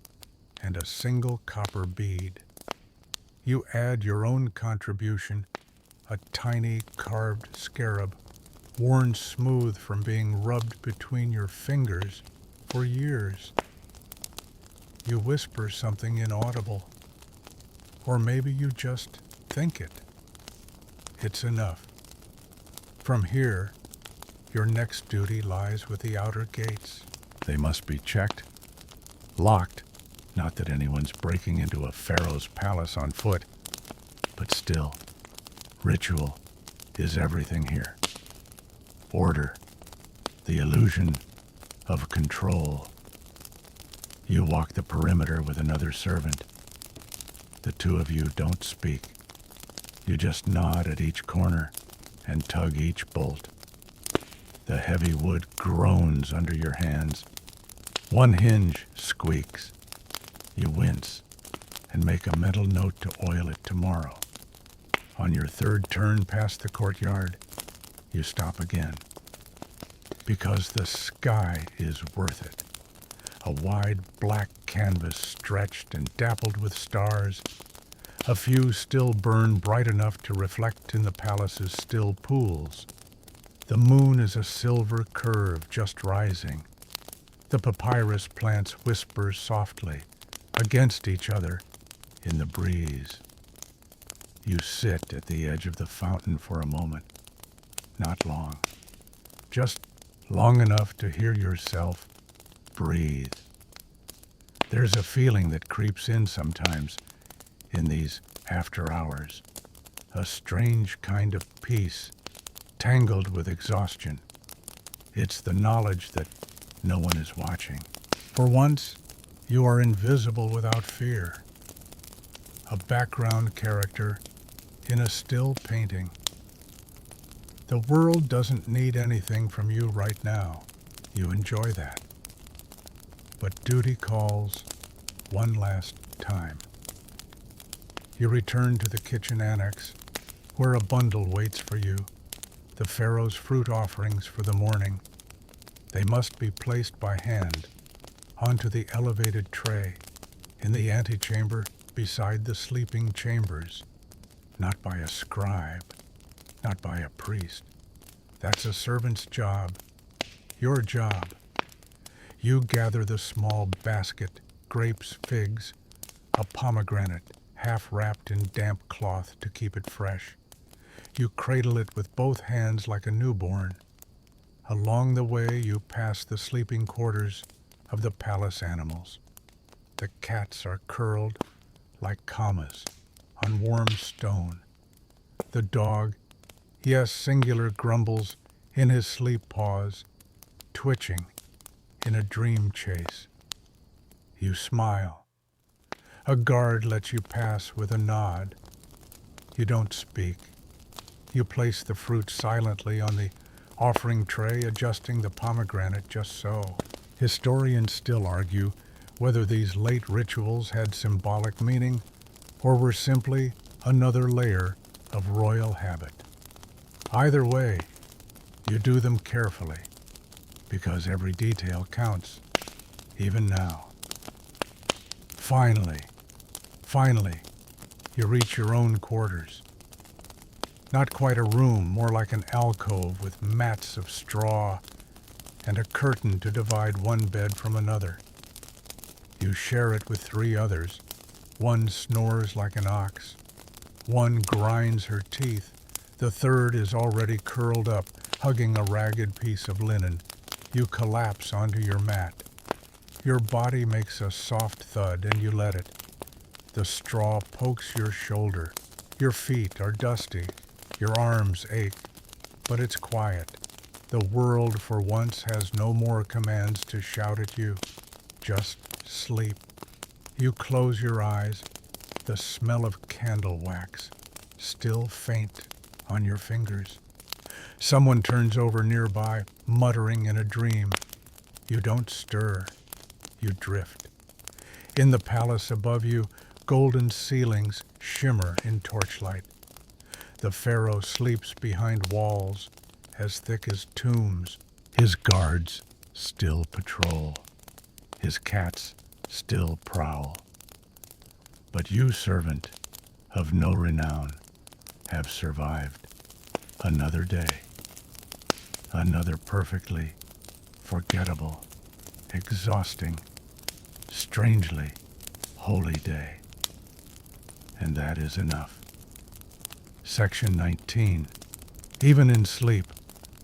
and a single copper bead. You add your own contribution, a tiny carved scarab, worn smooth from being rubbed between your fingers for years. You whisper something inaudible, or maybe you just think it. It's enough. From here, your next duty lies with the outer gates. They must be checked, locked. Not that anyone's breaking into a pharaoh's palace on foot, but still, ritual is everything here. Order, the illusion of control. You walk the perimeter with another servant. The 2 of you don't speak. You just nod at each corner and tug each bolt. The heavy wood groans under your hands. One hinge squeaks. You wince and make a mental note to oil it tomorrow. On your 3rd turn past the courtyard, you stop again. Because the sky is worth it. A wide black canvas stretched and dappled with stars. A few still burn bright enough to reflect in the palace's still pools. The moon is a silver curve just rising. The papyrus plants whisper softly against each other in the breeze. You sit at the edge of the fountain for a moment. Not long. Just long enough to hear yourself breathe. There's a feeling that creeps in sometimes in these after hours. A strange kind of peace, tangled with exhaustion. It's the knowledge that no one is watching. For once, You are invisible without fear, a background character in a still painting. The world doesn't need anything from you right now. You enjoy that. But duty calls one last time. You return to the kitchen annex, where a bundle waits for you, the pharaoh's fruit offerings for the morning. They must be placed by hand onto the elevated tray in the antechamber beside the sleeping chambers, not by a scribe, not by a priest. That's a servant's job, your job. You gather the small basket, grapes, figs, a pomegranate, half wrapped in damp cloth to keep it fresh. You cradle it with both hands like a newborn. Along the way, you pass the sleeping quarters of the palace animals. The cats are curled like commas on warm stone. The dog, yes, singular, grumbles in his sleep pause, twitching in a dream chase. You smile. A guard lets you pass with a nod. You don't speak. You place the fruit silently on the offering tray, adjusting the pomegranate just so. Historians still argue whether these late rituals had symbolic meaning or were simply another layer of royal habit. Either way, you do them carefully, because every detail counts, even now. Finally, you reach your own quarters. Not quite a room, more like an alcove with mats of straw and a curtain to divide one bed from another. You share it with 3 others. One snores like an ox. One grinds her teeth. The third is already curled up, hugging a ragged piece of linen. You collapse onto your mat. Your body makes a soft thud, and you let it. The straw pokes your shoulder. Your feet are dusty. Your arms ache. But it's quiet. The world for once has no more commands to shout at you. Just sleep. You close your eyes. The smell of candle wax, still faint on your fingers. Someone turns over nearby, muttering in a dream. You don't stir. You drift. In the palace above you, golden ceilings shimmer in torchlight. The pharaoh sleeps behind walls as thick as tombs. His guards still patrol. His cats still prowl. But you, servant of no renown, have survived another day, another perfectly forgettable, exhausting, strangely holy day. And that is enough. Section 19. Even in sleep,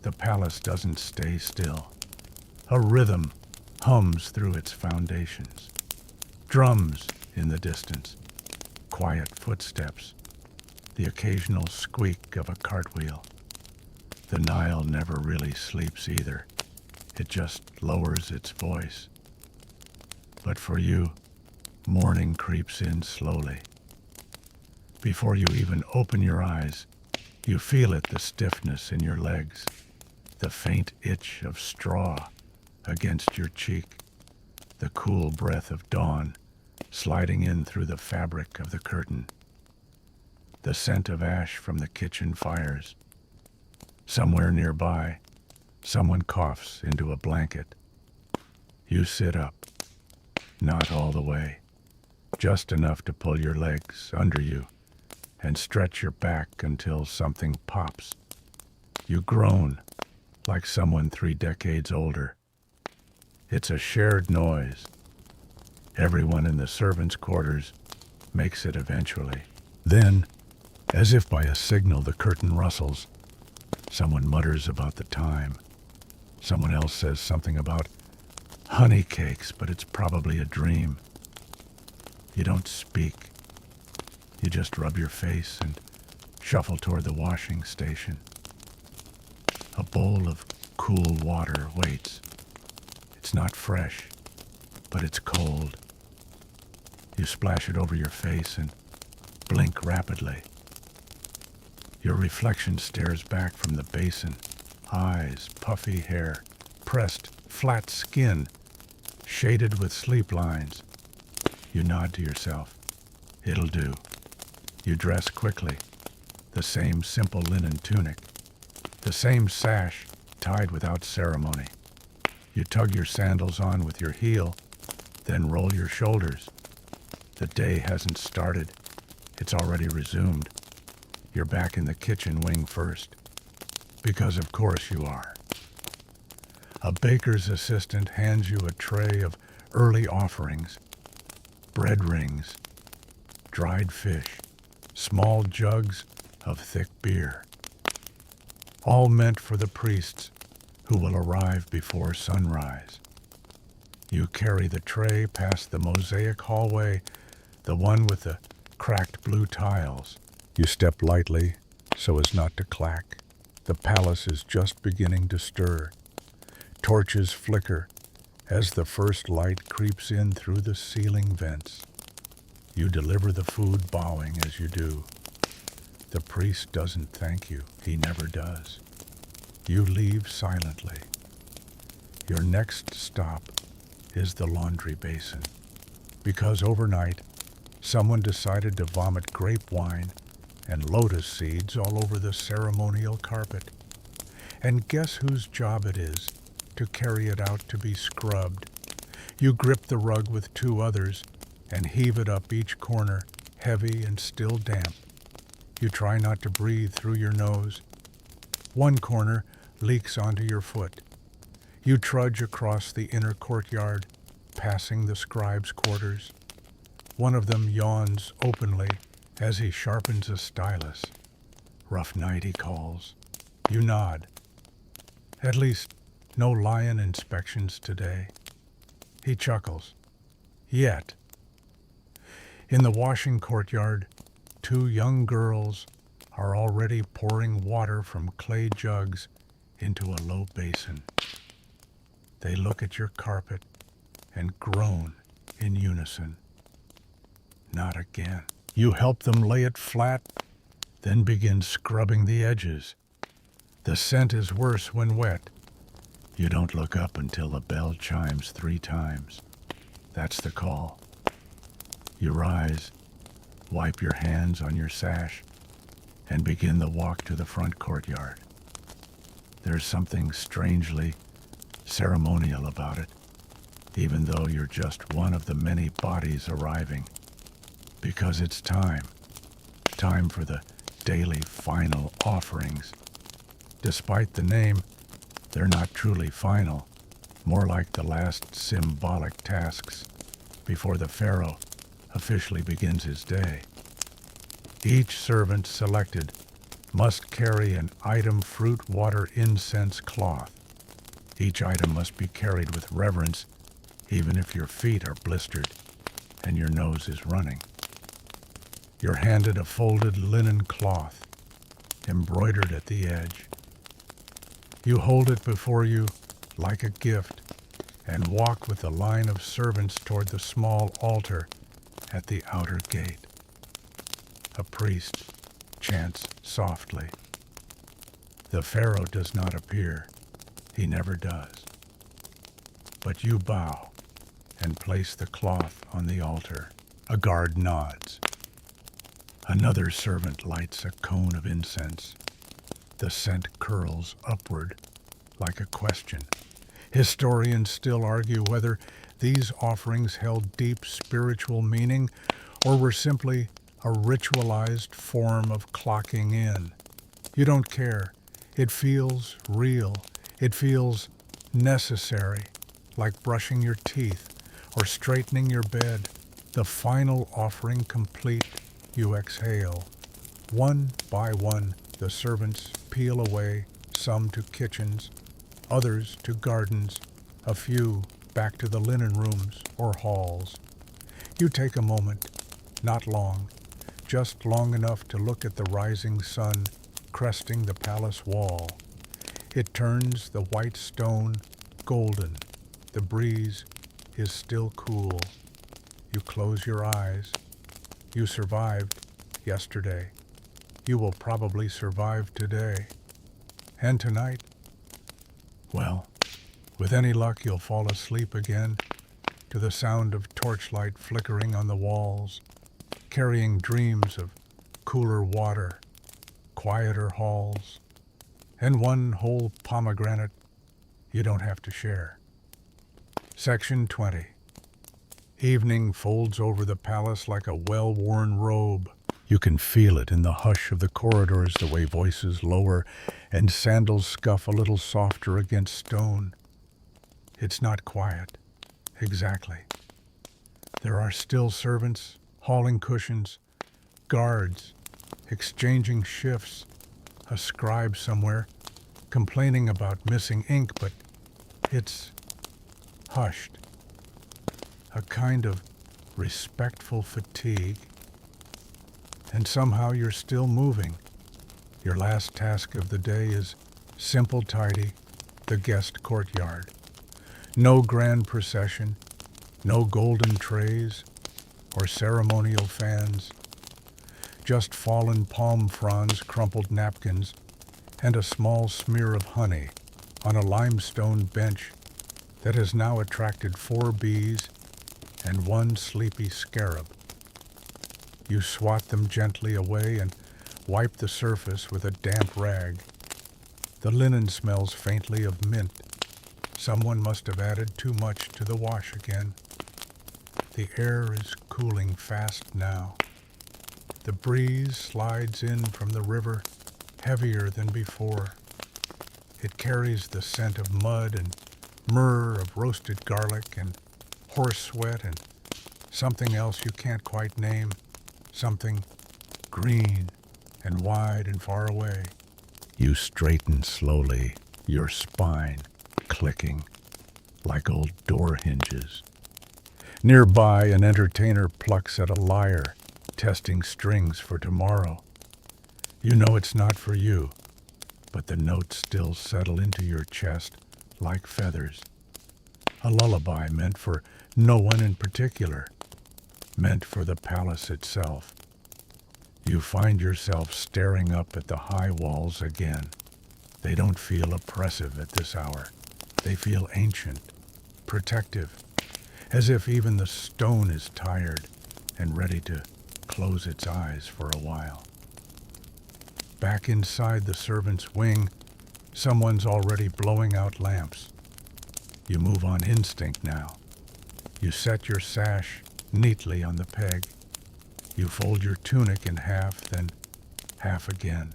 the palace doesn't stay still. A rhythm hums through its foundations. Drums in the distance, quiet footsteps, the occasional squeak of a cartwheel. The Nile never really sleeps either. It just lowers its voice. But for you, morning creeps in slowly. Before you even open your eyes, you feel it, the stiffness in your legs, the faint itch of straw against your cheek, the cool breath of dawn sliding in through the fabric of the curtain, the scent of ash from the kitchen fires. Somewhere nearby, someone coughs into a blanket. You sit up, not all the way, just enough to pull your legs under you and stretch your back until something pops. You groan like someone 3 decades older. It's a shared noise. Everyone in the servants' quarters makes it eventually. Then, as if by a signal, the curtain rustles. Someone mutters about the time. Someone else says something about honey cakes, but it's probably a dream. You don't speak. You just rub your face and shuffle toward the washing station. A bowl of cool water waits. It's not fresh, but it's cold. You splash it over your face and blink rapidly. Your reflection stares back from the basin. Eyes, puffy hair, pressed, flat skin, shaded with sleep lines. You nod to yourself. It'll do. You dress quickly. The same simple linen tunic. The same sash tied without ceremony. You tug your sandals on with your heel, then roll your shoulders. The day hasn't started. It's already resumed. You're back in the kitchen wing first. Because of course you are. A baker's assistant hands you a tray of early offerings, bread rings, dried fish, small jugs of thick beer, all meant for the priests who will arrive before sunrise. You carry the tray past the mosaic hallway, the one with the cracked blue tiles. You step lightly so as not to clack. The palace is just beginning to stir. Torches flicker as the first light creeps in through the ceiling vents. You deliver the food, bowing as you do. The priest doesn't thank you. He never does. You leave silently. Your next stop is the laundry basin, because overnight someone decided to vomit grape wine and lotus seeds all over the ceremonial carpet. And guess whose job it is to carry it out to be scrubbed? You grip the rug with two others and heave it up each corner, heavy and still damp. You try not to breathe through your nose. One corner leaks onto your foot. You trudge across the inner courtyard, passing the scribe's quarters. One of them yawns openly as he sharpens a stylus. Rough night, he calls. You nod. At least no lion inspections today. He chuckles. Yet. In the washing courtyard, two young girls are already pouring water from clay jugs into a low basin. They look at your carpet and groan in unison. Not again. You help them lay it flat, then begin scrubbing the edges. The scent is worse when wet. You don't look up until the bell chimes 3 times. That's the call. You rise, wipe your hands on your sash, and begin the walk to the front courtyard. There's something strangely ceremonial about it, even though you're just one of the many bodies arriving. Because it's time for the daily final offerings. Despite the name, they're not truly final, more like the last symbolic tasks before the pharaoh officially begins his day. Each servant selected must carry an item fruit, water, incense, cloth. Each item must be carried with reverence, even if your feet are blistered and your nose is running. You're handed a folded linen cloth, embroidered at the edge. You hold it before you like a gift and walk with the line of servants toward the small altar at the outer gate. A priest chants softly. The pharaoh does not appear. He never does. But you bow and place the cloth on the altar. A guard nods. Another servant lights a cone of incense. The scent curls upward like a question. Historians still argue whether these offerings held deep spiritual meaning or were simply a ritualized form of clocking in. You don't care. It feels real. It feels necessary, like brushing your teeth or straightening your bed. The final offering complete, you exhale. One by one, the servants peel away, some to kitchens, others to gardens, a few back to the linen rooms or halls. You take a moment, not long, just long enough to look at the rising sun cresting the palace wall. It turns the white stone golden. The breeze is still cool. You close your eyes. You survived yesterday. You will probably survive today. And tonight, well, with any luck you'll fall asleep again to the sound of torchlight flickering on the walls, carrying dreams of cooler water, quieter halls, and one whole pomegranate you don't have to share. Section 20. Evening folds over the palace like a well-worn robe. You can feel it in the hush of the corridors, the way voices lower and sandals scuff a little softer against stone. It's not quiet, exactly. There are still servants, hauling cushions, guards, exchanging shifts, a scribe somewhere, complaining about missing ink, but it's hushed. A kind of respectful fatigue. And somehow you're still moving. Your last task of the day is simple tidy, the guest courtyard. No grand procession, no golden trays or ceremonial fans. Just fallen palm fronds, crumpled napkins, and a small smear of honey on a limestone bench that has now attracted 4 bees and 1 sleepy scarab. You swat them gently away and wipe the surface with a damp rag. The linen smells faintly of mint. Someone must have added too much to the wash again. The air is cooling fast now. The breeze slides in from the river, heavier than before. It carries the scent of mud and myrrh, of roasted garlic and horse sweat and something else you can't quite name, something green and wide and far away. You straighten slowly, your spine clicking like old door hinges. Nearby, an entertainer plucks at a lyre, testing strings for tomorrow. You know it's not for you, but the notes still settle into your chest like feathers. A lullaby meant for no one in particular, meant for the palace itself. You find yourself staring up at the high walls again. They don't feel oppressive at this hour. They feel ancient, protective, as if even the stone is tired and ready to close its eyes for a while. Back inside the servants' wing, someone's already blowing out lamps. You move on instinct now. You set your sash neatly on the peg. You fold your tunic in half, then half again.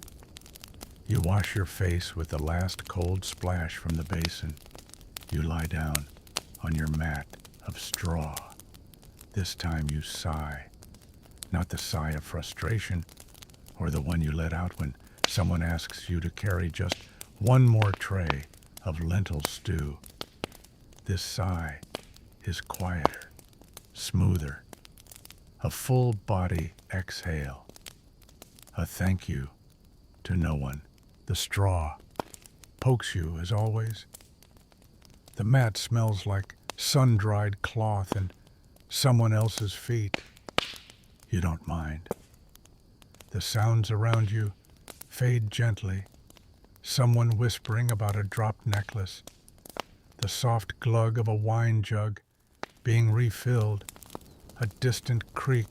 You wash your face with the last cold splash from the basin. You lie down on your mat of straw. This time you sigh. Not the sigh of frustration, or the one you let out when someone asks you to carry just one more tray of lentil stew. This sigh is quieter, smoother, a full body exhale, a thank you to no one. The straw pokes you as always. The mat smells like sun-dried cloth and someone else's feet. You don't mind. The sounds around you fade gently. Someone whispering about a dropped necklace. The soft glug of a wine jug being refilled. A distant creak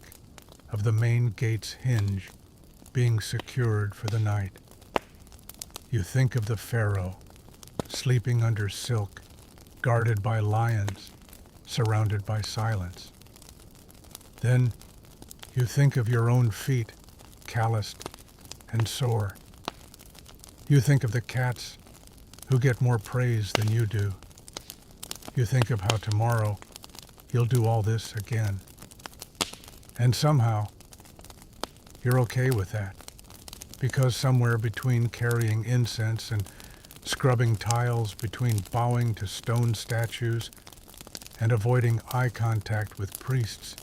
of the main gate's hinge being secured for the night. You think of the pharaoh, sleeping under silk, guarded by lions, surrounded by silence. Then you think of your own feet, calloused and sore. You think of the cats who get more praise than you do. You think of how tomorrow you'll do all this again. And somehow, you're okay with that, because somewhere between carrying incense and scrubbing tiles, between bowing to stone statues and avoiding eye contact with priests,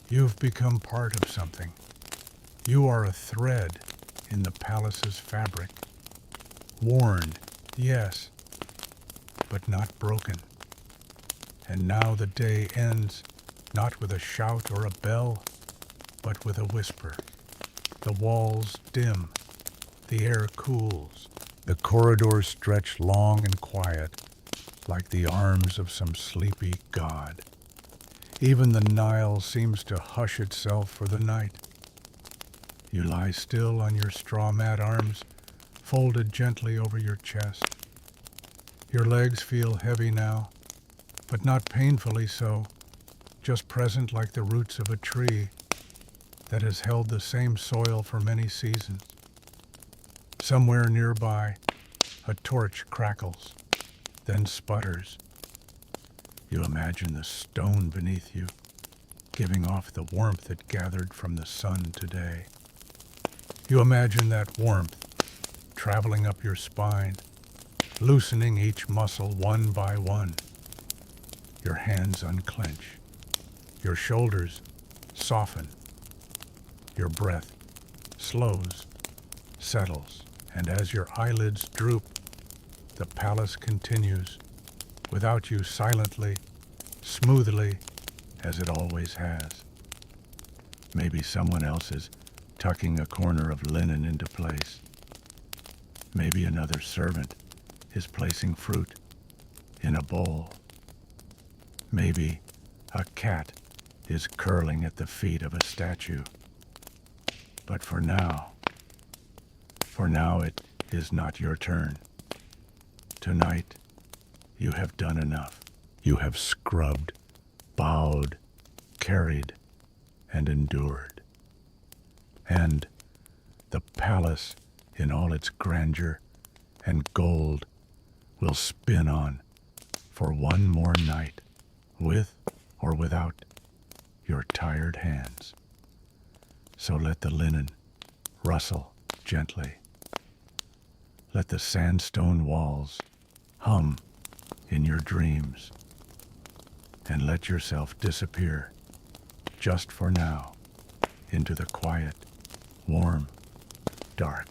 you've become part of something. You are a thread in the palace's fabric. Worn, yes, but not broken. And now the day ends not with a shout or a bell, but with a whisper. The walls dim, the air cools, the corridors stretch long and quiet, like the arms of some sleepy god. Even the Nile seems to hush itself for the night. You lie still on your straw mat, arms folded gently over your chest. Your legs feel heavy now, but not painfully so, just present like the roots of a tree that has held the same soil for many seasons. Somewhere nearby, a torch crackles, then sputters. You imagine the stone beneath you, giving off the warmth it gathered from the sun today. You imagine that warmth traveling up your spine, loosening each muscle one by one. Your hands unclench, your shoulders soften, your breath slows, settles, and as your eyelids droop, the palace continues, without you, silently, smoothly, as it always has. Maybe someone else is tucking a corner of linen into place. Maybe another servant is placing fruit in a bowl. Maybe a cat is curling at the feet of a statue. But for now it is not your turn. Tonight, you have done enough. You have scrubbed, bowed, carried, and endured. And the palace, in all its grandeur and gold, will spin on for one more night, with or without your tired hands. So let the linen rustle gently. Let the sandstone walls hum in your dreams, and let yourself disappear, just for now, into the quiet, warm, dark